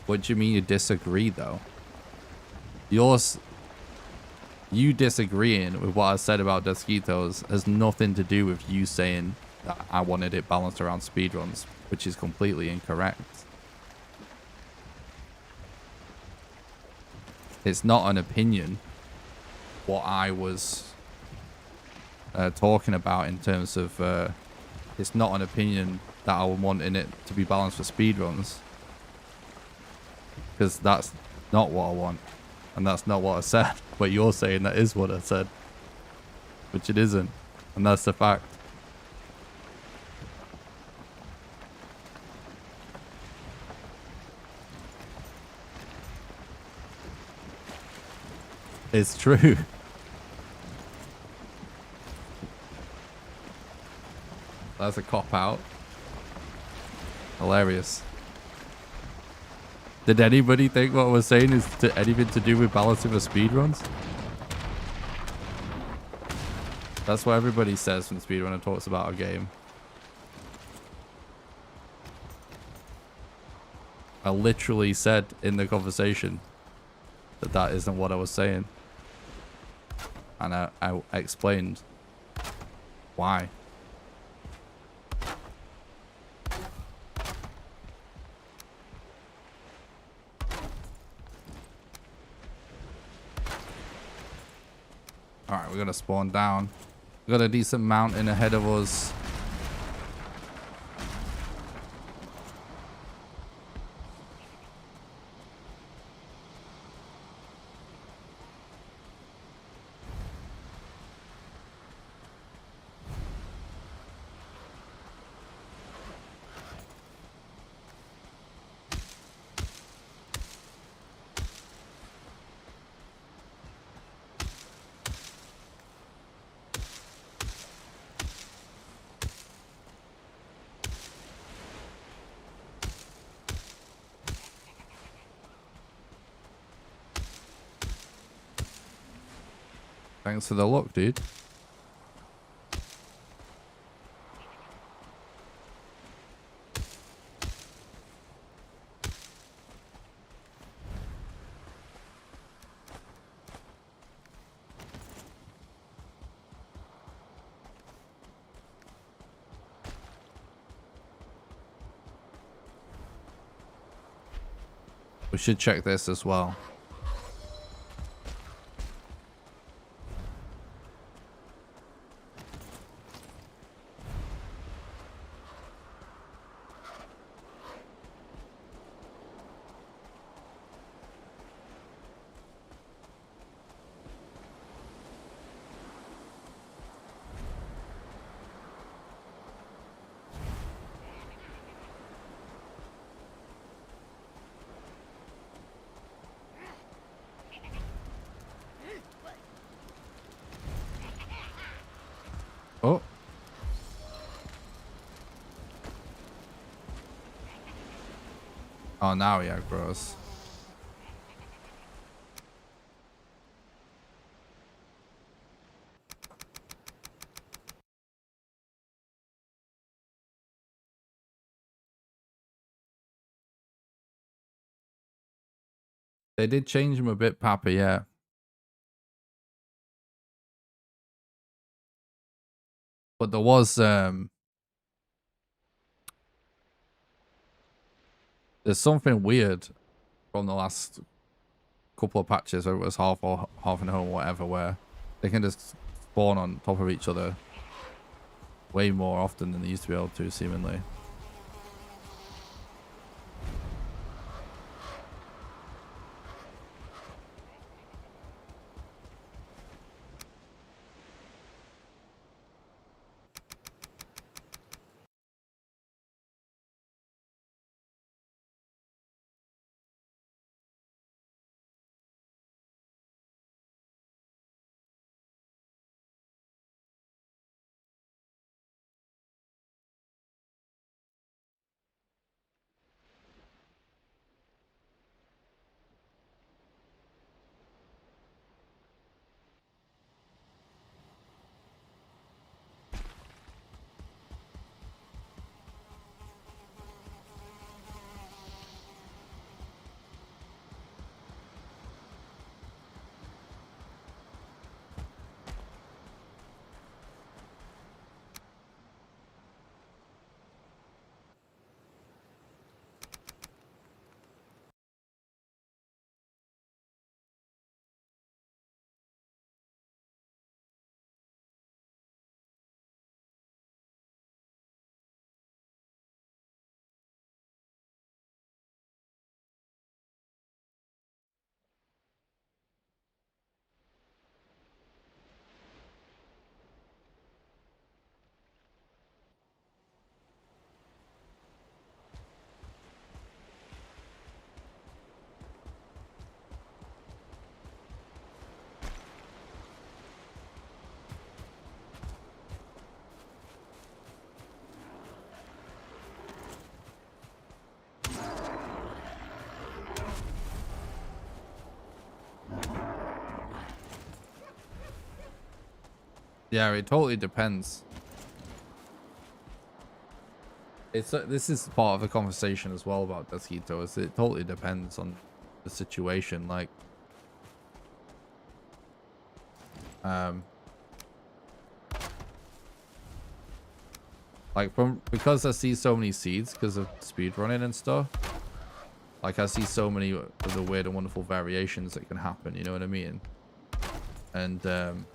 What do you mean you disagree, though? You disagreeing with what I said about Desquitos has nothing to do with you saying that I wanted it balanced around speedruns, which is completely incorrect. It's not an opinion what I was talking about in terms of it's not an opinion that I would want in it to be balanced for speedruns, because that's not what I want and that's not what I said. But you're saying that is what I said, which it isn't, and that's the fact. It's true. That's a cop-out. Hilarious. Did anybody think what we're saying is anything to do with balancing the speedruns? That's what everybody says when speedrunner talks about a game. I literally said in the conversation that that isn't what I was saying. And I explained why. Alright, we're gonna spawn down. We've got a decent mountain ahead of us. Thanks for the luck, dude. We should check this as well. Oh. Oh, now he aggroes. They did change him a bit, Papa, yeah. But there was there's something weird from the last couple of patches, whether it was half or half and home or whatever, where they can just spawn on top of each other way more often than they used to be able to, seemingly. Yeah, it totally depends. It's this is part of the conversation as well about Desquito. Is it totally depends on the situation. Like because I see so many seeds because of speedrunning and stuff. Like I see so many of the weird and wonderful variations that can happen. You know what I mean? And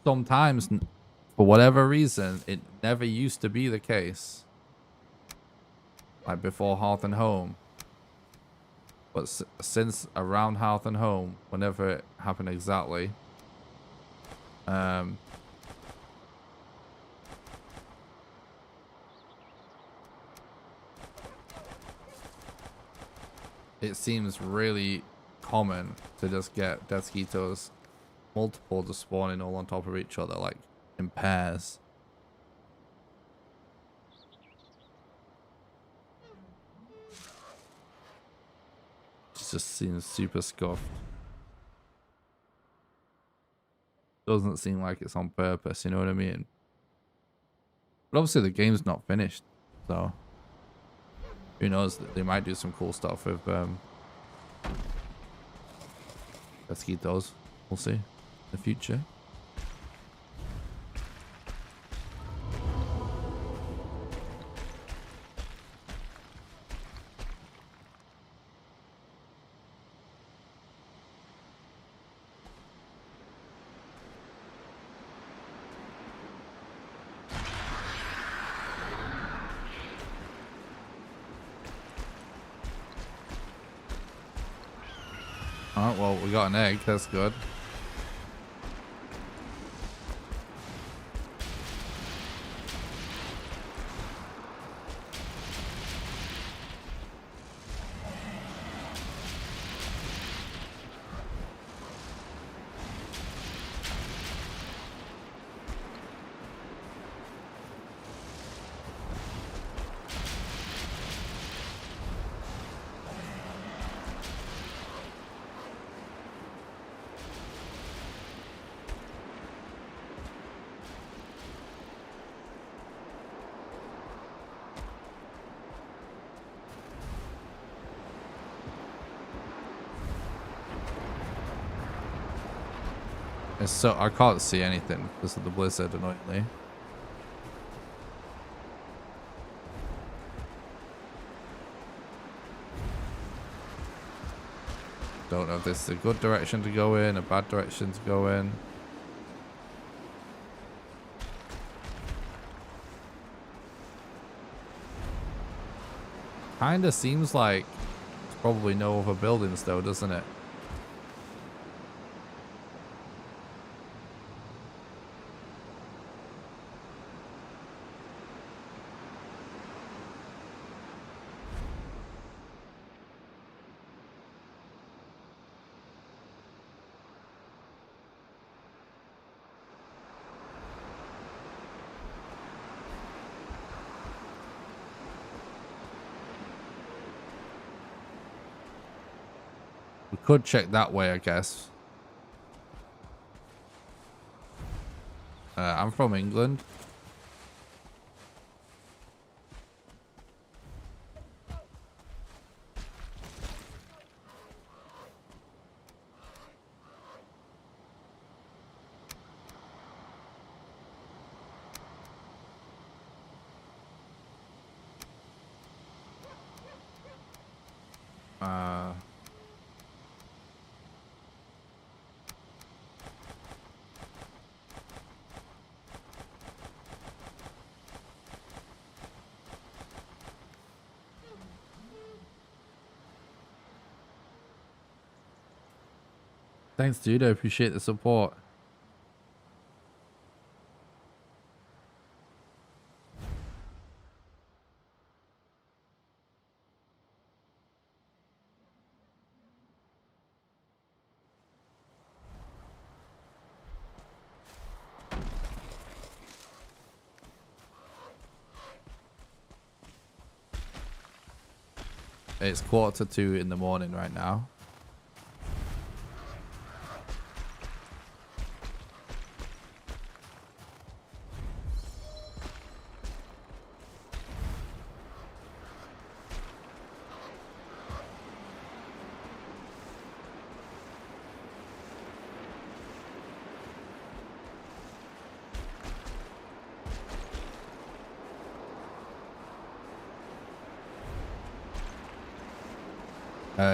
sometimes, for whatever reason, it never used to be the case. Like before Hearth and Home. But since around Hearth and Home, whenever it happened exactly, it seems really common to just get Desquitos multiple just spawning all on top of each other, like in pairs. It just seems super scuffed. Doesn't seem like it's on purpose, you know what I mean? But obviously the game's not finished, so who knows, they might do some cool stuff with Mosquitoes. We'll see in the future. Alright, well, we got an egg. That's good. It's so I can't see anything because of the blizzard, annoyingly. Don't know if this is a good direction to go in, a bad direction to go in. Kinda seems like there's probably no other buildings though, doesn't it? We could check that way, I guess. I'm from England. Thanks, dude. I appreciate the support. It's 1:45 in the morning right now.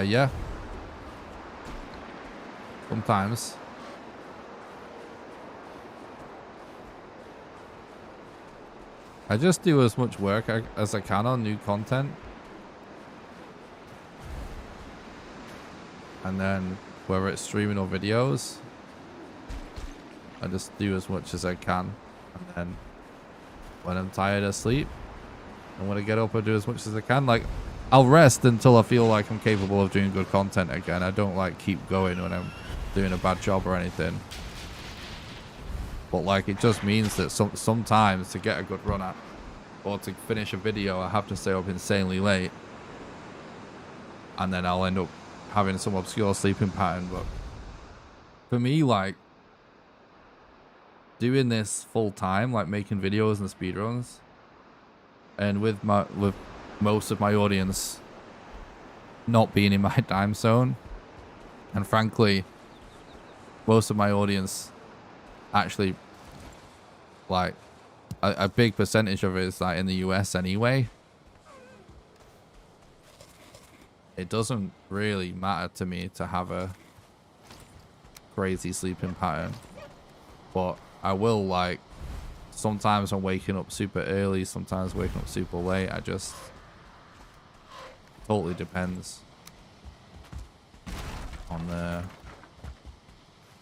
Yeah. Sometimes. I just do as much work as I can on new content. And then, whether it's streaming or videos, I just do as much as I can. And then, when I'm tired, I sleep. And when I get up, I do as much as I can. Like, I'll rest until I feel like I'm capable of doing good content again. I don't like keep going when I'm doing a bad job or anything. But like, it just means that sometimes to get a good run at or to finish a video, I have to stay up insanely late. And then I'll end up having some obscure sleeping pattern. But for me, like, doing this full time, like making videos and speedruns, and with most of my audience not being in my time zone, and frankly, most of my audience actually, like, a big percentage of it is like in the US anyway. It doesn't really matter to me to have a crazy sleeping pattern, but I will, like, sometimes I'm waking up super early, sometimes waking up super late. I just totally depends on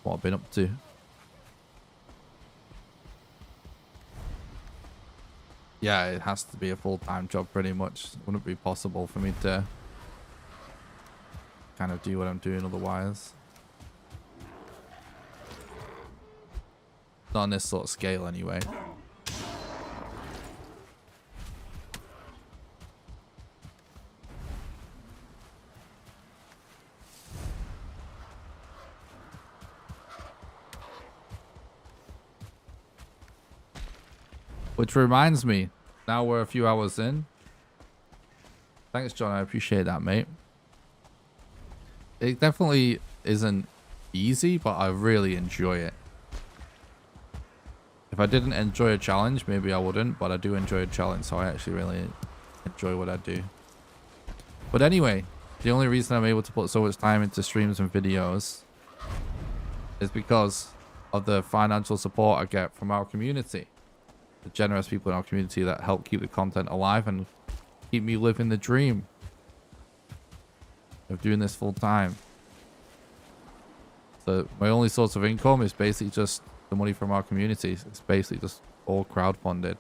what I've been up to. Yeah, it has to be a full-time job pretty much. It wouldn't be possible for me to kind of do what I'm doing otherwise. Not on this sort of scale anyway. Which reminds me, now we're a few hours in. Thanks, John. I appreciate that, mate. It definitely isn't easy, but I really enjoy it. If I didn't enjoy a challenge, maybe I wouldn't, but I do enjoy a challenge, so I actually really enjoy what I do. But anyway, the only reason I'm able to put so much time into streams and videos is because of the financial support I get from our community. The generous people in our community that help keep the content alive and keep me living the dream of doing this full time. So my only source of income is basically just the money from our community. It's basically just all crowdfunded.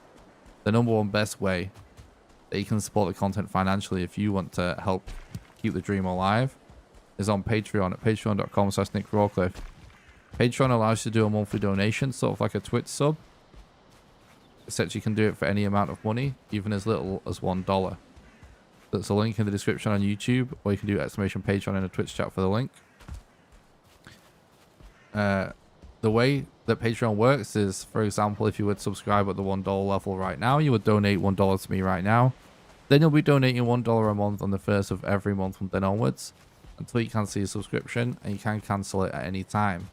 The number one best way that you can support the content financially if you want to help keep the dream alive is on Patreon at patreon.com/NickRawcliffe. Patreon allows you to do a monthly donation, sort of like a Twitch sub. Except you can do it for any amount of money, even as little as $1. There's a link in the description on YouTube, or you can do !Patreon in a Twitch chat for the link. The way that Patreon works is, for example, if you would subscribe at the $1 level right now, you would donate $1 to me right now. Then you'll be donating $1 a month on the first of every month from then onwards, until you cancel your subscription, and you can cancel it at any time.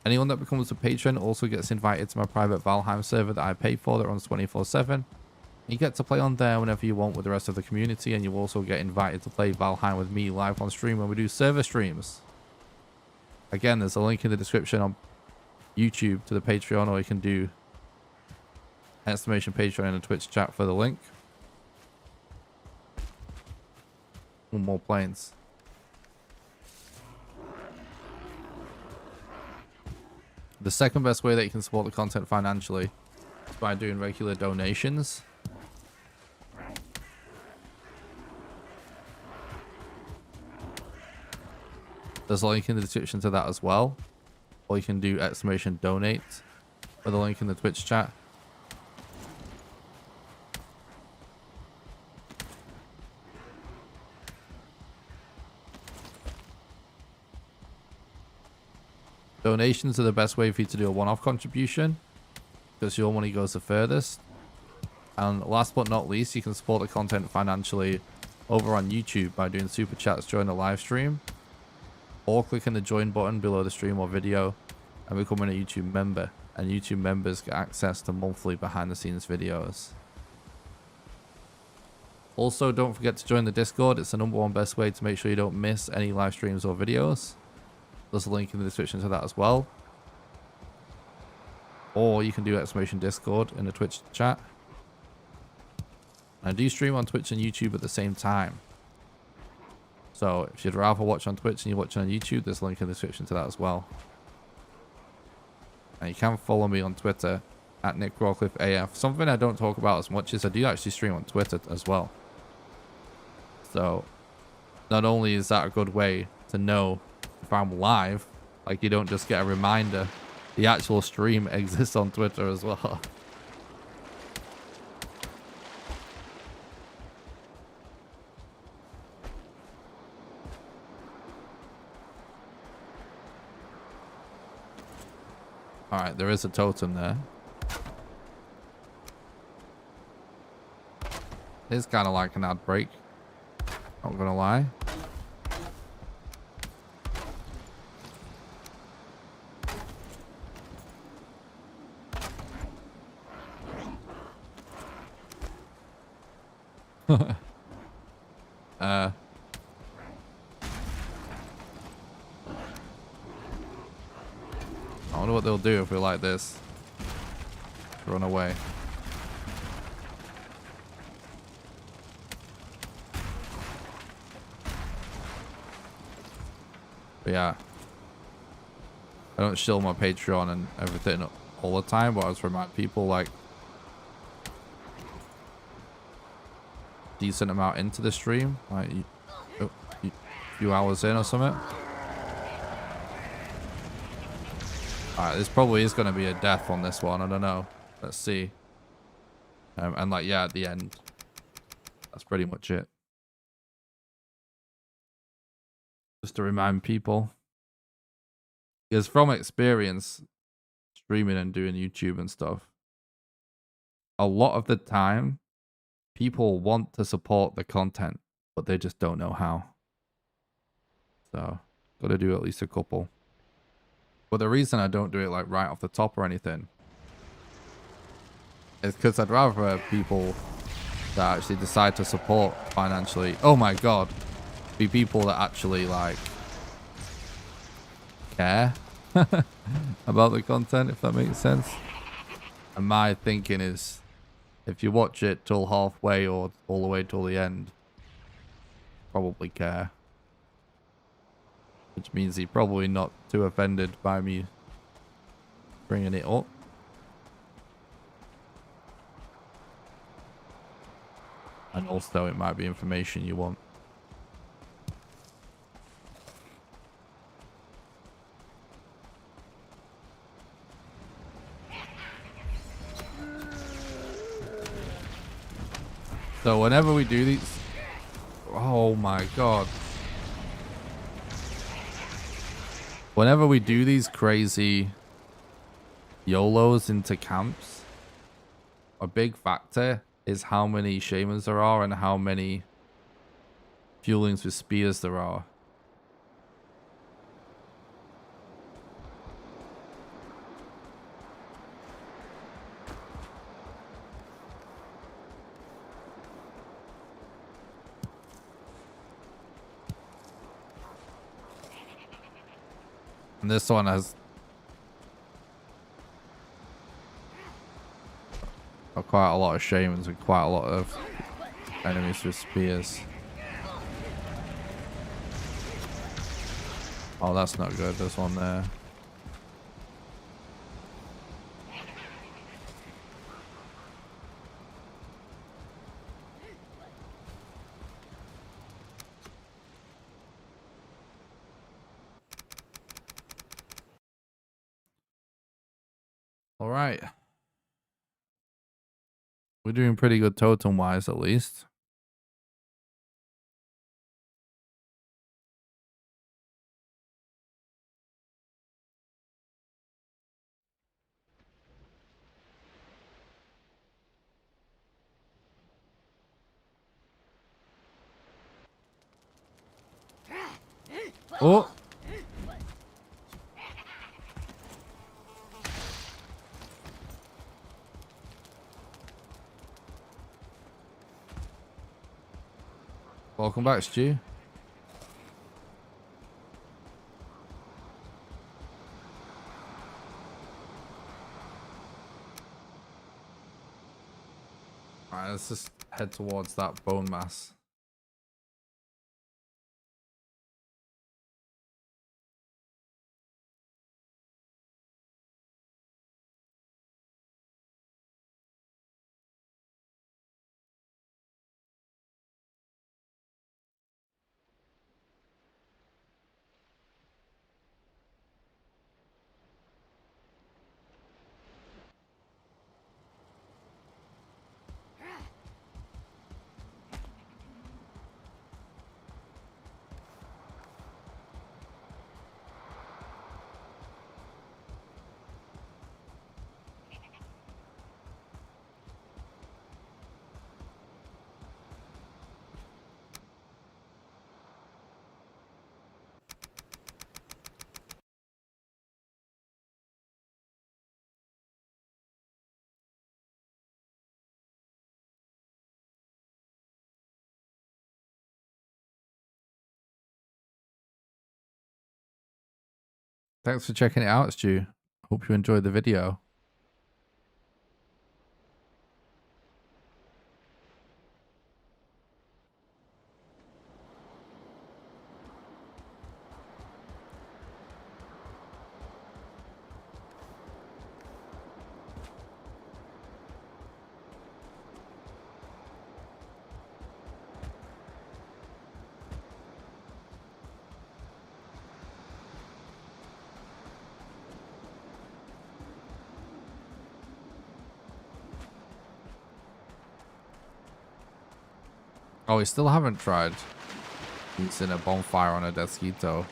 Anyone that becomes a patron also gets invited to my private Valheim server that I pay for that runs 24/7. You get to play on there whenever you want with the rest of the community, and you also get invited to play Valheim with me live on stream when we do server streams. Again, there's a link in the description on YouTube to the Patreon, or you can do !Patreon in a Twitch chat for the link. One more planes. The second best way that you can support the content financially is by doing regular donations. There's a link in the description to that as well. Or you can do !Donate with a link in the Twitch chat. Donations are the best way for you to do a one-off contribution, because your money goes the furthest. And last but not least, you can support the content financially over on YouTube by doing super chats during the live stream, or clicking the join button below the stream or video and becoming a YouTube member. And YouTube members get access to monthly behind the scenes videos. Also, don't forget to join the Discord. It's the number one best way to make sure you don't miss any live streams or videos. There's a link in the description to that as well. Or you can do !Discord in the Twitch chat. I do stream on Twitch and YouTube at the same time. So if you'd rather watch on Twitch and you're watching on YouTube, there's a link in the description to that as well. And you can follow me on Twitter at @NickRawcliffeAF. Something I don't talk about as much is I do actually stream on Twitter as well. So not only is that a good way to know if I'm live, like you don't just get a reminder the actual stream exists on Twitter as well. All right, there is a totem there. It's kind of like an ad break. Not gonna lie. I wonder what they'll do if we like this. Run away. But yeah. I don't shill my Patreon and everything all the time, but I just remind people like decent amount into the stream, like a few hours in or something. Alright, this probably is going to be a death on this one. I don't know. Let's see. And like, yeah, at the end, that's pretty much it. Just to remind people. Because from experience, streaming and doing YouTube and stuff, a lot of the time, people want to support the content, but they just don't know how. So, got to do at least a couple. But the reason I don't do it like right off the top or anything is because I'd rather people that actually decide to support financially, oh my god, be people that actually like care about the content, if that makes sense. And my thinking is, if you watch it till halfway or all the way till the end, probably care. Which means you're probably not too offended by me bringing it up. And also it might be information you want. So whenever we do these... Oh my god. Whenever we do these crazy YOLOs into camps, a big factor is how many shamans there are and how many fuelings with spears there are. And this one has quite a lot of shamans and quite a lot of enemies with spears. Oh, that's not good. There's one there. All right. We're doing pretty good totem wise, at least. Oh. Welcome back, Stu. Alright, let's just head towards that bone mass. Thanks for checking it out, Stu. Hope you enjoyed the video. Oh, we still haven't tried using a bonfire on a Desquito.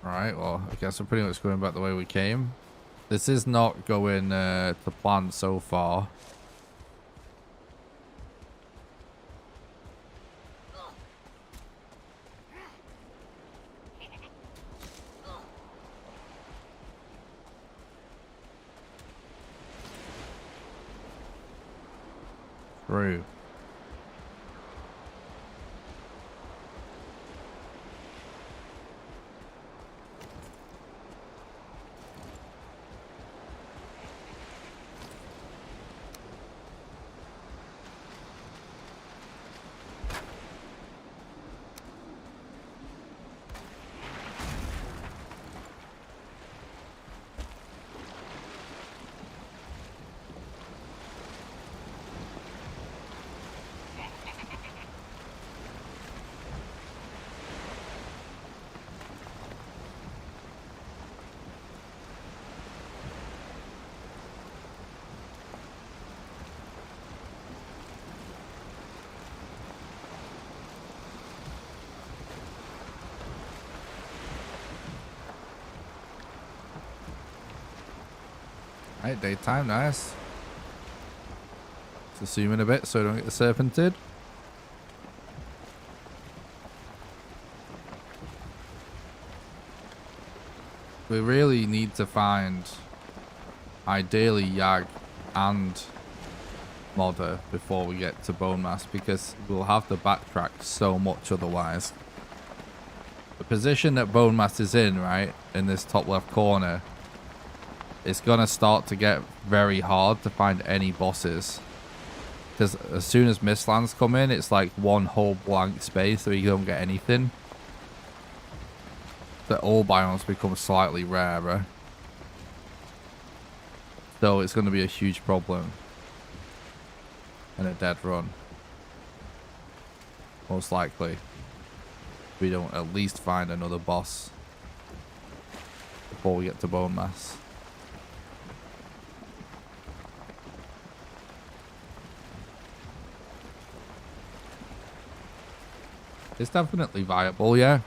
Alright, well, I guess we're pretty much going back the way we came. This is not going to plan so far. True. Alright, daytime, nice. Just zoom in a bit so I don't get the serpented. We really need to find, ideally, Yag and Modder before we get to Bone Mass, because we'll have to backtrack so much otherwise. The position that Bone Mass is in, right, in this top left corner, it's gonna start to get very hard to find any bosses, because as soon as Mistlands come in, it's like one whole blank space where you don't get anything. So all biomes become slightly rarer, so it's going to be a huge problem and a dead run, most likely, if we don't at least find another boss before we get to Bone Mass. It's definitely viable, yeah.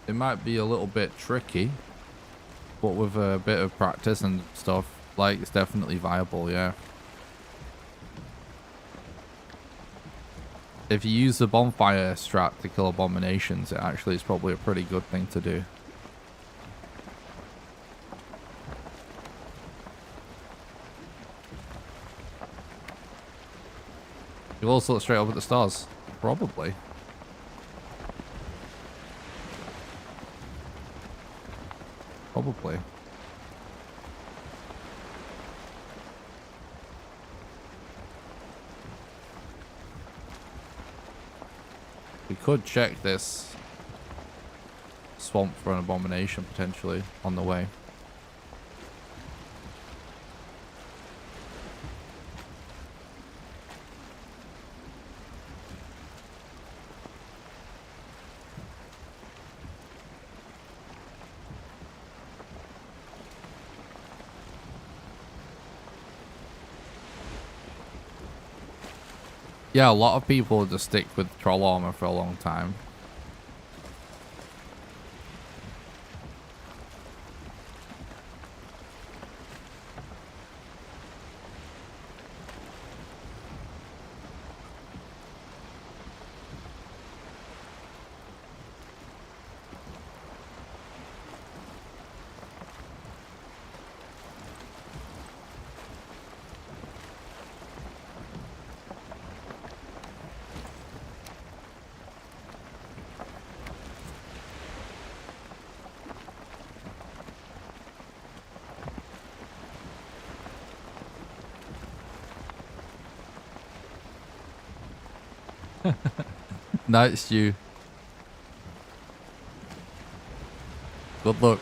It might be a little bit tricky, but with a bit of practice and stuff, like, it's definitely viable, yeah. If you use the bonfire strat to kill abominations, it actually is probably a pretty good thing to do. You'll also look straight up at the stars. Probably. Probably. We could check this swamp for an abomination potentially on the way. Yeah, a lot of people just stick with troll armor for a long time. Night stew. Good luck.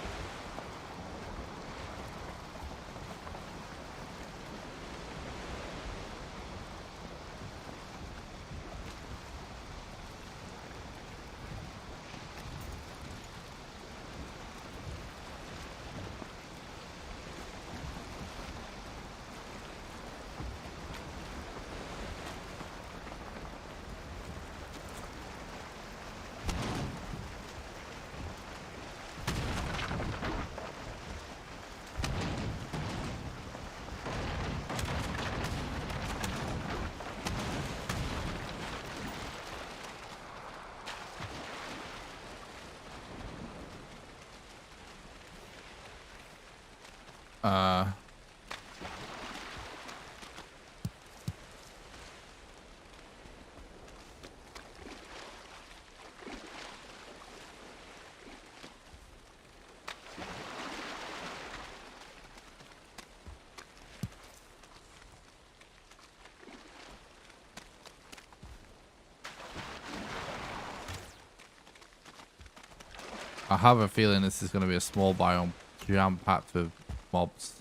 I have a feeling this is going to be a small biome, jam-packed with mobs.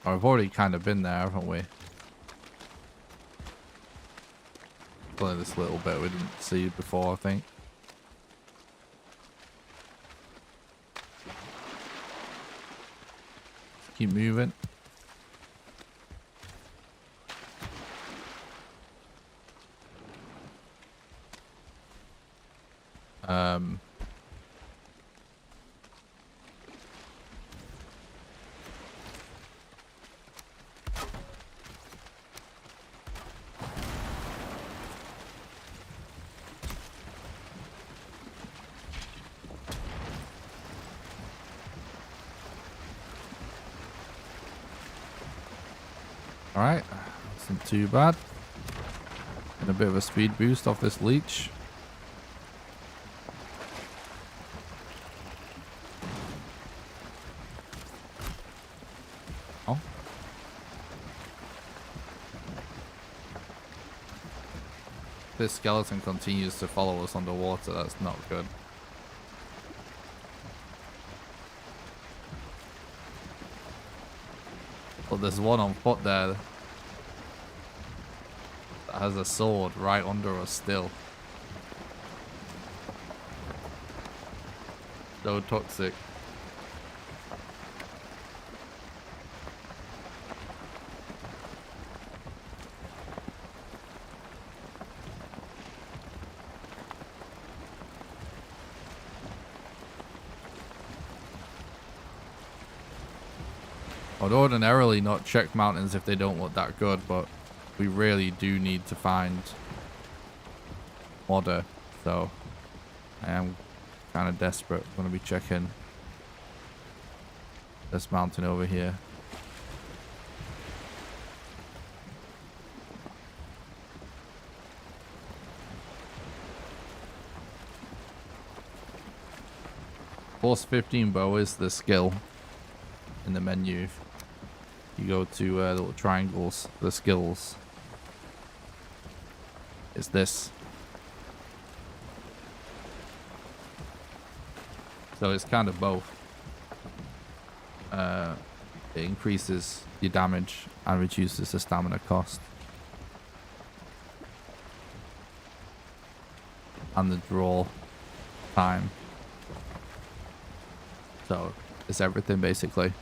Oh, we've already kind of been there, haven't we? Only this little bit we didn't see before, I think. Keep moving. Alright, isn't too bad. And a bit of a speed boost off this leech. Oh. This skeleton continues to follow us underwater, that's not good. But there's one on foot there that has a sword right under us still. So toxic. I'd ordinarily not check mountains if they don't look that good, but we really do need to find modder, so I am kind of desperate. I'm going to be checking this mountain over here. Plus 15 bow is the skill in the menu. You go to the little triangles, the skills. It's this. So it's kind of both. It increases your damage and reduces the stamina cost. And the draw time. So it's everything basically.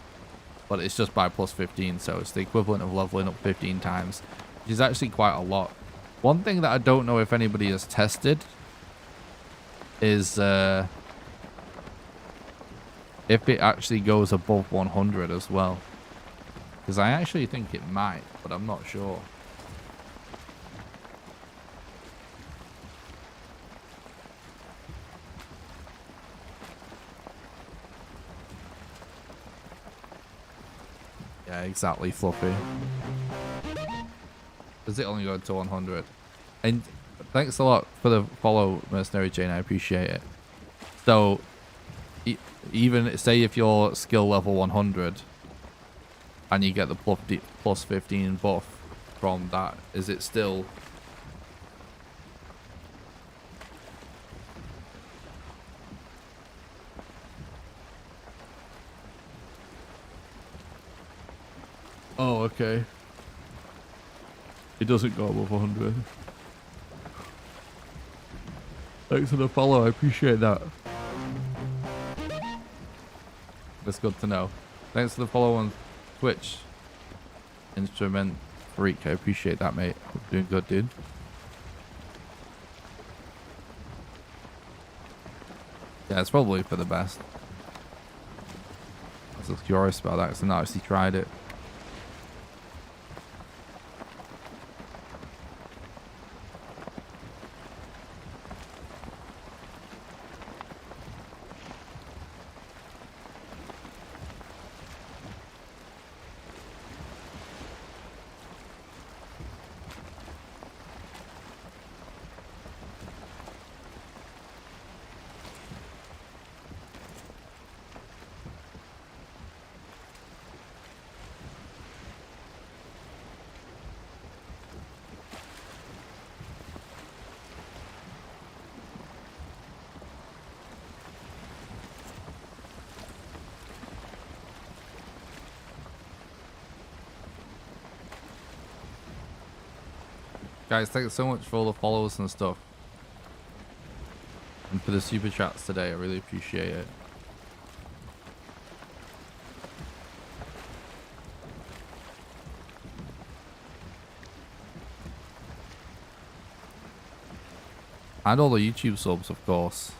But it's just by plus 15, so it's the equivalent of leveling up 15 times, which is actually quite a lot. One thing that I don't know if anybody has tested is if it actually goes above 100 as well. Because I actually think it might, but I'm not sure. Yeah, exactly, Fluffy. Does it only go to 100? And thanks a lot for the follow, Mercenary Jane. I appreciate it. So, even say if you're skill level 100 and you get the plus 15 buff from that, is it still... Oh, okay. It doesn't go above 100. Thanks for the follow, I appreciate that. That's good to know. Thanks for the follow on Twitch. Instrument Freak, I appreciate that, mate. Doing good, dude. Yeah, it's probably for the best. I was just curious about that because I've not actually tried it. Guys, thanks so much for all the follows and stuff. And for the super chats today, I really appreciate it. And all the YouTube subs, of course.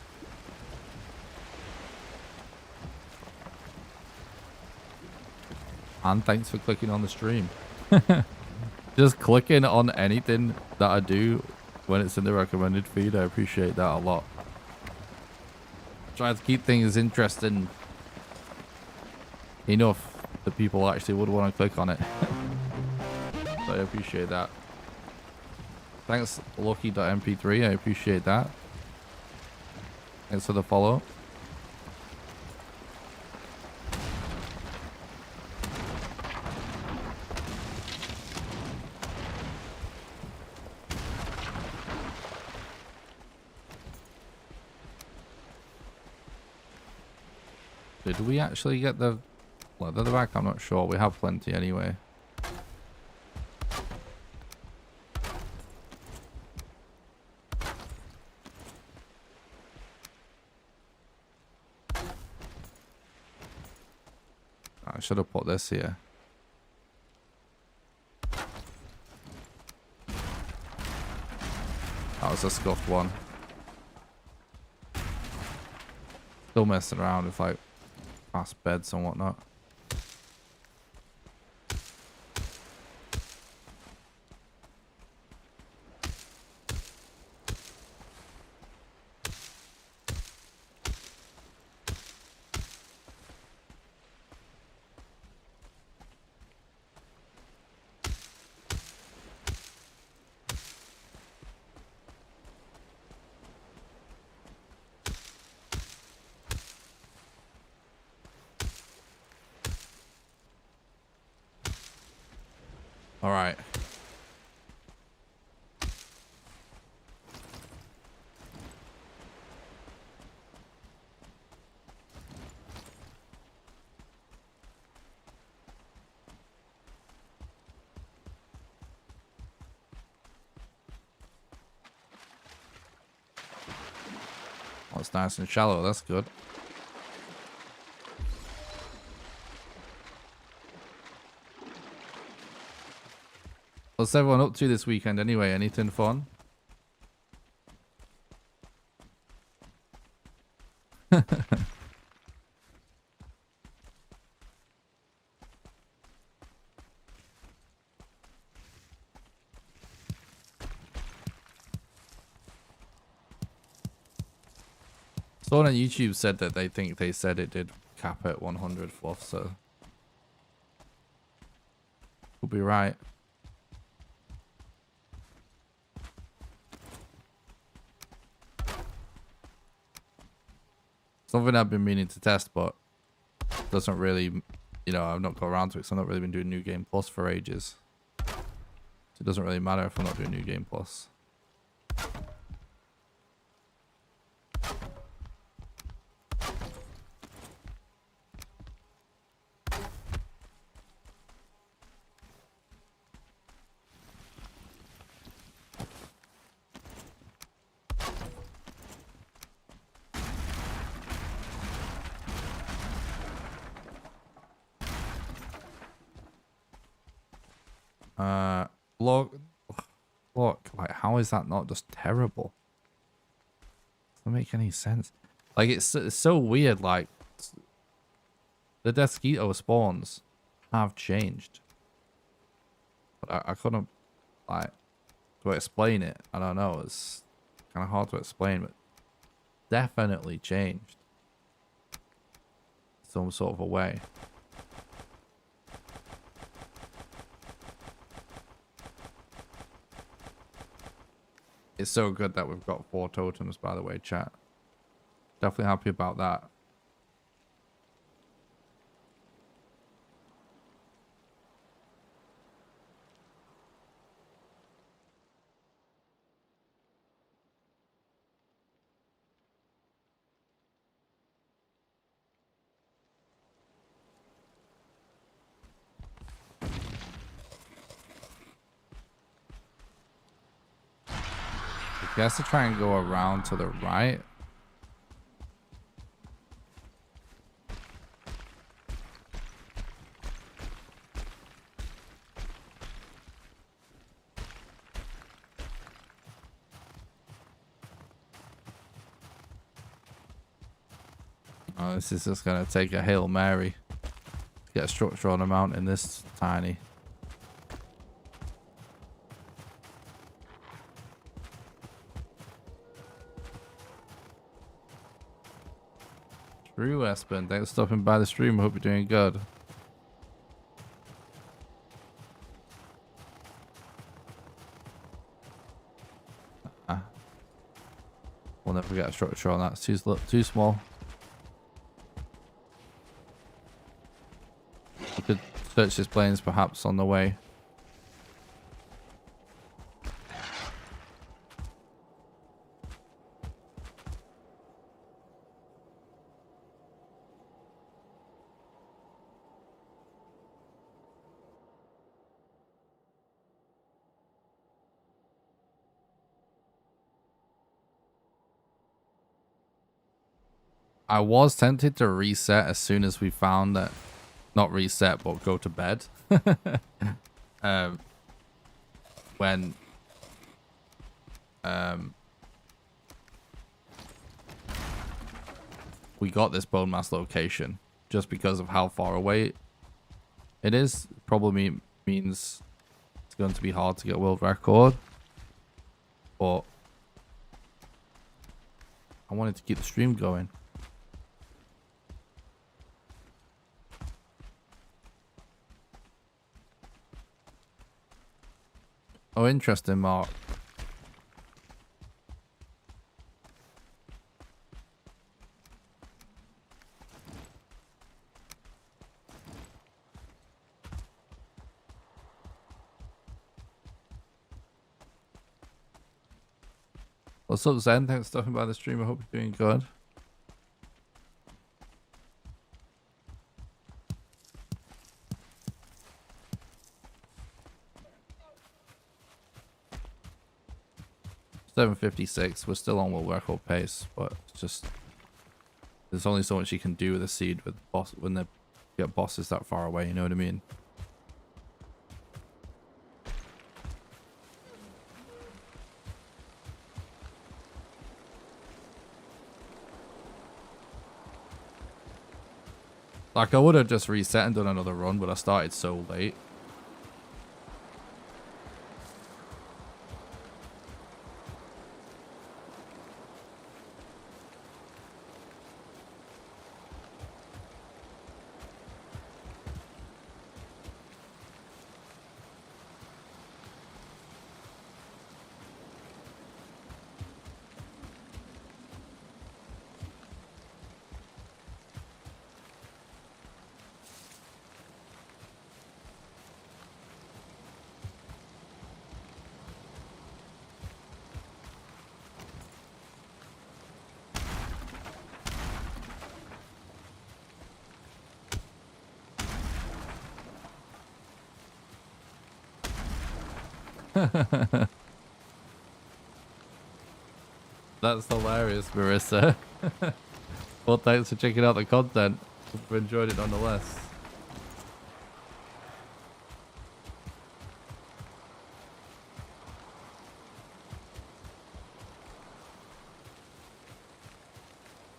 And thanks for clicking on the stream. Just clicking on anything that I do when it's in the recommended feed, I appreciate that a lot. Try to keep things interesting enough that people actually would want to click on it. So I appreciate that. Thanks, Lucky.mp3, I appreciate that. Thanks for the follow. Did we actually get the leather at the back? I'm not sure. We have plenty anyway. should have put this here. That was a scuffed one. Still messing around with like past beds and whatnot. All right. Oh, it's nice and shallow. That's good. What's everyone up to this weekend anyway? Anything fun? Someone on YouTube said that they think they said it did cap at 100 fluff, so we'll be right. Something I've been meaning to test, but doesn't really, you know, I've not got around to it, so I've not really been doing New Game Plus for ages. So it doesn't really matter if I'm not doing New Game Plus. Look, like, how is that not just terrible? Doesn't make any sense. Like, it's so weird, like, the Desquito spawns have changed. But I couldn't, like, to explain it. I don't know, it's kind of hard to explain, but definitely changed. Some sort of a way. It's so good that we've got 4 totems, by the way, chat. Definitely happy about that. He has to try and go around to the right. Oh, this is just going to take a Hail Mary to get a structure on a mountain this tiny. True, Espen. Thanks for stopping by the stream. I hope you're doing good. We'll never get a structure on that. It's too small. We could search his planes perhaps on the way. I was tempted to reset as soon as we found that not reset, but go to bed. um, when we got this bone mass location, just because of how far away it is. Probably means it's going to be hard to get world record, but I wanted to keep the stream going. Oh, interesting, Mark. What's up, Zen? Thanks for stopping by the stream. I hope you're doing good. $7.56. We're still on world record pace, but it's just there's only so much you can do with a seed with boss when they get bosses that far away. You know what I mean? Like, I would have just reset and done another run, but I started so late. That's hilarious, Marissa. Well, thanks for checking out the content. Hope you enjoyed it nonetheless.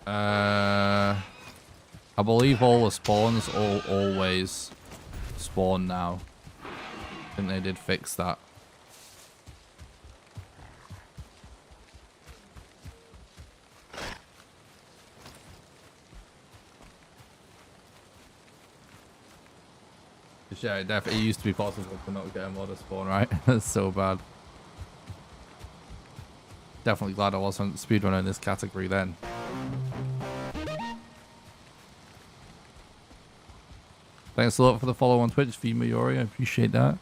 I believe all the spawns always spawn now. I think they did fix that. Yeah, it definitely used to be possible to not get a mod spawn, right? That's so bad. Definitely glad I wasn't speedrunning in this category then. Thanks a lot for the follow on Twitch, Mayori. I appreciate that. Hope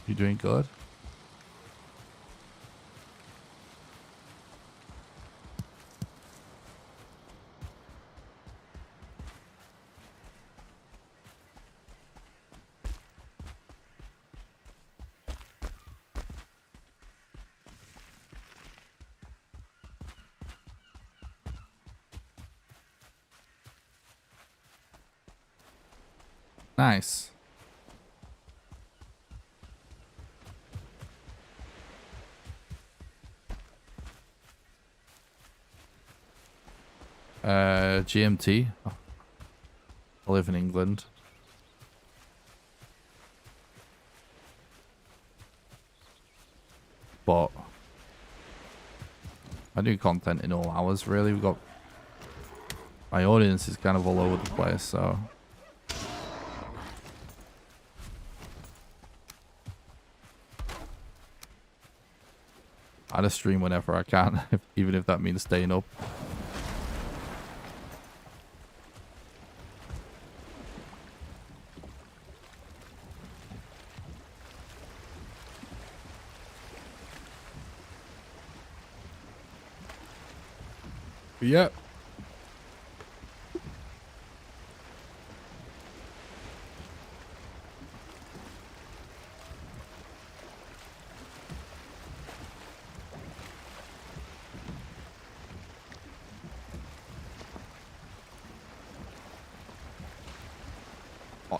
you're doing good. Nice. GMT. Oh, I live in England. But I do content in all hours, really. We've got my audience is kind of all over the place, so I just stream whenever I can, even if that means staying up. Yep.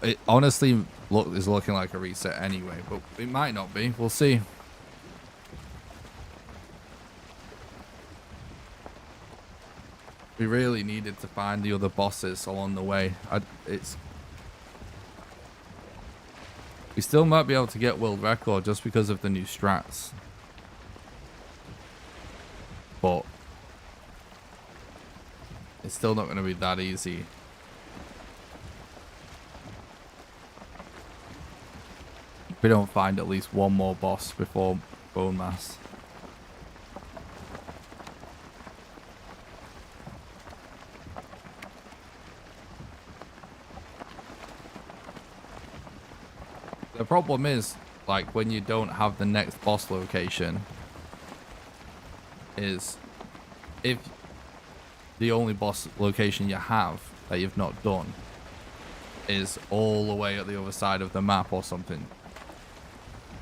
It honestly is looking like a reset anyway, but it might not be. We'll see. We really needed to find the other bosses along the way. We still might be able to get world record just because of the new strats. But it's still not going to be that easy. If we don't find at least one more boss before Bone Mass. The problem is, like, when you don't have the next boss location, is if the only boss location you have that you've not done is all the way at the other side of the map or something,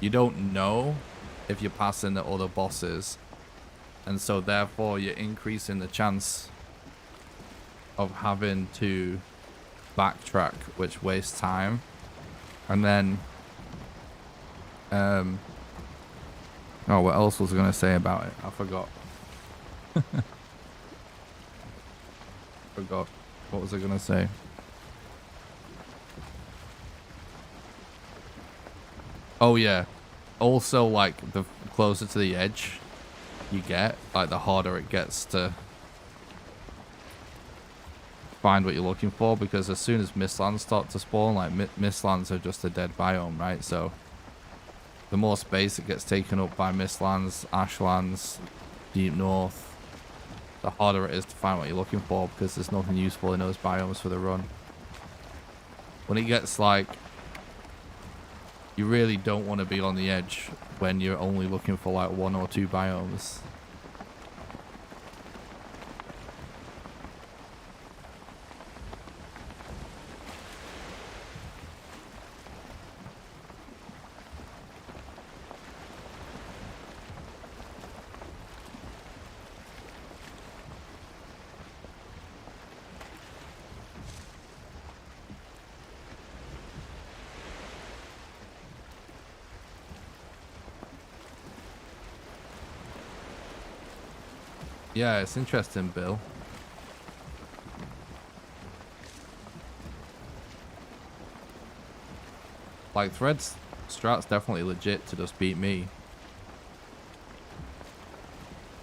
you don't know if you're passing the other bosses, and so therefore you're increasing the chance of having to backtrack, which wastes time. And then oh, what else was I gonna say about it? I forgot. Forgot. What was I gonna say? Oh yeah. Also, like, the closer to the edge you get, like, the harder it gets to find what you're looking for, because as soon as mistlands start to spawn, like, mistlands are just a dead biome, right? So the more space it gets taken up by mistlands, ashlands, deep north, the harder it is to find what you're looking for, because there's nothing useful in those biomes for the run. When it gets like, you really don't want to be on the edge when you're only looking for like 1 or 2 biomes. Yeah, it's interesting, Bill. Like, Thread's strat's definitely legit to just beat me.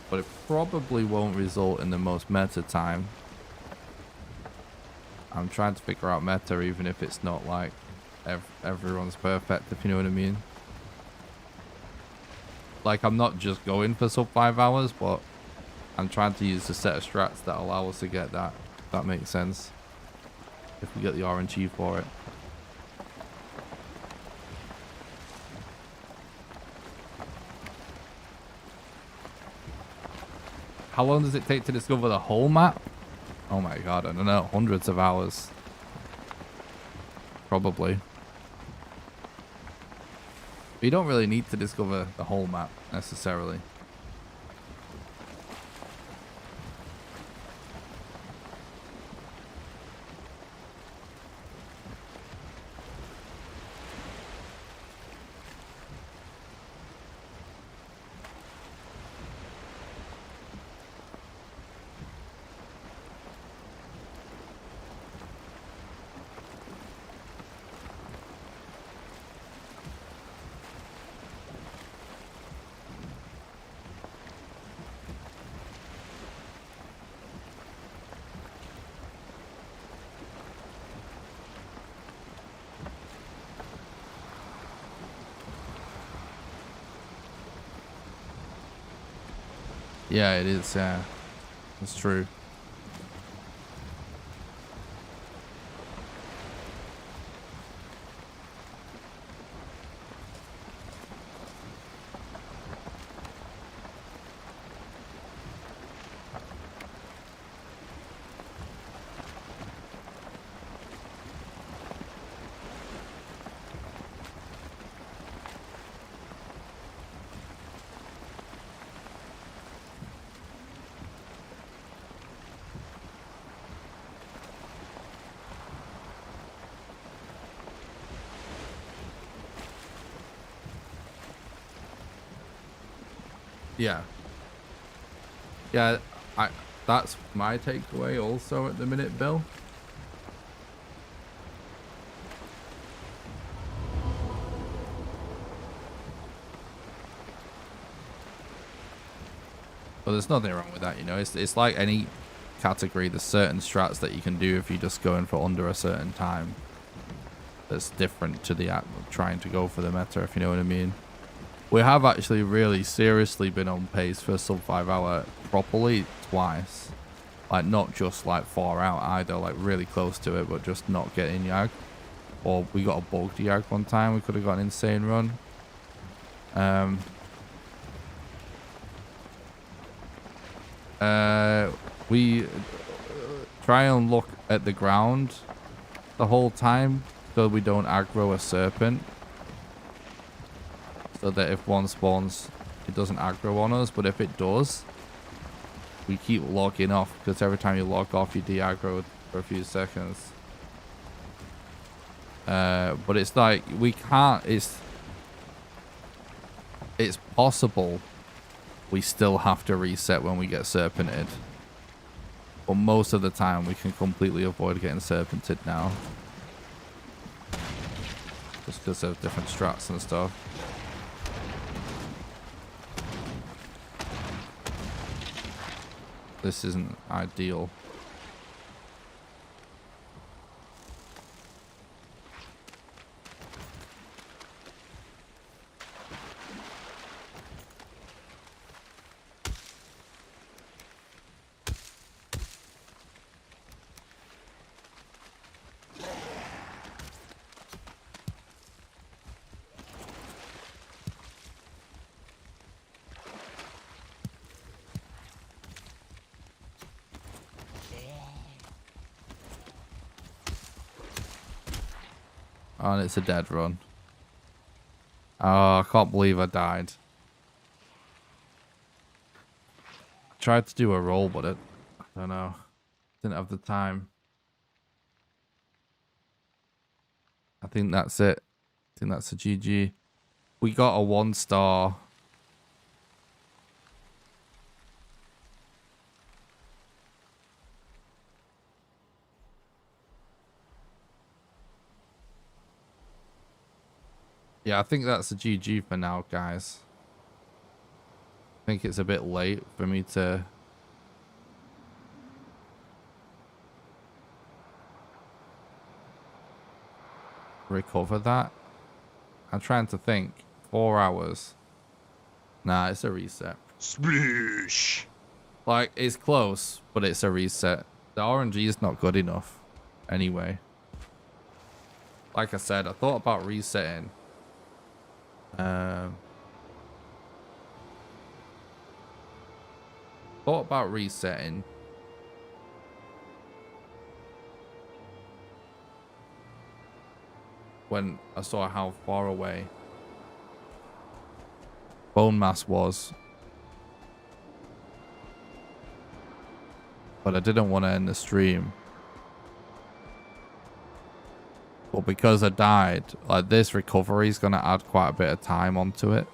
But it probably won't result in the most meta time. I'm trying to figure out meta even if it's not like everyone's perfect, if you know what I mean. Like, I'm not just going for sub 5 hours, but I'm trying to use a set of strats that allow us to get that. If that makes sense. If we get the RNG for it. How long does it take to discover the whole map? Oh my god, I don't know. Hundreds of hours. Probably. But you don't really need to discover the whole map, necessarily. Yeah, it is. It's true. Yeah. Yeah, that's my takeaway also at the minute, Bill. But there's nothing wrong with that, you know. It's like any category. There's certain strats that you can do if you're just going for under a certain time. That's different to the act of trying to go for the meta, if you know what I mean. We have actually really seriously been on pace for sub 5 hour properly twice. Like, not just like far out either, like really close to it, but just not getting yag. Or we got a bugged yag one time. We could have got an insane run. We try and look at the ground the whole time so we don't aggro a serpent. So that if one spawns, it doesn't aggro on us. But if it does, we keep logging off, because every time you log off, you de-aggro for a few seconds. But it's like, we can't, it's possible we still have to reset when we get serpented. But most of the time, we can completely avoid getting serpented now. Just because of different strats and stuff. This isn't ideal. Oh, and it's a dead run. Oh, I can't believe I died. I tried to do a roll, but I don't know. Didn't have the time. I think that's it. I think that's a GG. We got a 1-star. Yeah, I think that's a GG for now, guys. I think it's a bit late for me to recover that. I'm trying to think. 4 hours. Nah, it's a reset. Sploosh. Like, it's close, but it's a reset. The RNG is not good enough anyway. Like I said, I thought about resetting. Thought about resetting. When I saw how far away bone mass was. But I didn't want to end the stream. But because I died, like, this recovery is going to add quite a bit of time onto it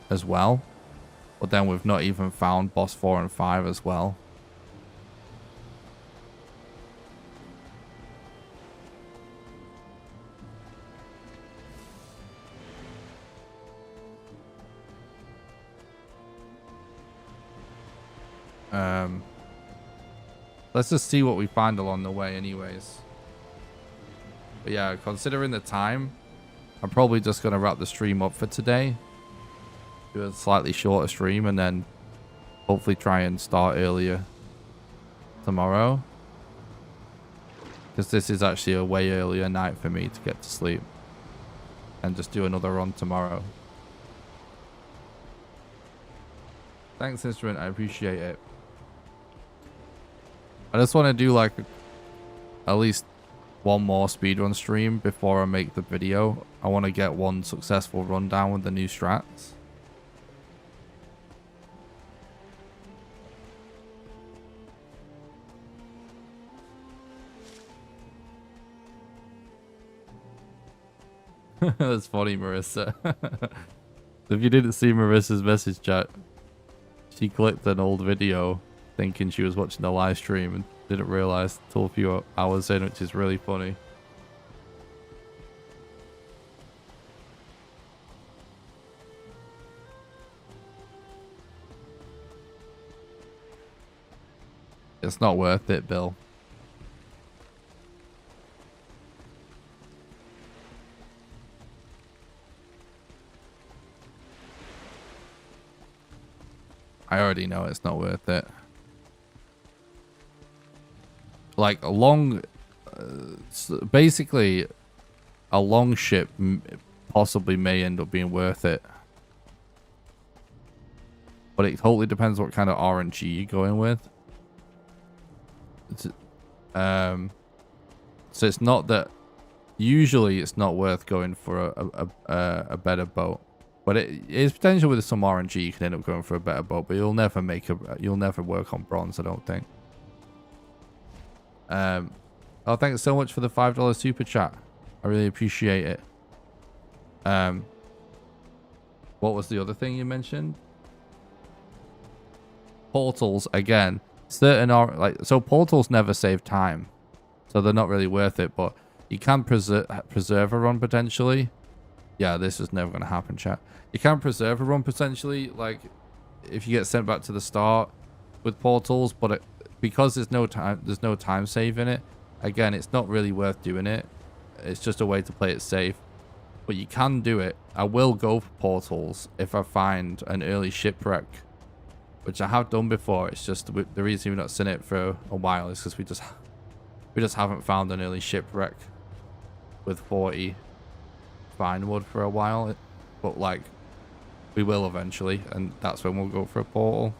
as well. But then we've not even found boss 4 and 5 as well. Let's just see what we find along the way anyways. But yeah, considering the time, I'm probably just going to wrap the stream up for today. Do a slightly shorter stream and then hopefully try and start earlier tomorrow. Because this is actually a way earlier night for me to get to sleep. And just do another run tomorrow. Thanks, Instrument. I appreciate it. I just want to do like at least one more speedrun stream before I make the video. I want to get one successful rundown with the new strats. That's funny, Marissa. If you didn't see Marissa's message chat, She clicked an old video thinking she was watching the live stream and didn't realize until a few hours in, which is really funny. It's not worth it, Bill. I already know it's not worth it. Like a long, basically, a long ship possibly may end up being worth it. But it totally depends what kind of RNG you're going with. So it's not that, usually it's not worth going for a better boat. But it is potential with some RNG you can end up going for a better boat, but you'll never work on bronze, I don't think. Oh, thanks so much for the $5 super chat. I really appreciate it. What was the other thing you mentioned? Portals again. Certain are like, so portals never save time, so they're not really worth it. But you can preserve a run potentially. Yeah, this is never going to happen, chat. You can preserve a run potentially, like if you get sent back to the start with portals, but because there's no time save in it. Again, it's not really worth doing it. It's just a way to play it safe. But you can do it. I will go for portals if I find an early shipwreck, which I have done before. It's just the reason we've not seen it for a while is because we just haven't found an early shipwreck with 40 fine wood for a while. But like, we will eventually, and that's when we'll go for a portal.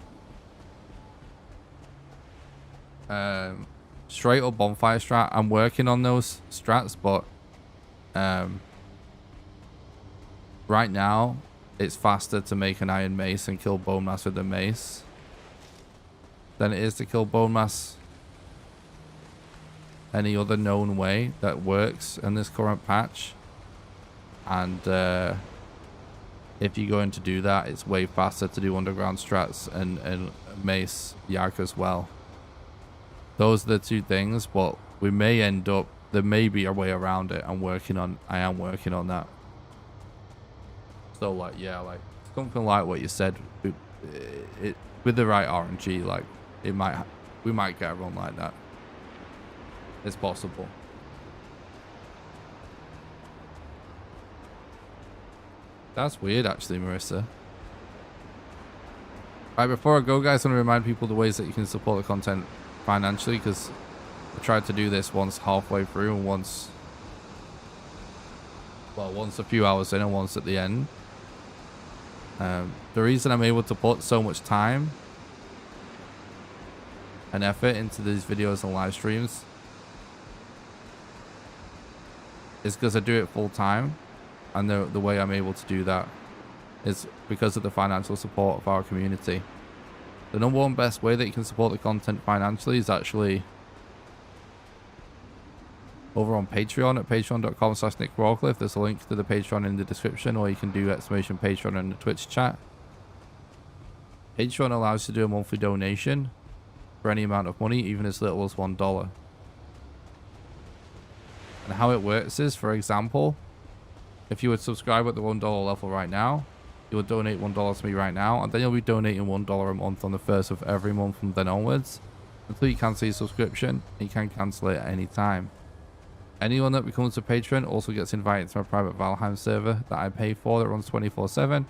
Straight up bonfire strat. I'm working on those strats, but right now it's faster to make an iron mace and kill bone mass with the mace than it is to kill bone mass any other known way that works in this current patch. And if you're going to do that, it's way faster to do underground strats and mace yak as well. Those are the two things, but we may end up, there may be a way around it. I am working on that. So like, yeah, like something like what you said, with the right RNG, like we might get a run like that. It's possible. That's weird, actually, Marissa. Right, before I go, guys, I want to remind people the ways that you can support the content financially, because I tried to do this once halfway through and once a few hours in and once at the end. The reason I'm able to put so much time and effort into these videos and live streams is because I do it full time, and the way I'm able to do that is because of the financial support of our community. The number one best way that you can support the content financially is actually over on Patreon at patreon.com/NickRawcliffe. There's a link to the Patreon in the description, or you can do !Patreon in the Twitch chat. Patreon allows you to do a monthly donation for any amount of money, even as little as $1. And how it works is, for example, if you would subscribe at the $1 level right now, you will donate $1 to me right now, and then you'll be donating $1 a month on the 1st of every month from then onwards until you cancel your subscription. And you can cancel it at any time. Anyone that becomes a patron also gets invited to my private Valheim server that I pay for, that runs 24/7. And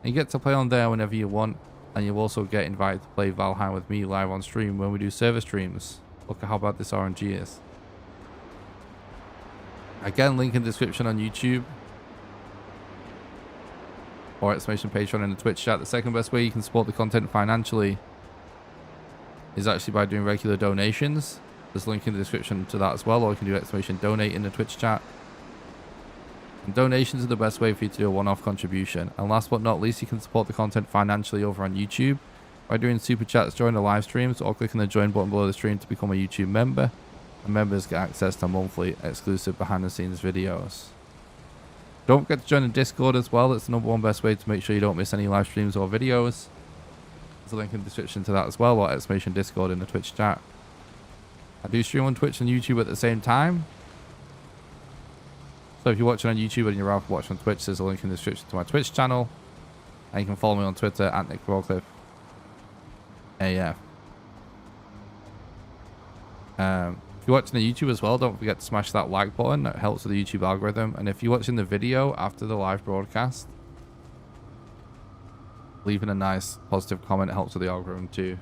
you get to play on there whenever you want, and you'll also get invited to play Valheim with me live on stream when we do server streams. Look at how bad this RNG is. Again, link in the description on YouTube, or !Patreon in the Twitch chat. The second best way you can support the content financially is actually by doing regular donations. There's a link in the description to that as well, or you can do !Donate in the Twitch chat. And donations are the best way for you to do a one-off contribution. And last but not least, you can support the content financially over on YouTube by doing super chats during the live streams, or clicking the join button below the stream to become a YouTube member. And members get access to monthly exclusive behind the scenes videos. Don't forget to join the Discord as well. It's the number one best way to make sure you don't miss any live streams or videos. There's a link in the description to that as well, or exclamation Discord in the Twitch chat. I do stream on Twitch and YouTube at the same time. So if you're watching on YouTube and you're rather watching on Twitch, there's a link in the description to my Twitch channel. And you can follow me on Twitter at NickRawcliffe AF. If you're watching the YouTube as well, don't forget to smash that like button. That helps with the YouTube algorithm. And if you're watching the video after the live broadcast, leaving a nice positive comment helps with the algorithm too.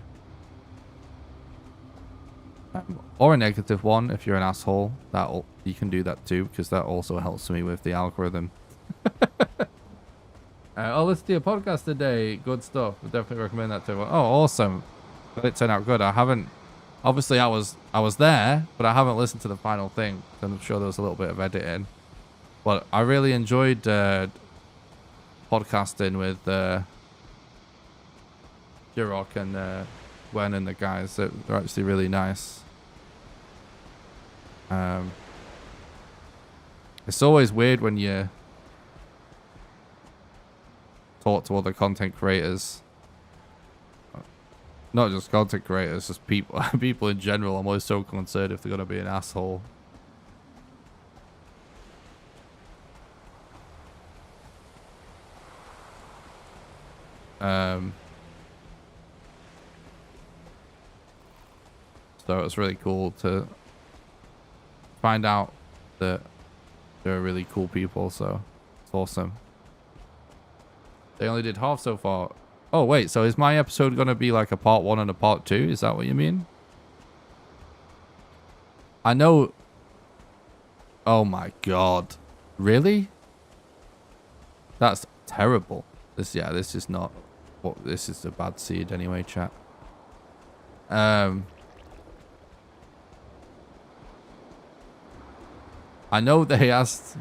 Or a negative one if you're an asshole. You can do that too, because that also helps me with the algorithm. Let's do a podcast today. Good stuff. I definitely recommend that to everyone. Oh, awesome. But it turned out good. I haven't... Obviously, I was there, but I haven't listened to the final thing. I'm sure there was a little bit of editing. But I really enjoyed podcasting with Jirok and Gwen and the guys. They're actually really nice. It's always weird when you talk to other content creators. Not just content creators, just people people in general. I'm always so concerned if they're going to be an asshole. So it's really cool to find out that they're really cool people, so it's awesome. They only did half so far. Oh, wait, so is my episode going to be like a part 1 and a part 2? Is that what you mean? I know... Oh my god. Really? That's terrible. This is not... Well, this is a bad seed anyway, chat. I know they asked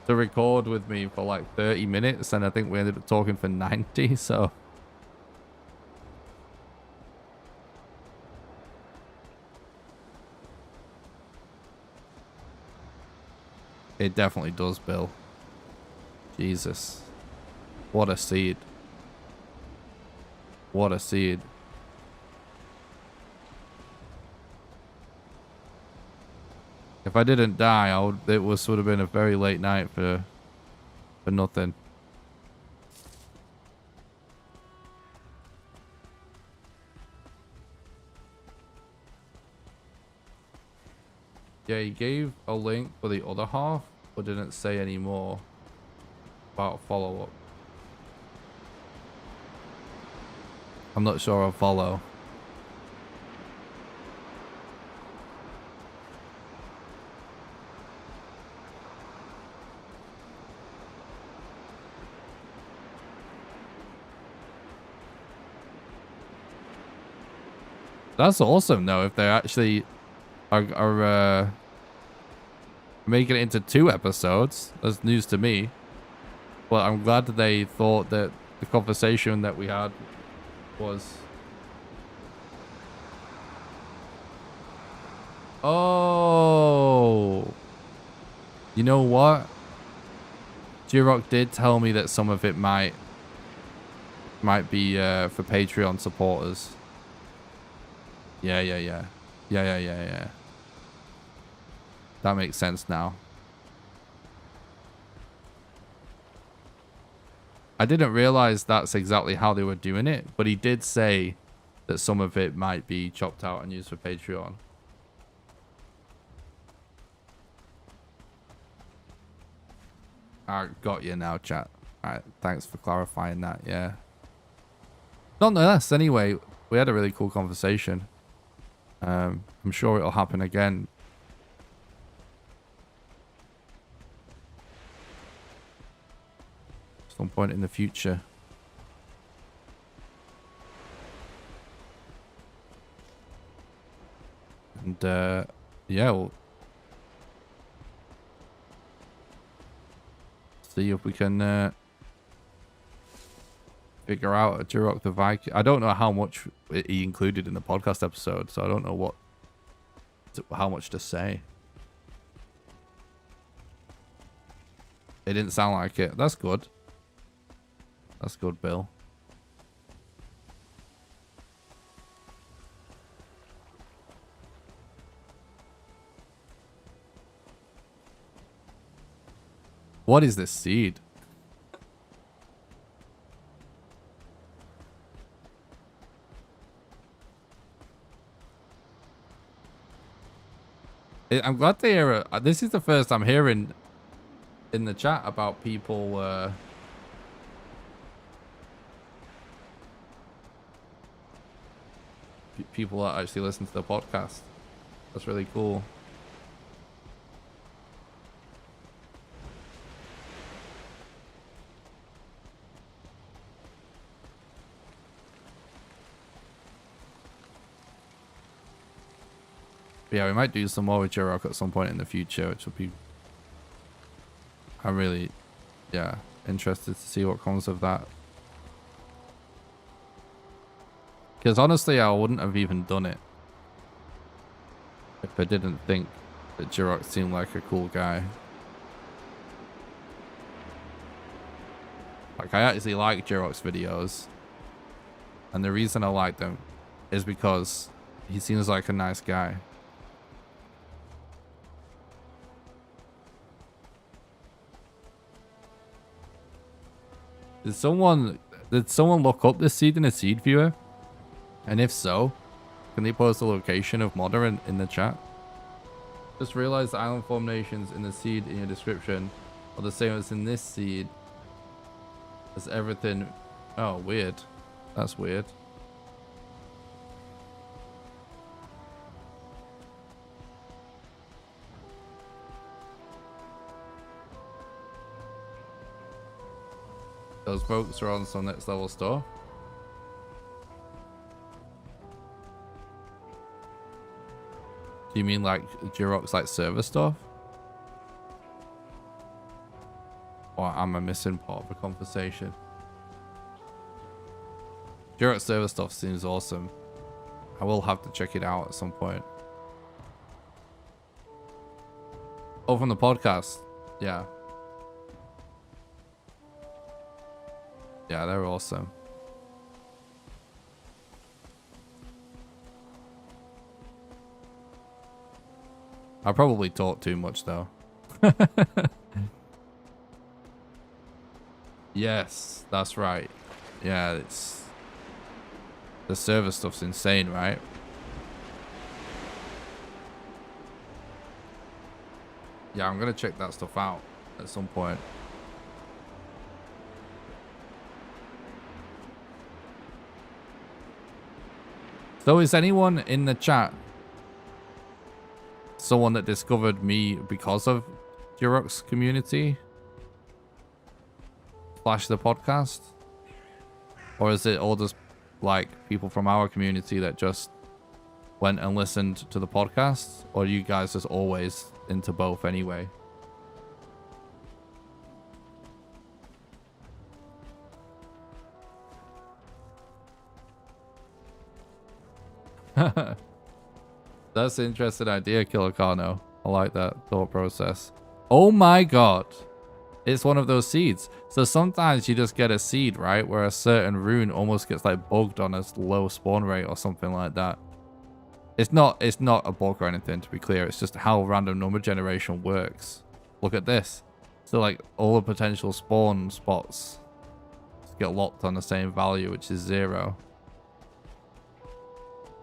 to record with me for like 30 minutes, and I think we ended up talking for 90, so... It definitely does, Bill. Jesus. What a seed. What a seed. If I didn't die, it would have been a very late night for nothing. Yeah, he gave a link for the other half, but didn't say any more about follow-up. I'm not sure I'll follow. That's awesome, though, if they actually are making it into 2 episodes. That's news to me. But I'm glad that they thought that the conversation that we had was... Oh! You know what? Jirok did tell me that some of it might be for Patreon supporters. Yeah. That makes sense now. I didn't realize that's exactly how they were doing it, but he did say that some of it might be chopped out and used for Patreon. I got you now, chat. Alright, thanks for clarifying that, yeah. Nonetheless, anyway, we had a really cool conversation. I'm sure it'll happen again. Some point in the future. And yeah, we'll see if we can figure out a Jirok the Viking. I don't know how much he included in the podcast episode, so I don't know how much to say. It didn't sound like it. That's good. That's good, Bill. What is this seed? I'm glad to hear it. This is the first I'm hearing in the chat about people people that actually listen to the podcast. That's really cool. But yeah, we might do some more with J-Rock at some point in the future, which will be... I'm really, yeah, interested to see what comes of that. Because honestly, I wouldn't have even done it if I didn't think that J-Rock seemed like a cool guy. Like, I actually like J-Rock's videos. And the reason I like them is because he seems like a nice guy. Did someone look up this seed in a seed viewer? And if so, can they post the location of Modder in the chat? Just realized the island formations in the seed in your description are the same as in this seed. As everything... Oh, weird. That's weird. Those folks are on some next level stuff. Do you mean like J-Rock's like server stuff? Or am I missing part of the conversation? J-Rock's server stuff seems awesome. I will have to check it out at some point. Oh, from the podcast? Yeah. Yeah, they're awesome. I probably talk too much though. Yes, that's right. Yeah, it's... The server stuff's insane, right? Yeah, I'm gonna check that stuff out at some point. So is anyone in the chat someone that discovered me because of J-Rock's community / the podcast? Or is it all just like people from our community that just went and listened to the podcast? Or are you guys just always into both anyway? That's an interesting idea, Killer Carno. I like that thought process. Oh my god. It's one of those seeds. So sometimes you just get a seed, right? Where a certain rune almost gets like bugged on a low spawn rate or something like that. It's not a bug or anything, to be clear. It's just how random number generation works. Look at this. So like all the potential spawn spots get locked on the same value, which is 0.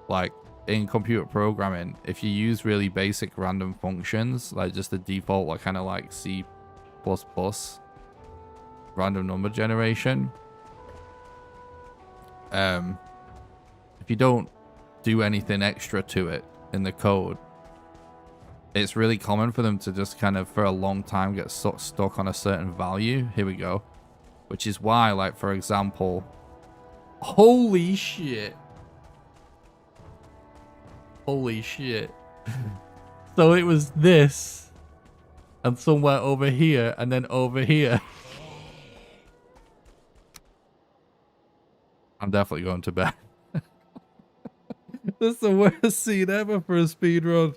Like in computer programming, if you use really basic random functions, like just the default, like kind of like C++ random number generation, if you don't do anything extra to it in the code, it's really common for them to just kind of for a long time get stuck on a certain value. Here we go. Which is why, like, for example, holy shit. Holy shit. So it was this and somewhere over here and then over here. I'm definitely going to bed. That's the worst scene ever for a speedrun.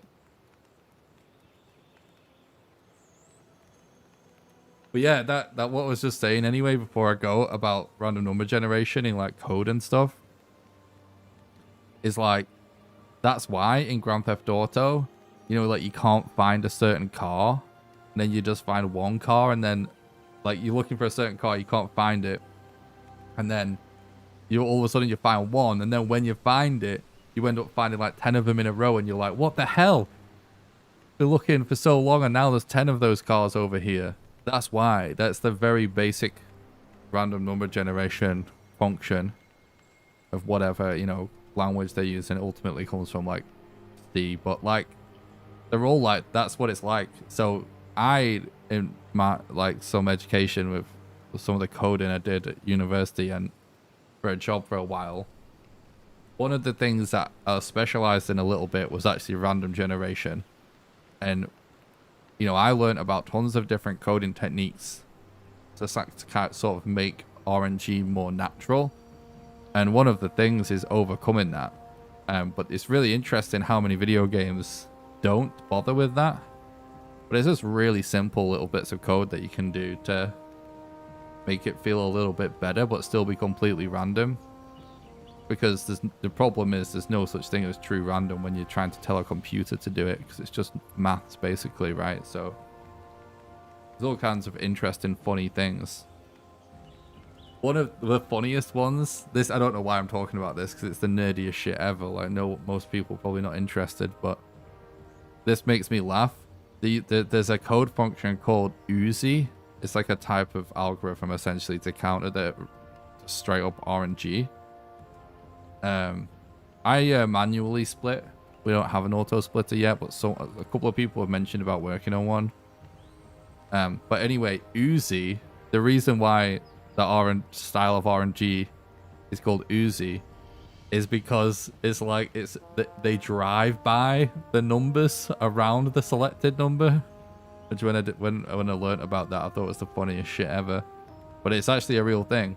But yeah, that what I was just saying anyway before I go about random number generation in like code and stuff is like, that's why in Grand Theft Auto, you know, like you can't find a certain car and then you just find one car and then Like, you're looking for a certain car, you can't find it. And then you all of a sudden you find one. And then when you find it, you end up finding like 10 of them in a row. And you're like, what the hell? Been looking for so long and now there's 10 of those cars over here. That's why. That's the very basic random number generation function of whatever, you know, language they use, and it ultimately comes from like C. But like, they're all like, that's what it's like. So I, in my like some education with some of the coding I did at university and for a job for a while, one of the things that I specialized in a little bit was actually random generation. And you know, I learned about tons of different coding techniques to sort of make RNG more natural. And one of the things is overcoming that. But it's really interesting how many video games don't bother with that. But it's just really simple little bits of code that you can do to make it feel a little bit better, but still be completely random. Because the problem is there's no such thing as true random when you're trying to tell a computer to do it, because it's just maths basically, right? So there's all kinds of interesting, funny things. One of the funniest ones, this, I don't know why I'm talking about this, because it's the nerdiest shit ever. Like, I know most people are probably not interested, but this makes me laugh. There's a code function called Uzi. It's like a type of algorithm essentially to counter the straight up RNG. I manually split. We don't have an auto splitter yet, but a couple of people have mentioned about working on one. But anyway, Uzi, the reason why the style of RNG is called Uzi is because it's like they drive by the numbers around the selected number. Which when I learned about that, I thought it was the funniest shit ever. But it's actually a real thing.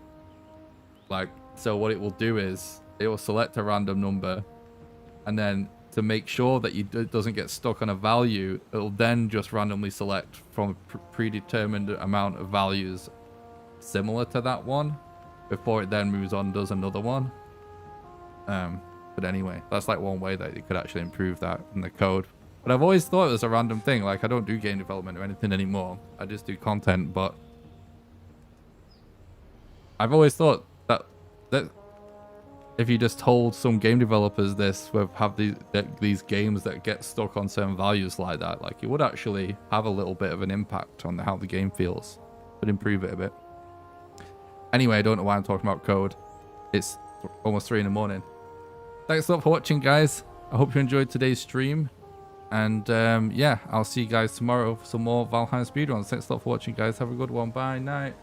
Like, so what it will do is it will select a random number, and then to make sure that it doesn't get stuck on a value, it'll then just randomly select from a predetermined amount of values similar to that one before it then moves on and does another one. But anyway, that's like one way that you could actually improve that in the code. But I've always thought it was a random thing. Like, I don't do game development or anything anymore. I just do content. But I've always thought that if you just told some game developers this, have these games that get stuck on certain values like that, like, it would actually have a little bit of an impact on how the game feels. Would improve it a bit. Anyway, I don't know why I'm talking about code. It's almost 3 in the morning. Thanks a lot for watching, guys. I hope you enjoyed today's stream. And yeah, I'll see you guys tomorrow for some more Valheim Speedruns. Thanks a lot for watching, guys. Have a good one. Bye. Night.